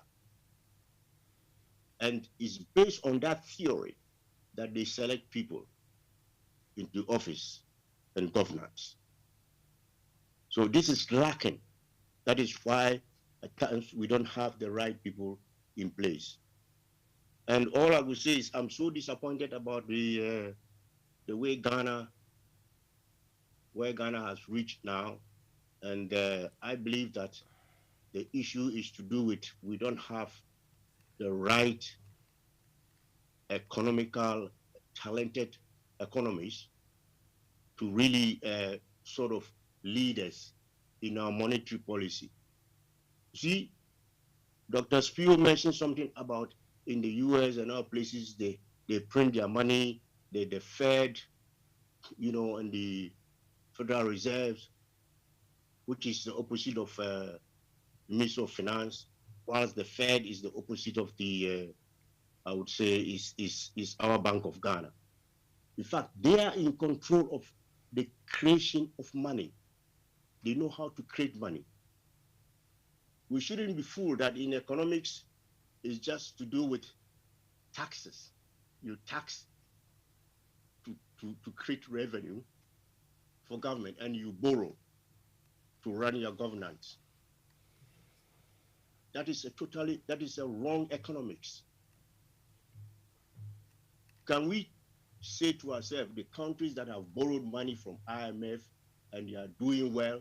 And it's based on that theory that they select people into office and governance. So this is lacking. That is why at times we don't have the right people in place. And all I will say is I'm so disappointed about the way where Ghana has reached now. And I believe that the issue is to do with we don't have the right talented economists to really sort of lead us in our monetary policy. See, Dr. Spio mentioned something about in the US and other places, they print their money, the Fed, and the Federal Reserves, which is the opposite of Minister of Finance, whilst the Fed is the opposite of the, I would say, is our Bank of Ghana. In fact, they are in control of the creation of money. They know how to create money. We shouldn't be fooled that in economics, it's just to do with taxes. You tax to create revenue for government, and you borrow to run your governance. That is a wrong economics. Can we say to ourselves, the countries that have borrowed money from IMF and they are doing well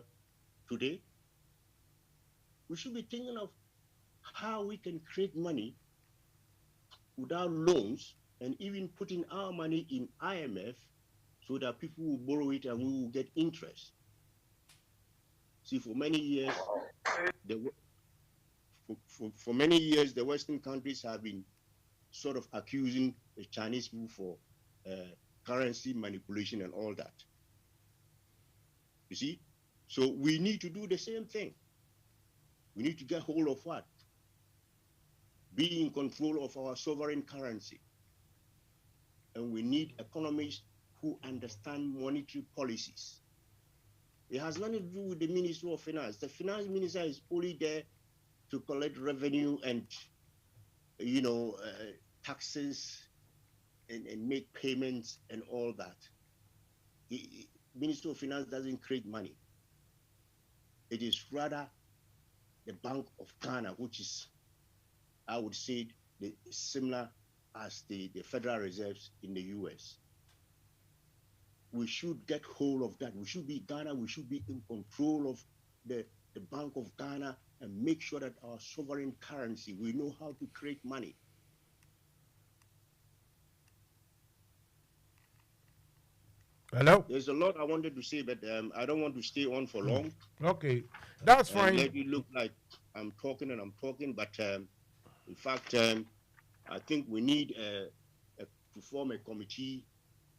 today, we should be thinking of how we can create money without loans and even putting our money in IMF so that people will borrow it and we will get interest. See, for many years, for many years, the Western countries have been sort of accusing the Chinese people for currency manipulation and all that. You see? So we need to do the same thing. We need to get hold of what? Be in control of our sovereign currency. And we need economists who understand monetary policies. It has nothing to do with the Minister of Finance. The finance minister is only there to collect revenue and, taxes and make payments and all that. The Minister of Finance doesn't create money. It is rather the Bank of Ghana, which is, I would say, similar as the Federal Reserves in the US. We should get hold of that. We should be Ghana. We should be in control of the Bank of Ghana and make sure that our sovereign currency, we know how to create money. Hello? There's a lot I wanted to say, but I don't want to stay on for long. Okay, that's fine. Let it look like I'm talking, but in fact, I think we need to form a committee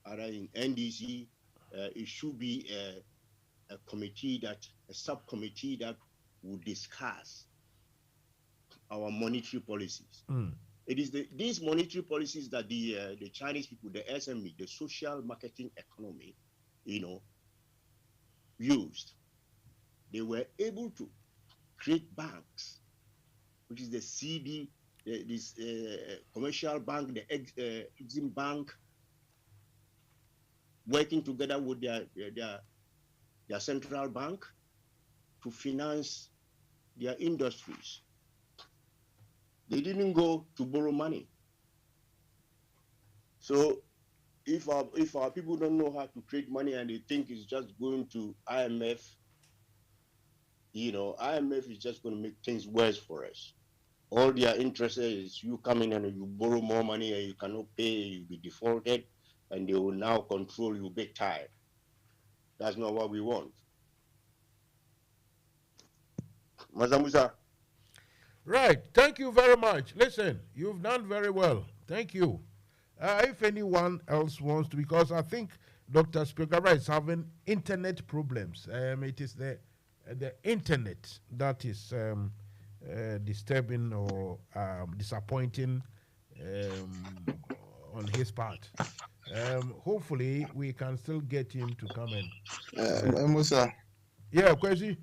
in NDC. It should be a subcommittee that will discuss our monetary policies. It is these monetary policies that the Chinese people, the SME, the social marketing economy, used. They were able to create banks, which is the CD, this commercial bank, the Exim Bank, working together with their central bank to finance their industries. They didn't go to borrow money. So if our people don't know how to create money and they think it's just going to IMF, IMF is just going to make things worse for us. All their interest is you come in and you borrow more money and you cannot pay, you'll be defaulted, and they will now control you big time. That's not what we want. Musa. Right. Thank you very much. Listen, you've done very well. Thank you. If anyone else wants to, because I think Dr. Spigara is having internet problems. It is the internet that is disturbing or disappointing on his part. Hopefully, we can still get him to come in. Musa. Yeah, Kwesi.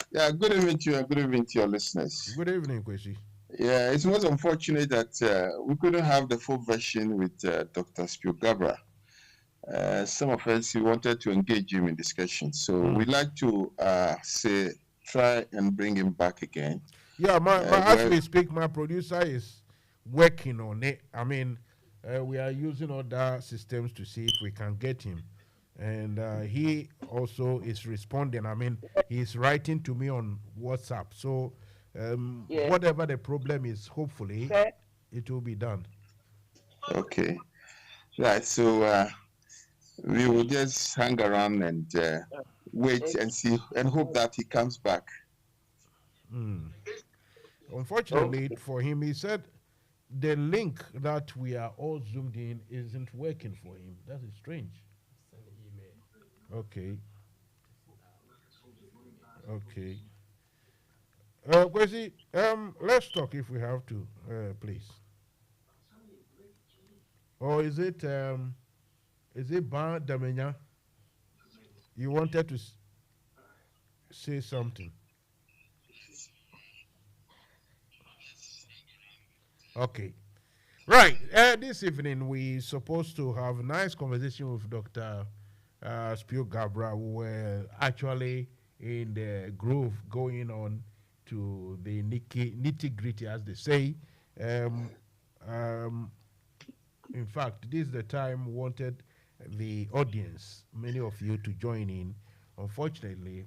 Yeah, good evening to you and good evening to your listeners. Good evening, Kwesi. Yeah, it's most unfortunate that we couldn't have the full version with Dr. Spigara. Some of us wanted to engage him in discussion, so we'd like to try and bring him back again. Yeah, as we speak, my producer is working on it. I mean, we are using other systems to see if we can get him. And he also is responding. I mean, he's writing to me on WhatsApp. So whatever the problem is, hopefully it will be done. Okay. Right. So we will just hang around and wait and see and hope that he comes back. Unfortunately for him, he said the link that we are all zoomed in isn't working for him. That is strange. Okay. Kwesi, let's talk if we have to, please. Or is it Ban Damenya? You wanted to say something. Okay. Right. This evening we're supposed to have a nice conversation with Dr. Spigara. We were actually in the groove going on to the nitty-gritty, as they say. in fact, this is the time we wanted the audience, many of you, to join in. Unfortunately,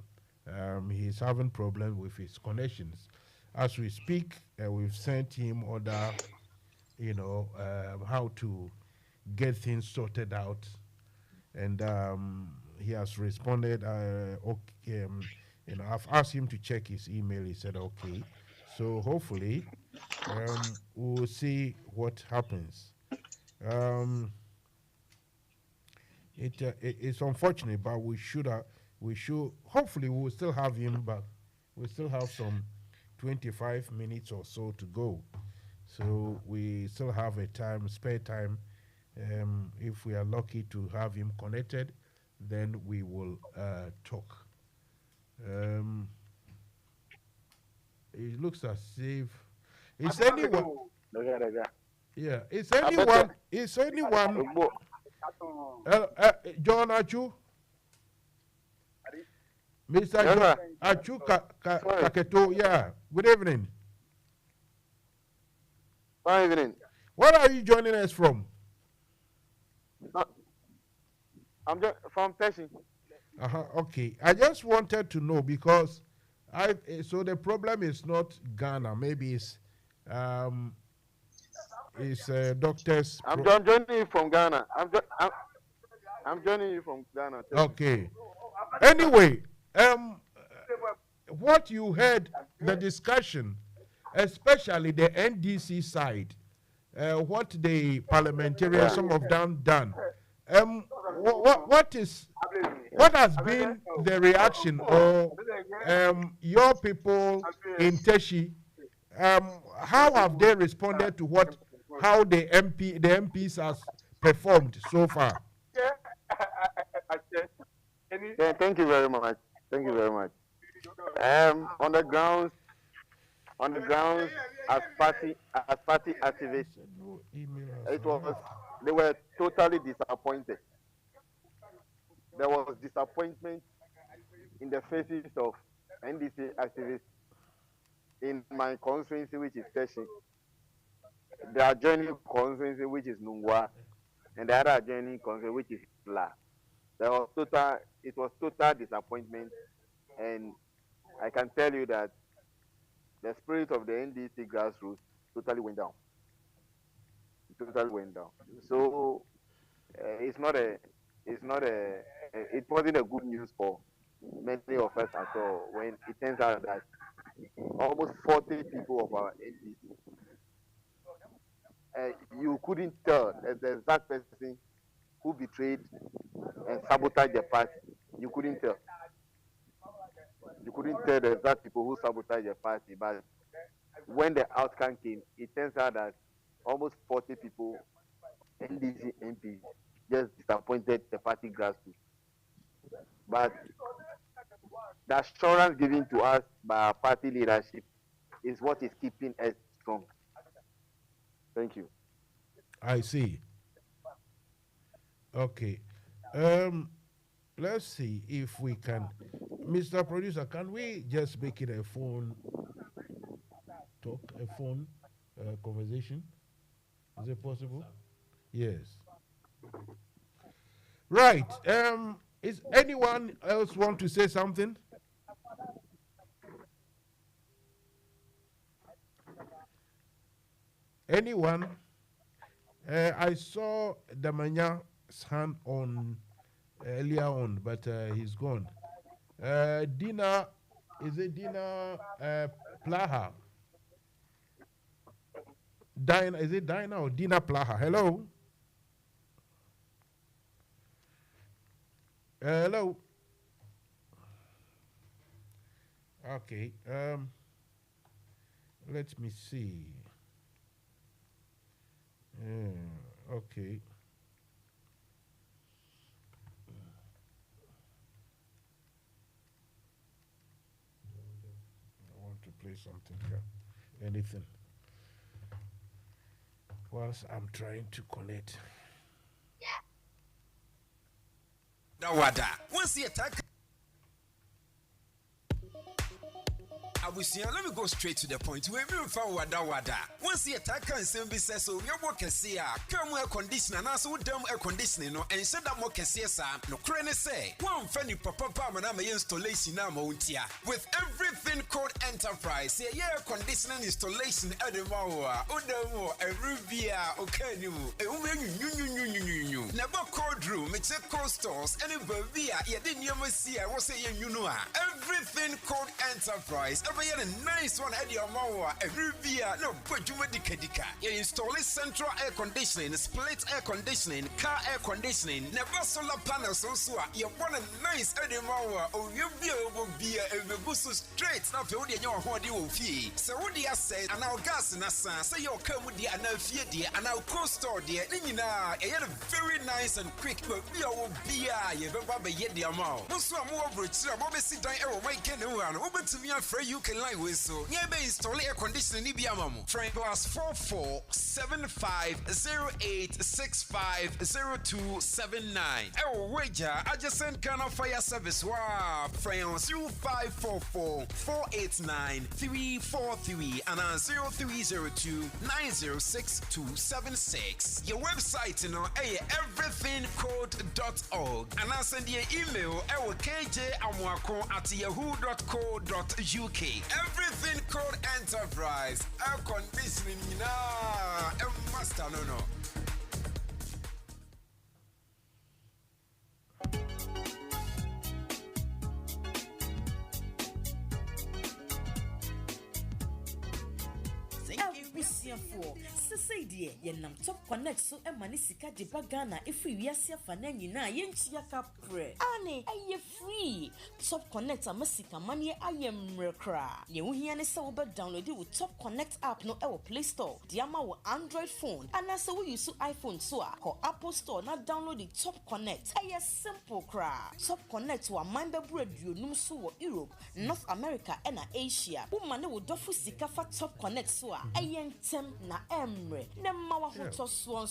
he's having problems with his connections. As we speak, we've sent him other, how to get things sorted out, and he has responded. Okay, I've asked him to check his email. He said okay. So hopefully, we'll see what happens. It's unfortunate, but we should hopefully we'll still have him, but we still have some 25 minutes or so to go. So we still have spare time. If we are lucky to have him connected, then we will talk. It looks as if it's anyone. Yeah, it's anyone. It's anyone. John Achu, Mr. John Achu Kaketo. Yeah. Good evening. Good evening. Where are you joining us from? I'm just from Teshi. Okay. I just wanted to know because so the problem is not Ghana. Maybe it's doctors. I'm joining you from Ghana. I'm joining you from Ghana. Okay. Anyway, what you heard, the discussion, especially the NDC side, what the parliamentarians, some of them done. What has been the reaction or your people in Teshi? How have they responded to how the MPs has performed so far? Yeah, thank you very much. Thank you very much. On the grounds, as party activists, they were totally disappointed. There was disappointment in the faces of NDC activists in my constituency, which is Teshi. The adjoining constituency, which is Nungwa, and the other adjoining constituency, which is La. It was total disappointment, and I can tell you that the spirit of the NDC grassroots totally went down. So it wasn't a good news for many of us at all when it turns out that almost 40 people of our NDC, you couldn't tell the exact person who betrayed and sabotaged the party. You couldn't tell. You couldn't tell the exact people who sabotaged the party, but when the outcome came, it turns out that almost 40 people, NDC MPs, just disappointed the party grassroots. But the assurance given to us by our party leadership is what is keeping us strong. Thank you. I see. Okay. Let's see if we can. Mr. Producer, can we just make it a phone conversation? Is it possible? Yes. Right. Is anyone else want to say something? Anyone? I saw Damanya's hand on earlier on, but he's gone. Dina, is it Dina Plaha? Dina, is it Dina or Dina Plaha? Hello? Hello? Okay. Let me see. Okay. I want to play something here. Anything. Whilst I'm trying to connect. Dawada. Once you attack Abusia, let me go straight to the point. We move from wada. Once the attacker and same business, so your work can see come air conditioner, and also dumb air conditioning, and said that more can see no crane say. One funny papa and installation now, Mountia. With everything called enterprise, yeah, air conditioning installation at the Mawa, Udamo, a Rubia, okay, new, never cold room, it's a cold stores, and a Bavia, you didn't ever see, I was saying, you know, everything called enterprise, every year a nice one at your Mawa, a Rubia, no, but you Dika. You install central air conditioning, split air conditioning, car air conditioning, never solar panels, also, you want a nice Edinburgh, or you be a boost straight, not to your home fee. So, what do you say? And our gas in a sense, say you'll come with the another dear, and our coast store, dear, Nina, a very nice and quick, but we will be a baby yet the amount. Most of more bridge, I'm sit down, I will make anyone, open to me, I'm afraid you can lie with so. Nearby install air conditioning, Ibiamamu. Frank Glass 447508650279. Oh, wager, I just sent kind of fire service. Wow, France 0544489343 and 0302906276. Your website, you know, everythingcode.org. And I send you email kjamwako@yahoo.co.uk. Everything Code Enterprise. Air conditioning, master, no. Say dear, yenam top connect so e mani sika de bagana if we asia fana nyina yentia kapre. Ane aye free. Top connect amasika mani aye mrekra. Ye wo hia ne se wo be download with Top Connect app no e wo Play Store. Di ama wo Android phone. Ana se wo use iPhone so a ko Apple Store na download the Top Connect. Aye simple kra. Top Connect wa man be radio num so wo Europe, North America and Asia. Wo mane wo dofu sika fa Top Connect so a aye ntem na emre. Nemma wa hoto so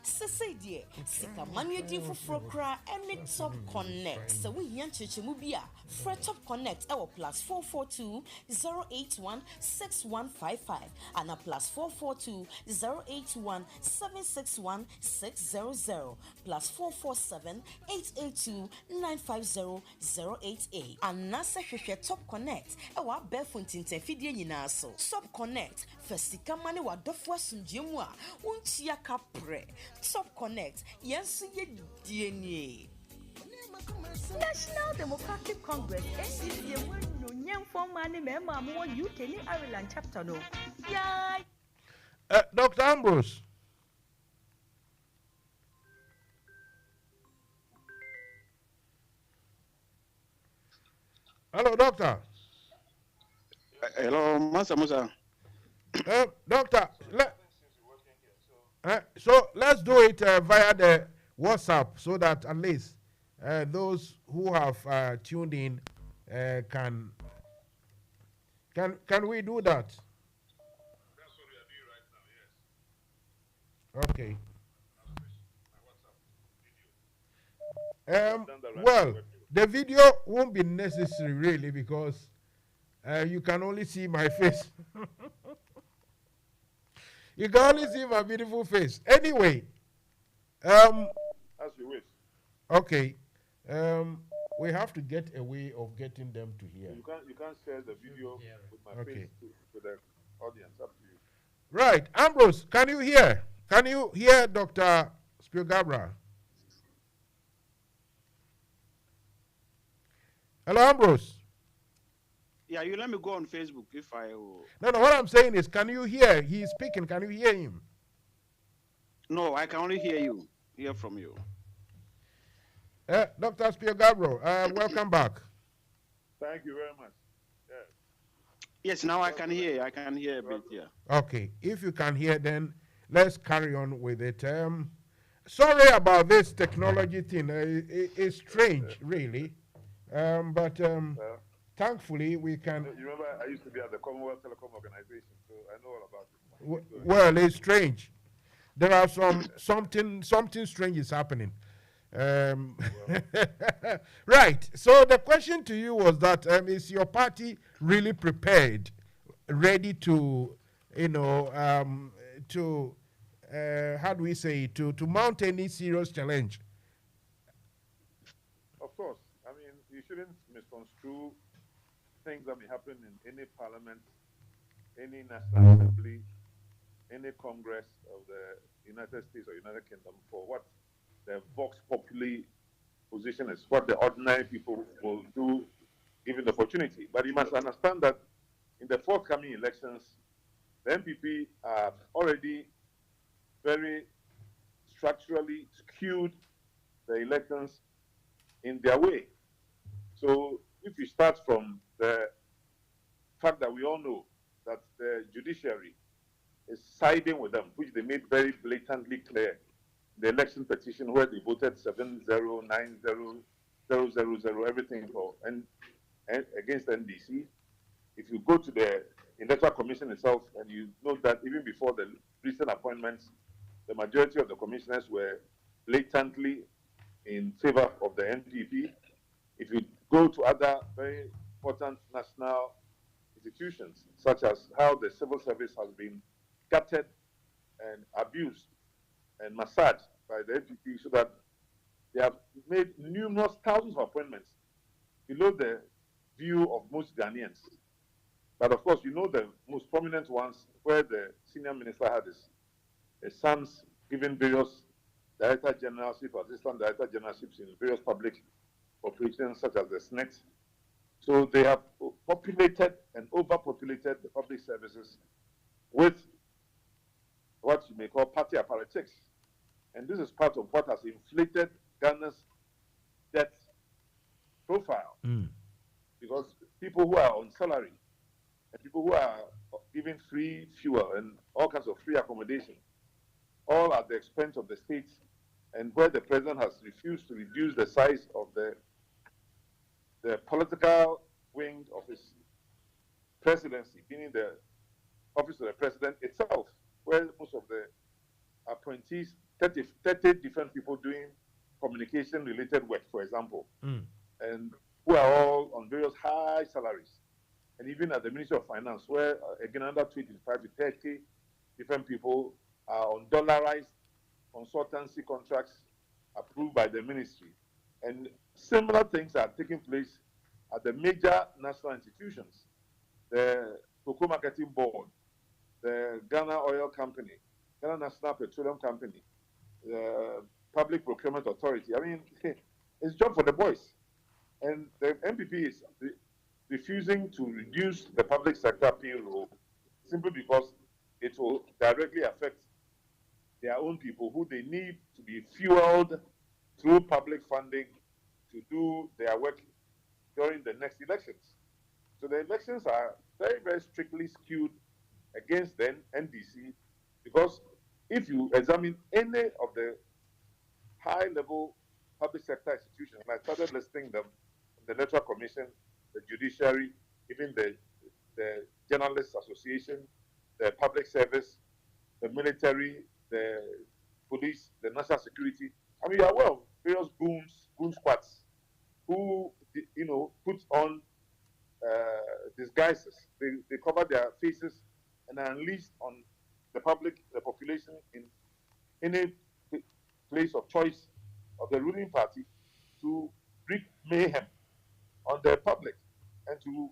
sese die sika manu di foforo kra any Top Connect so we hia chechemu bia free Top Connect e wo +442 081 6155 and a +442 081 761 600 +447 882 950 088 and nasa hwehwe Top Connect e wa befontin tafidie nyina so Top Connect fasika mane wa dofo asumdie a untia kapre Top Connect yensu ye DNA National Democratic Congress NDC no nyam form mane mema mo UK ni Ireland chapter no yeah Dr. Ambrose. Hello, doctor. Hello, Musa. Doctor, so let's do it via the WhatsApp so that at least those who have tuned in can we do that? That's what we are doing right now, yes. Okay. Well, the video won't be necessary really because you can only see my face. You can only see my beautiful face. Anyway, as you wish. Okay, we have to get a way of getting them to hear. You can't share the video with my face to the audience. Up to you. Right, Ambrose, can you hear? Can you hear Dr. Spielgabra? Hello, Ambrose. Yeah, you let me go on Facebook if I... No, what I'm saying is, can you hear? He's speaking. Can you hear him? No, I can only hear from you. Dr. Spielgabro, welcome back. Thank you very much. Yes, now I can hear. I can hear a bit, yeah. Okay, if you can hear, then let's carry on with it. Sorry about this technology thing. It's strange, really. But thankfully, we can... You remember, I used to be at the Commonwealth Telecom Organization, so I know all about it. Well, it's strange. There are something strange is happening. Right. So the question to you was that is your party really prepared, ready to, to how do we say to mount any serious challenge? Of course. I mean, you shouldn't misconstrue things that may happen in any parliament, any national assembly, any congress of the United States or United Kingdom for what the vox populi position is, what the ordinary people will do given the opportunity. But you must understand that in the forthcoming elections, the MPP are already very structurally skewed the elections in their way. So if you start from the fact that we all know that the judiciary is siding with them, which they made very blatantly clear, the election petition where they voted 7-0-9-0-0-0-0, everything for and against NDC. If you go to the Electoral Commission itself and you know that even before the recent appointments, the majority of the commissioners were blatantly in favor of the NPP. If you go to other very important national institutions, such as how the civil service has been gutted and abused and massaged by the NPP, so that they have made numerous thousands of appointments below the view of most Ghanaians. But of course, you know the most prominent ones where the senior minister had his sons given various director generalship, assistant director generalships in various public corporations such as the SNET. So they have populated and overpopulated the public services with what you may call party apparatchiks. And this is part of what has inflated Ghana's debt profile. Because people who are on salary and people who are given free fuel and all kinds of free accommodation, all at the expense of the state, and where the president has refused to reduce the size of the political wing of his presidency, meaning the office of the president itself, where most of the appointees, 30 different people doing communication-related work, for example, and who are all on various high salaries. And even at the Ministry of Finance, where again under 25 to 30 different people are on dollarized consultancy contracts approved by the ministry. And similar things are taking place at the major national institutions, the Cocoa Marketing Board, the Ghana Oil Company, Ghana National Petroleum Company, the Public Procurement Authority. I mean, it's job for the boys. And the MPP is refusing to reduce the public sector payroll simply because it will directly affect their own people who they need to be fueled through public funding to do their work during the next elections. So the elections are very, very strictly skewed against the NDC, because if you examine any of the high-level public sector institutions, and I started listing them, the Electoral Commission, the judiciary, even the Journalists Association, the public service, the military, the police, the national security. I mean, you are aware of various goon squads who, put on disguises. They cover their faces and are unleashed on the public, the population in any place of choice of the ruling party to wreak mayhem on the public and to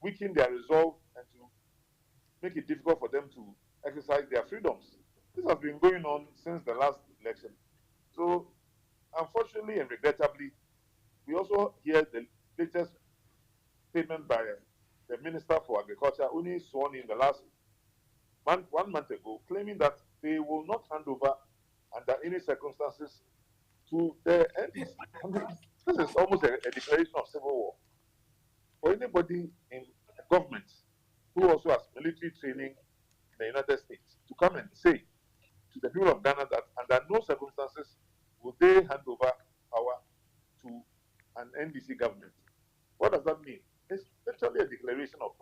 weaken their resolve and to make it difficult for them to exercise their freedoms. This has been going on since the last election. So, unfortunately and regrettably, we also hear the latest statement by the Minister for Agriculture, only sworn in the last 1 month ago, claiming that they will not hand over under any circumstances to the NDC. I mean, this is almost a declaration of civil war. For anybody in government who also has military training in the United States to come and say to the people of Ghana that under no circumstances will they hand over power to an NDC government. What does that mean? It's literally a declaration of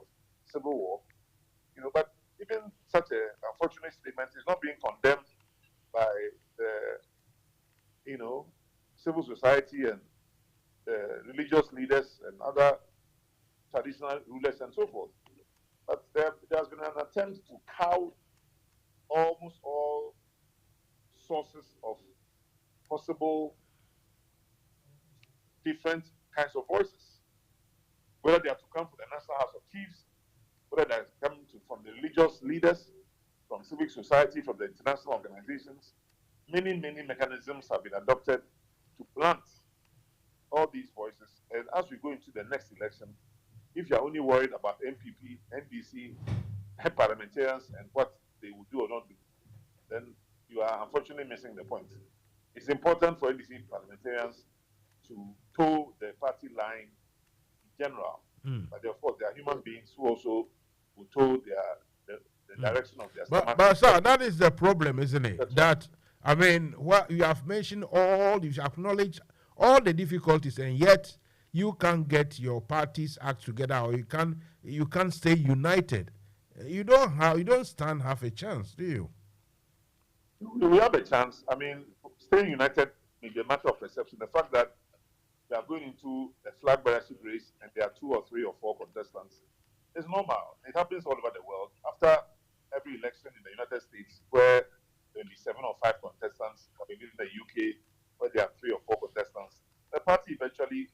civil war, but even such an unfortunate statement is not being condemned by the, civil society and religious leaders and other traditional rulers and so forth. But there's been an attempt to cow almost all sources of possible different kinds of voices, whether they are to come from the National House of Chiefs, whether they are coming from the religious leaders, from civic society, from the international organizations. Many mechanisms have been adopted to blunt all these voices. And as we go into the next election, if you're only worried about MPP, NDC, parliamentarians, and what they will do or not do, then you are unfortunately missing the point. It's important for NDC parliamentarians to toe the party line in general. But of course, there are human beings who also will toe the direction of their stomach. But sir, that is the problem, isn't it? That, I mean, what you have mentioned you acknowledge all the difficulties, and yet you can't get your parties act together, or you can't stay united. You don't stand half a chance, do you? We have a chance. I mean, staying united may be a matter of perception. The fact that we are going into a flag bearership race and there are 2 or 3 or 4 contestants is normal. It happens all over the world. After every election in the United States, where there will be 7 or 5 contestants, or maybe in the UK, where there are 3 or 4 contestants, the party eventually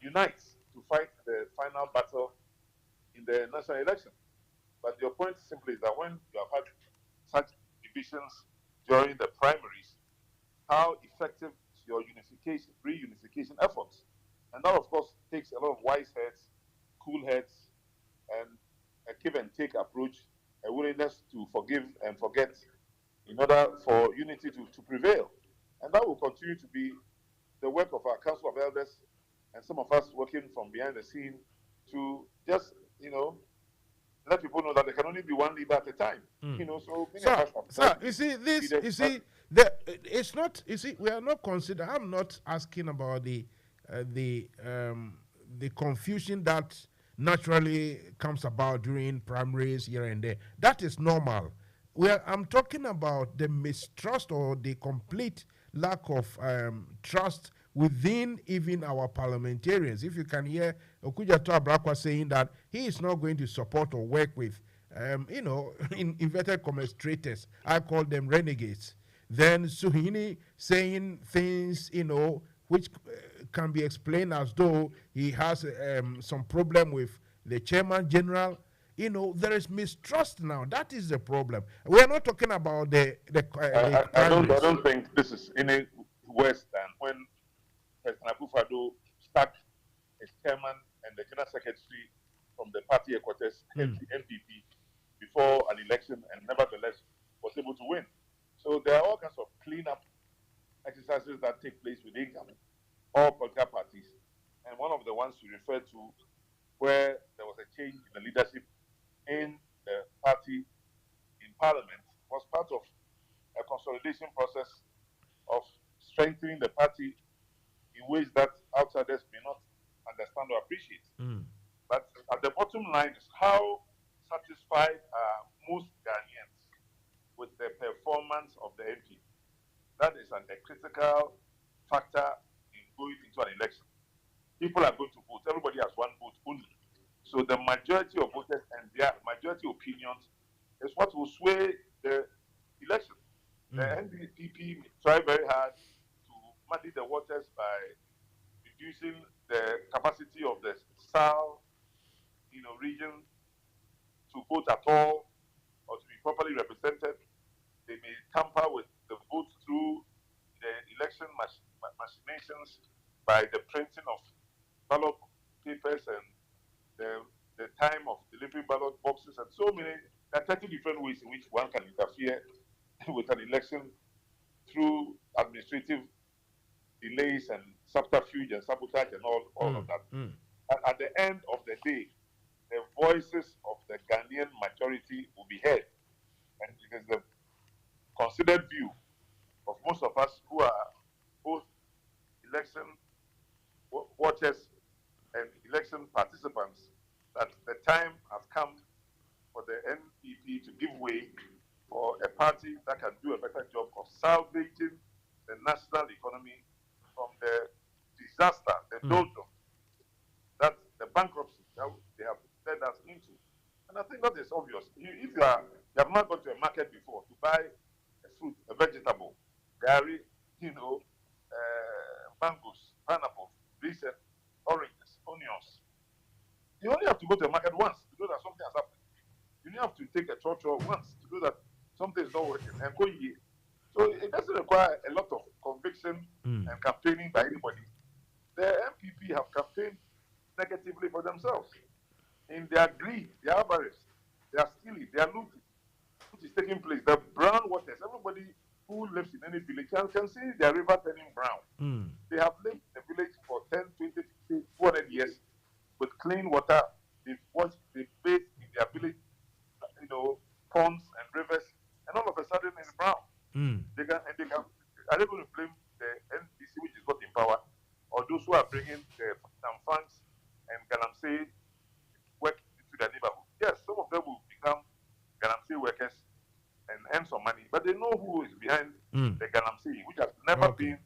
unites to fight the final battle in the national election. But your point simply is that when you have had such divisions during the primaries, how effective is your reunification efforts? And that, of course, takes a lot of wise heads, cool heads, and a give and take approach, a willingness to forgive and forget in order for unity to prevail. And that will continue to be the work of our Council of Elders and some of us working from behind the scene to just, let people know that there can only be one leader at a time. So it's not. We are not considering. I'm not asking about the confusion that naturally comes about during primaries here and there. That is normal. I'm talking about the mistrust or the complete lack of trust within even our parliamentarians. If you can hear Okujato Abrakwa saying that he is not going to support or work with, in inverted commas, traitors. I call them renegades. Then Suhini saying things, which can be explained as though he has some problem with the chairman general. There is mistrust now. That is the problem. We are not talking about I don't think this is any worse than when President Akufo-Addo sacked his chairman and the general secretary from the party headquarters, MPP, before an election, and nevertheless was able to win. So there are all kinds of cleanup exercises that take place within all political parties. And one of the ones you referred to, where there was a change in the leadership in the party in parliament, was part of a consolidation process of strengthening the party in ways that outsiders may not understand or appreciate. But at the bottom line is how satisfied are most Ghanaians with the performance of the MP. That is a critical factor in going into an election. People are going to vote. Everybody has one vote only. So the majority of voters and their majority opinions is what will sway the election. The NDP try very hard to muddy the waters by reducing the capacity of the South, region to vote at all or to be properly represented. They may tamper with the votes through the election machinations by the printing of ballot papers and the time of delivering ballot boxes and so many. There are 30 different ways in which one can interfere with an election through administrative delays and subterfuge and sabotage and all of that. At the end of the day, the voices of the Ghanaian majority will be heard. And it is the considered view of most of us who are both election watchers and election participants that the time has come for the NPP to give way for a party that can do a better job of salvaging the national economy from market before to buy a fruit, a vegetable, gari, mangoes, pineapples, recent oranges, onions. You only have to go to the market once to know that something has happened. You only have to take a tour once to know that something is not working. And so it doesn't require a lot of conviction and campaigning by anybody. The MPP have campaigned negatively for themselves. In their greed, they are avarice, they are stealing, they are looting. What is taking place? The brown waters, everybody who lives in any village can see their river turning brown. They have lived in the village for 10, 20, 50, 200 years with clean water. They've washed, they've bathed in their village, ponds and rivers, and all of a sudden it's brown. Are they going to blame the NDC, which is not in power, or those who are bringing some funds and Galamsey work into their neighborhood? Yes, some of them will become Galamsey workers and earn some money, but they know who is behind the Galamsey, which has never been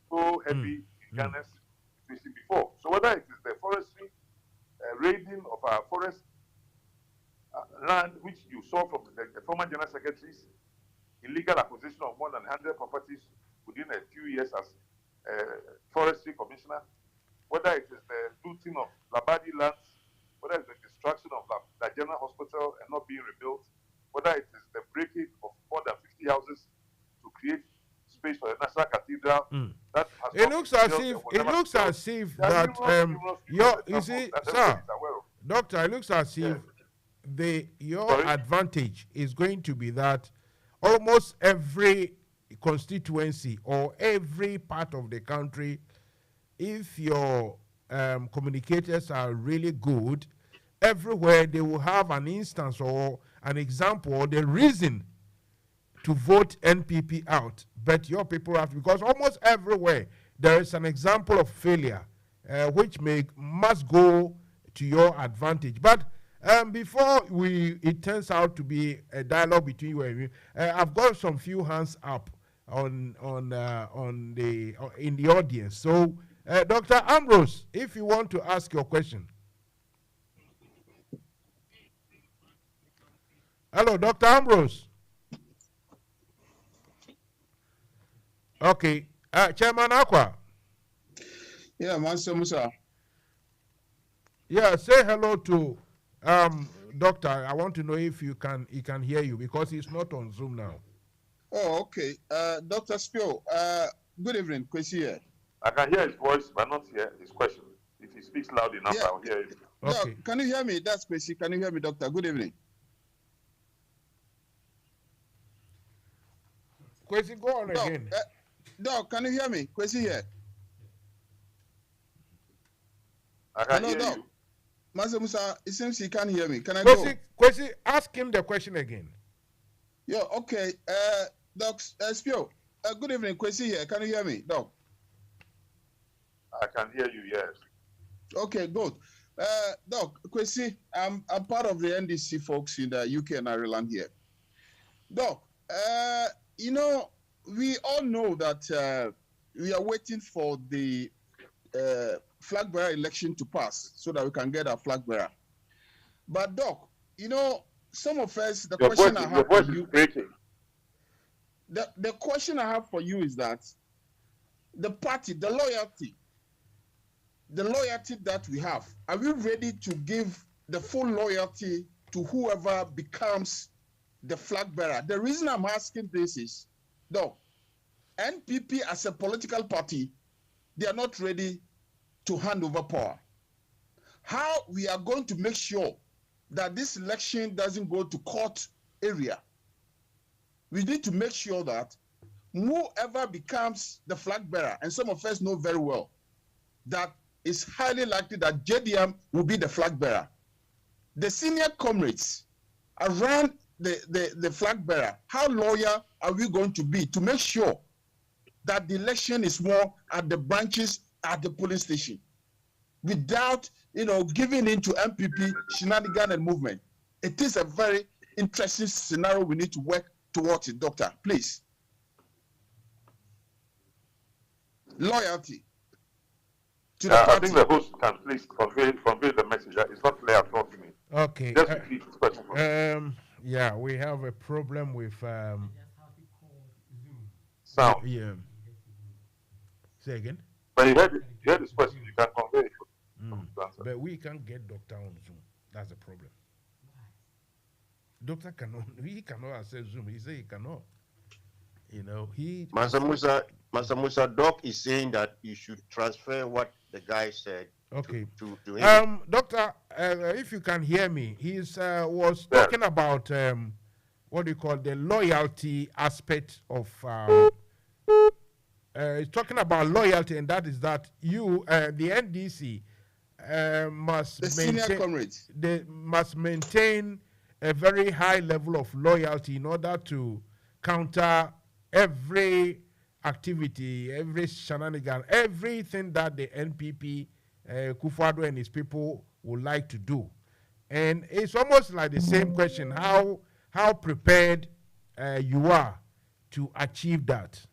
so heavy in Ghana's situation before. So whether it is the forestry raiding of our forest land, which you saw from the former general secretaries, illegal acquisition of more than 100 properties within a few years as forestry commissioner, whether it is the looting of Labadi lands, whether it's the destruction of the general hospital and not being rebuilt, whether it is the breaking of more than 50 houses to create space for the National Cathedral. That has it looks as if that you see, sir, doctor, it looks as if your advantage is going to be that almost every constituency or every part of the country, if your communicators are really good, everywhere they will have an instance or an example or the reason to vote NPP out. But your people have, because almost everywhere there is an example of failure, which must go to your advantage. But before it turns out to be a dialogue between you and me, I've got some few hands up in the audience. So, Dr. Ambrose, if you want to ask your question. Hello, Dr. Ambrose. Okay, Chairman Aqua. Yeah, Mansa Musa. Yeah, say hello to Doctor. I want to know if he can hear you because he's not on Zoom now. Oh, okay. Dr. Spio, good evening. Kwesi here. I can hear his voice, but not hear his question. If he speaks loud enough, I'll hear him. Okay. No, can you hear me? That's Kwesi. Can you hear me, Doctor? Good evening. Kwesi, go on again. Doc, can you hear me? Kwesi here. I can hear you. Mansa Musa, it seems he can't hear me. Can I go? Kwesi, ask him the question again. Yeah, okay. Doc, Spio, good evening. Kwesi here. Can you hear me, Doc? I can hear you, yes. Okay, good. Doc, Kwesi, I'm part of the NDC folks in the UK and Ireland here. Doc, we all know that we are waiting for the flag bearer election to pass so that we can get our flag bearer. But Doc, some of us, the question I have for you, the question I have for you is that the party, the loyalty that we have, are we ready to give the full loyalty to whoever becomes the flag bearer? The reason I'm asking this is, Doc, NPP as a political party, they are not ready to hand over power. How we are going to make sure that this election doesn't go to court area? We need to make sure that whoever becomes the flag bearer, and some of us know very well that it's highly likely that JDM will be the flag bearer. The senior comrades around the flag bearer, how loyal are we going to be to make sure that the election is more at the branches, at the polling station, without giving in to MPP shenanigan and movement? It is a very interesting scenario we need to work towards it, Doctor. Please. Loyalty to the party. I think the host can please convey the message. It's not clear at all to me. Okay. Just repeat his question. Yeah, we have a problem with sound. Yeah. Say again. But you heard this question, you can convey it. But we can't get doctor on Zoom. That's the problem. Doctor cannot. He cannot access Zoom. He say he cannot. You know, he. Mansa Musa, Doc is saying that you should transfer what the guy said. Okay. To him. Doctor, if you can hear me, he's was talking about what do you call the loyalty aspect of. He's talking about loyalty, and that is that you, the NDC, must they must maintain a very high level of loyalty in order to counter every activity, every shenanigan, everything that the NPP, Kufuor and his people would like to do. And it's almost like the same question: how prepared you are to achieve that?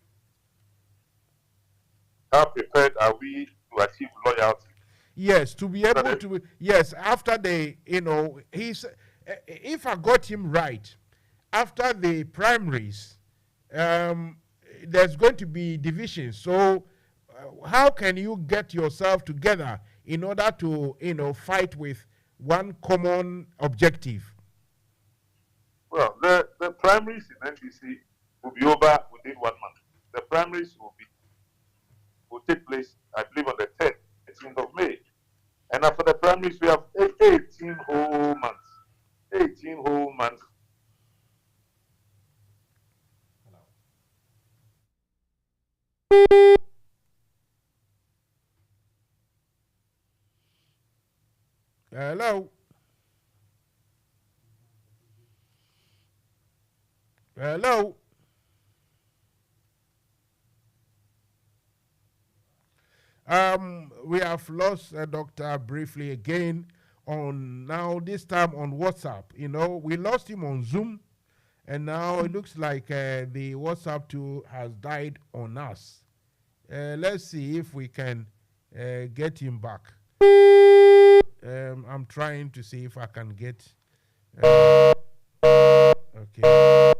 How prepared are we to achieve loyalty? Yes, to be able to. Yes, after the, he's. If I got him right, after the primaries, there's going to be divisions. So, how can you get yourself together in order to, fight with one common objective? Well, the primaries in NDC will be over within 1 month. The primaries will take place, I believe, on the 13th of May. And after the primaries, we have 18 whole months. 18 whole months. Hello? Hello? We have lost Doctor briefly again on now, this time on WhatsApp. We lost him on Zoom, and now it looks like the WhatsApp too has died on us. Let's see if we can get him back. I'm trying to see if I can get. Okay.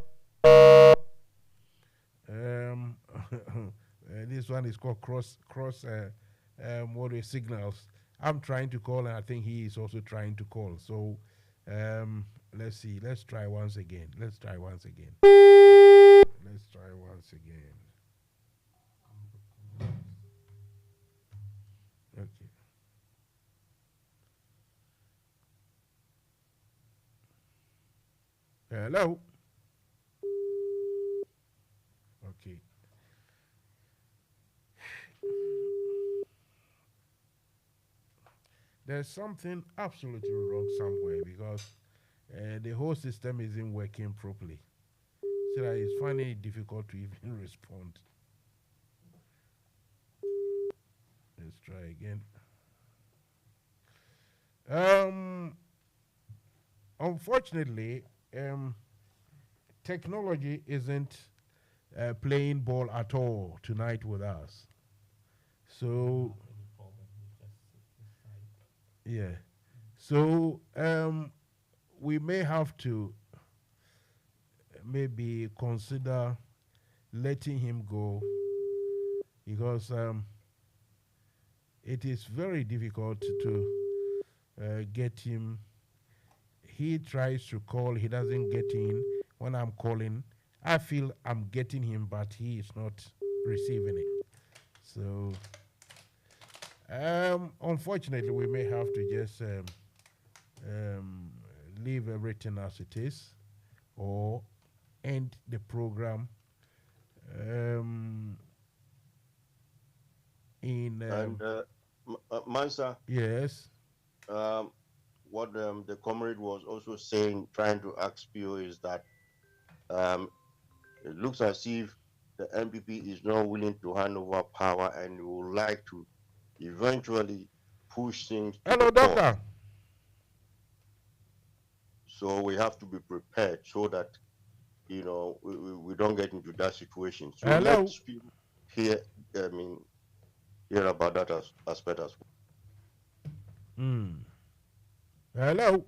This one is called cross signals. I'm trying to call, and I think he is also trying to call. So let's see. Let's try once again. Okay. Hello. Okay. There's something absolutely wrong somewhere, because the whole system isn't working properly. So that it's finding it difficult to even respond. Let's try again. Unfortunately, technology isn't playing ball at all tonight with us. So, yeah. So, we may have to maybe consider letting him go, because it is very difficult to get him. He tries to call, he doesn't get in. When I'm calling, I feel I'm getting him, but he is not receiving it. So, unfortunately, we may have to just leave everything as it is, or end the program. Mansa. Yes. What the comrade was also saying, trying to ask you, is that it looks as if the MPP is not willing to hand over power and would like to eventually push things. Hello, doctor. So we have to be prepared so that, we don't get into that situation. So hello. Let's hear about that aspect as well. Hello.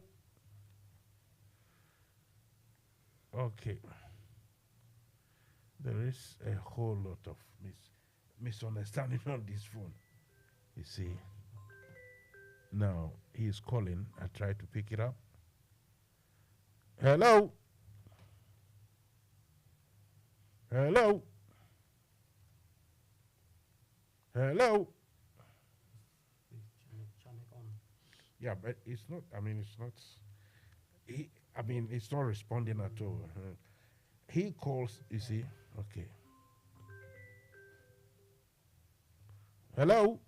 Okay. There is a whole lot of misunderstanding on this phone. You see. Now he's calling. I try to pick it up. Hello. Hello. Hello. Yeah, but it's not. I mean, it's not. It's not responding at all. He calls. You see. Okay. Hello.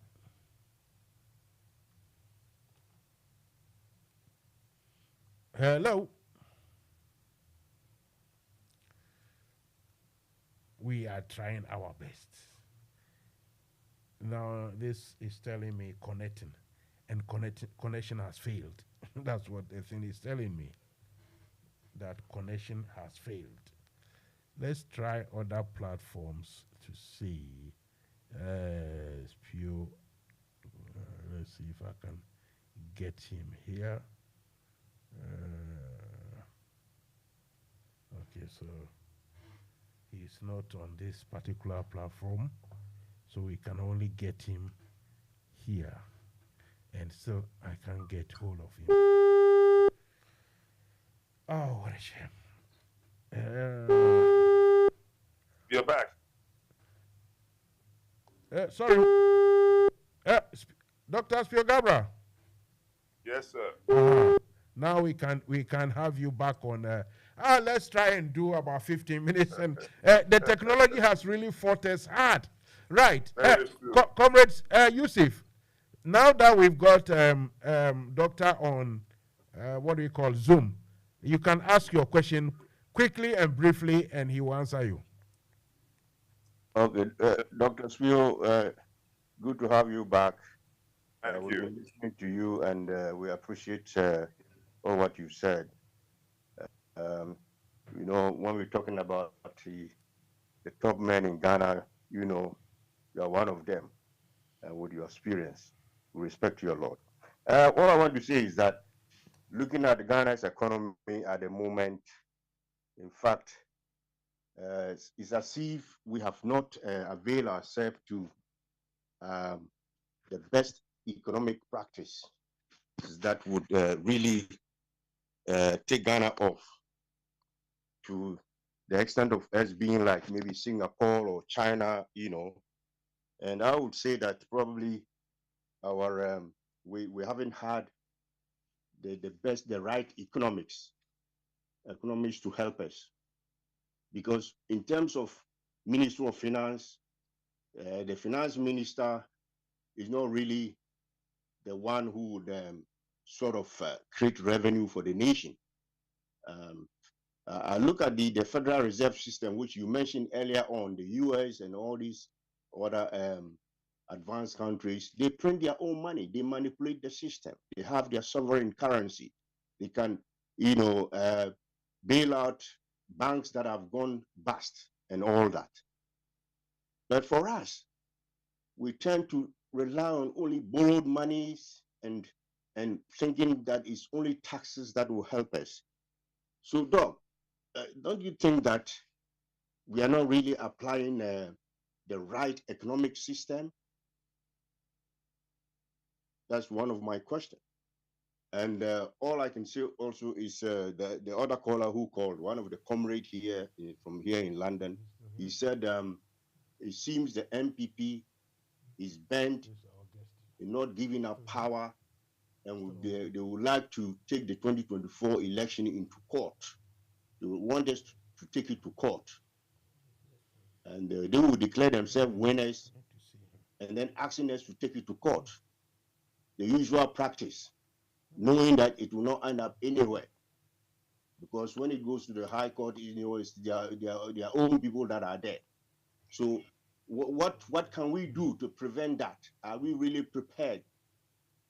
Hello. We are trying our best. Now this is telling me connecting, and connection has failed. That's what the thing is telling me. That connection has failed. Let's try other platforms to see. Spew. Let's see if I can get him here. Okay, so he's not on this particular platform, so we can only get him here, and so I can't get hold of him. Oh, what a shame. You're back. Sorry. Dr. Spiogabra. Yes, sir. Now we can have you back on. Let's try and do about 15 minutes. And the technology has really fought us hard. Right. Comrades, Yusuf, now that we've got Doctor on, what do you call, Zoom, you can ask your question quickly and briefly, and he will answer you. Okay. Dr. Spio, good to have you back. Thank we've you. been listening to you, and we appreciate all what you said. When we're talking about the top men in Ghana, you are one of them, with your experience. We respect you a lot. All I want to say is that looking at Ghana's economy at the moment, in fact, it's as if we have not availed ourselves to the best economic practice that would really take Ghana off to the extent of us being like maybe Singapore or China, And I would say that probably our we haven't had the right economics to help us, because in terms of Ministry of Finance, the finance minister is not really the one who would sort of create revenue for the nation. I look at the Federal Reserve System, which you mentioned earlier on, the US and all these other advanced countries. They print their own money. They manipulate the system. They have their sovereign currency. They can, bail out banks that have gone bust and all that. But for us, we tend to rely on only borrowed monies and thinking that it's only taxes that will help us. So, Doc, don't you think that we are not really applying the right economic system? That's one of my questions. And all I can say also is the other caller who called, one of the comrades here from here in London, he said it seems the MPP is bent in not giving up power, and they would like to take the 2024 election into court. They want us to take it to court. And they will declare themselves winners and then asking us to take it to court. The usual practice, knowing that it will not end up anywhere. Because when it goes to the high court, it's their own people that are there. So what can we do to prevent that? Are we really prepared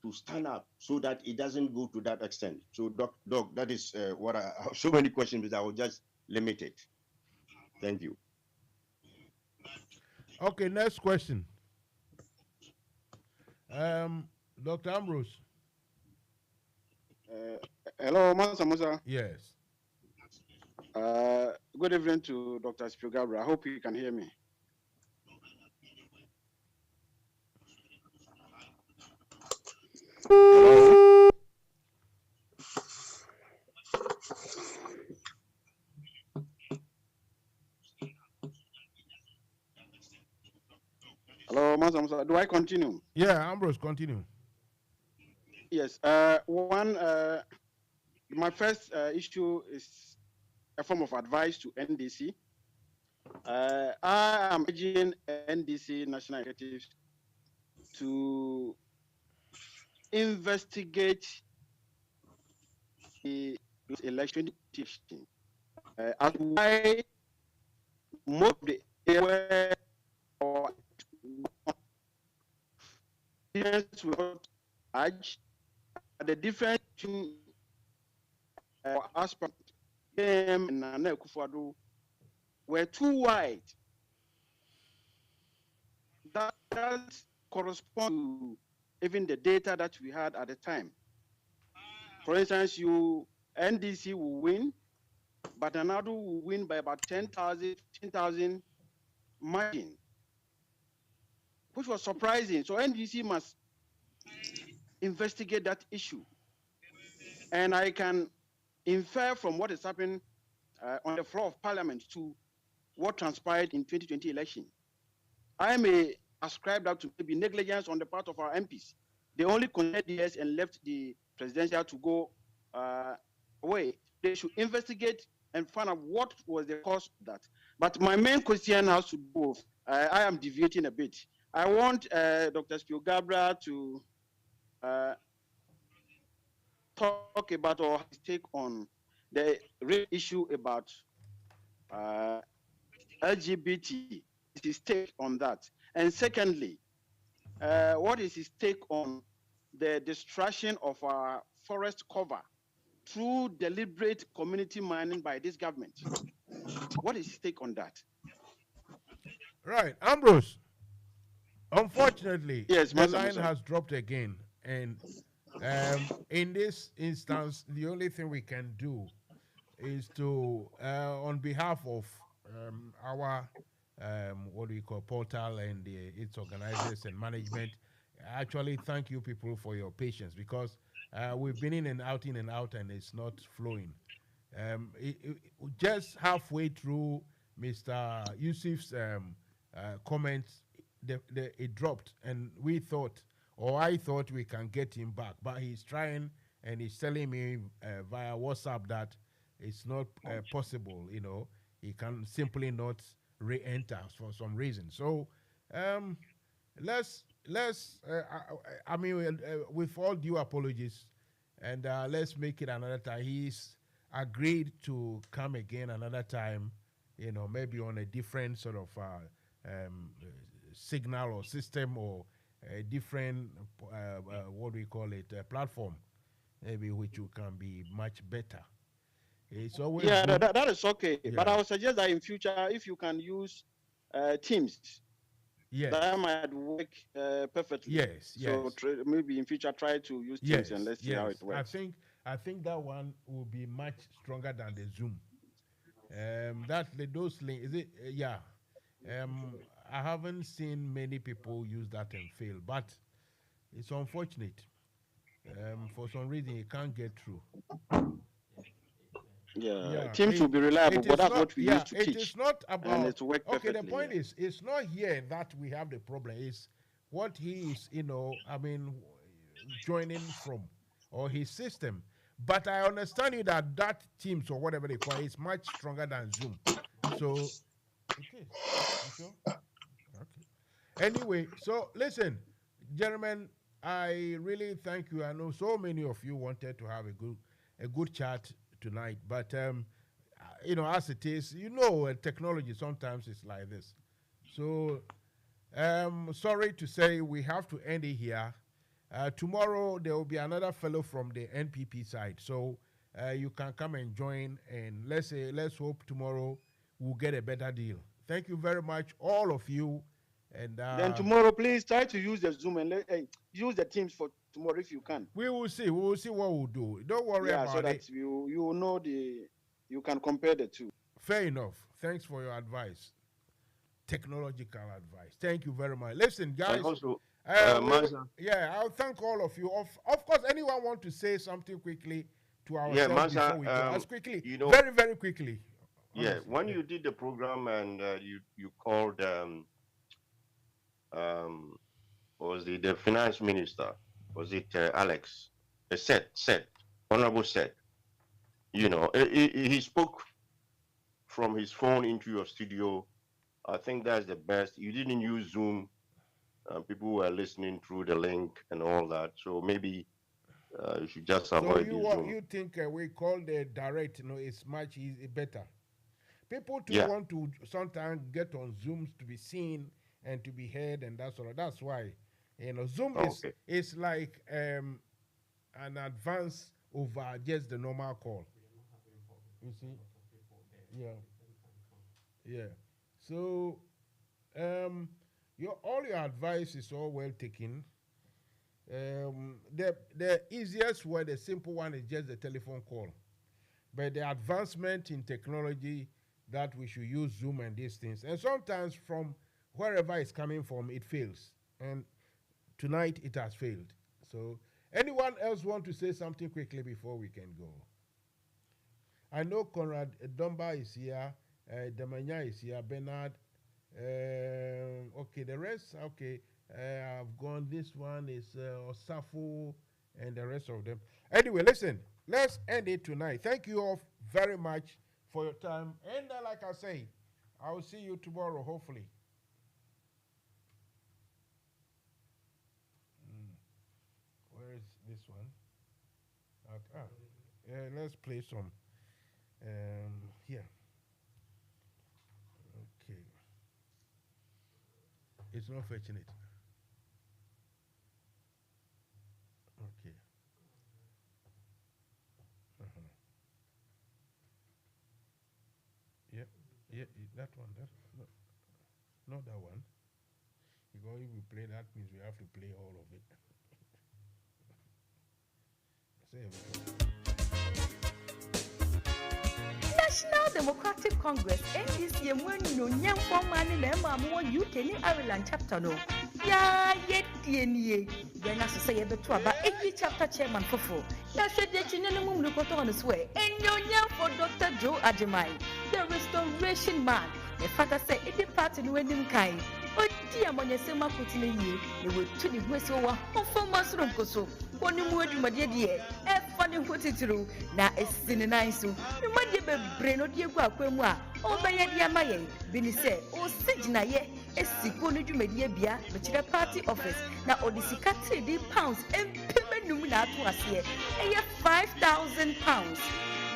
to stand up so that it doesn't go to that extent? So, Doc, that is what I have so many questions, but I will just limit it. Thank you. Okay, next question. Dr. Ambrose. Hello, Mansa Musa. Yes. Good evening to Dr. Spiogabra. I hope you can hear me. Hello? Hello, Mansa. Do I continue? Yeah, Ambrose, continue. Yes. My first issue is a form of advice to NDC. I am urging NDC national executives to investigate the election as why most of the areas or were urged the different aspects and Nana Akufo-Addo were too wide. That corresponds to even the data that we had at the time. For instance, NDC will win, but another will win by about 10,000, 15,000 margin, which was surprising. So NDC must investigate that issue. And I can infer from what is happening on the floor of parliament to what transpired in 2020 election. I may ascribe that to maybe negligence on the part of our MPs. They only connected yes and left the presidential to go away. They should investigate and find out what was the cause of that. But my main question has to do with, I am deviating a bit. I want Dr. Spiogabra to talk about or his take on the real issue about LGBT, his take on that. And secondly, what is his take on the destruction of our forest cover through deliberate community mining by this government? What is his take on that? Right, Ambrose. Unfortunately, yes, the line has dropped again. And in this instance, the only thing we can do is to, on behalf of our what do you call portal and its organizers and management, actually thank you people for your patience, because we've been in and out, and it's not flowing. Just halfway through Mr. Yusuf's comments, it dropped, and we thought, or I thought, we can get him back, but he's trying, and he's telling me via WhatsApp that it's not possible. He can simply not re-enter for some reason. So let's I mean, with all due apologies, and let's make it another time. He's agreed to come again another time, maybe on a different sort of signal or system, or a different what do we call it, platform, maybe, which can be much better. It's always that is okay. Yeah. But I would suggest that in future, if you can use Teams, yes, that might work perfectly. Yes, So maybe in future, try to use Teams and let's see how it works. I think that one will be much stronger than the Zoom. Those links, is it? Yeah. I haven't seen many people use that and fail, but it's unfortunate. For some reason, it can't get through. Teams will be reliable, but that's what we used to teach. It is not about. And it's worked okay, the perfectly, point is, it's not here that we have the problem. It's what he is, joining from, or his system. But I understand you that Teams, or whatever they call it, is much stronger than Zoom. So it is. You sure? Okay. Anyway, so listen, gentlemen, I really thank you. I know so many of you wanted to have a good chat tonight, but as it is, technology sometimes is like this. So sorry to say we have to end it here. Tomorrow there will be another fellow from the NPP side, so you can come and join, and let's hope tomorrow we'll get a better deal. Thank you very much, all of you. And then tomorrow, please try to use the Zoom and use the Teams for tomorrow if you can. We will see. We will see what we'll do. Don't worry about so that it. you will know the You can compare the two. Fair enough. Thanks for your advice. Technological advice. Thank you very much. Listen, guys. And also, yeah, I'll thank all of you. Of course, anyone want to say something quickly to ourselves Mansa, before we go? As quickly, very, very quickly. Yeah, honestly. When you did the program and you called, was it the finance minister? Was it Alex? Said, Honorable said, he spoke from his phone into your studio. I think that's the best. You didn't use Zoom. People were listening through the link and all that. So maybe you should just avoid Zoom. You think we call the direct, it's much better. People want to sometimes get on Zooms to be seen and to be heard, and that's all. That's why, Zoom is like an advance over just the normal call. You see? Yeah. So, all your advice is all well taken. The easiest way, the simple one, is just the telephone call. But the advancement in technology that we should use Zoom and these things, and sometimes from wherever it's coming from, it fails. And tonight it has failed. So, anyone else want to say something quickly before we can go? I know Conrad Dumba is here. Damanya is here, Bernard. Okay, the rest, okay. I've gone. This one is Osafo and the rest of them. Anyway, listen, let's end it tonight. Thank you all very much for your time. And like I say, I will see you tomorrow, hopefully. Where is this one? Okay. Let's play some. Here. Okay. It's not fetching it. Okay. Yeah, that one. Not that one. Because if we play that, means we have to play all of it. National Democratic Congress NDC no nyam forman na mamu UK ni Ireland chapter no ya yetienie na so say beto aba chapter chairman fofo na hwede chinene mum no koto on so enyonyam for Dr. Joe Adjumai, the restoration man. The father say it party no enim kai odi amonyesema kotine yie ne wetu ne huesi wo ofoma soro nkoso oni mu adwumade de e fa ne hotitiro na esine nan so nwade bebre no de egu akwemu a obeye de amaye bi ni se o sigina ye esiko no dwumade bia be party office na odisika 3 pounds empemenum na ato ase eye 5,000 pounds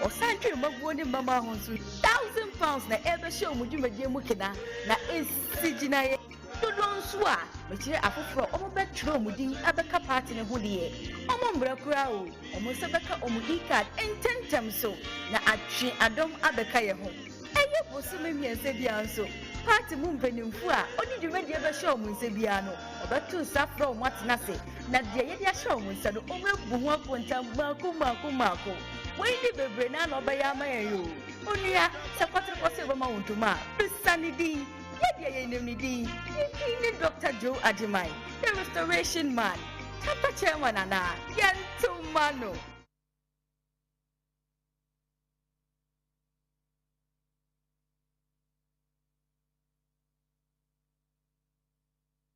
o sanju mabuo ni mama honsu 1,000 pounds na ebe show mu dwumade mu kina na esigina ye dodonso a be afoforo omo betro mudin abeka party ne ho de omo mbrakura o omo se beka omudi card ententem so na atwe adom abeka ye ho eye bosume miense bia nso party mu mpanimfu a oni dwumade be show mu nse bia no obetu safro omo atena se na de ye de show mu nse do omo ebu ho apontam mako we di bebre na no be ya mayo onua se kwatre kwose be ma wontuma sanidi ni Dr. Joe Adjumai, the restoration man, Papa Chairman Anna, Yantumano.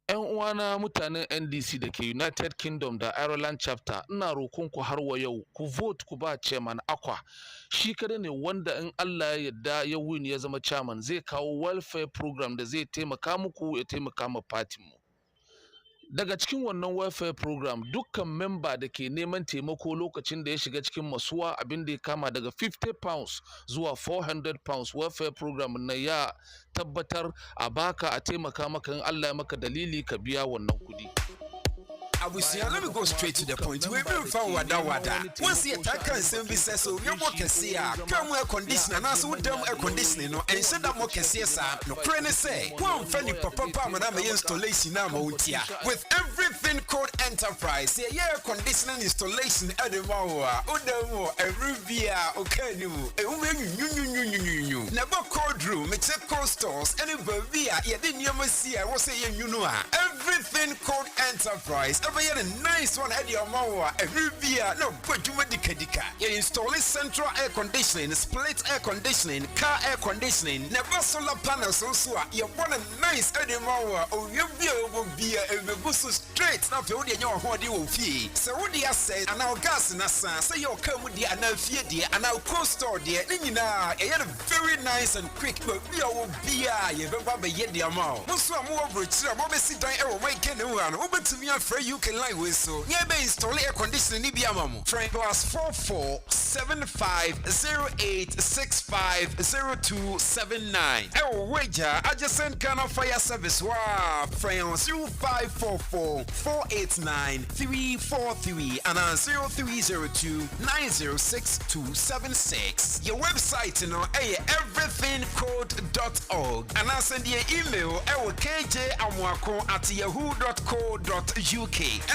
‘Yan uwana mutanen NDC da ke United Kingdom da Ireland chapter, ina roƙon ku har wa yau ku vote ku ba chairman Akwa. Shi kada ne wanda in Allah ya yarda ya win ya zama chairman zai kawo welfare program da zai taimaka muku ya taimaka ma party mu. Daga cikin wannan welfare program dukkan member da ke neman taimako lokacin da ya shiga cikin masuwa abin da ya kama daga 50 pounds zuwa 400 pounds welfare program na ya tabbatar a baka a taimaka maka in Allah ya maka dalili ka biya wannan kudi. Abusia, let me go straight to the point. We will find wada. Once you attack and send this, so you walk and see come air conditioner, and also them air conditioning, and said that more can see us. No, Crane say, one funny papa, madam, installation now, with everything called enterprise, air conditioning installation at the Mawa, Udemo, a Rubia, Okanu, never cold room, it's a cold stores, any Bavia, you didn't ever see, I was saying, you know, everything called enterprise. Ever had a nice one at your Mawa, a Rubia, no, but you medicadica. You install central air conditioning, split air conditioning, car air conditioning, never solar panels also. You want a nice Edemawa, or you be a busu straight, not to your body will fee. So, what do you say? And our gas in a sense, say you'll come with the Analfia dear, and our coast store dear. Nina, I had a very nice and quick, but we will be a yet the amount. Most of more rich, I'm always sit down and make any one. Open to me, I'm afraid you can lie with so. Yeah, install air conditioning, Nibiamamo. Frank plus 447508650279. Oh, wager, I just sent Ghana Fire Service. Wow, France 0544-489-343 and 0302-906276. Your website, you know, everythingcode.org. And I send you email, kjamwako@yahoo.co.uk.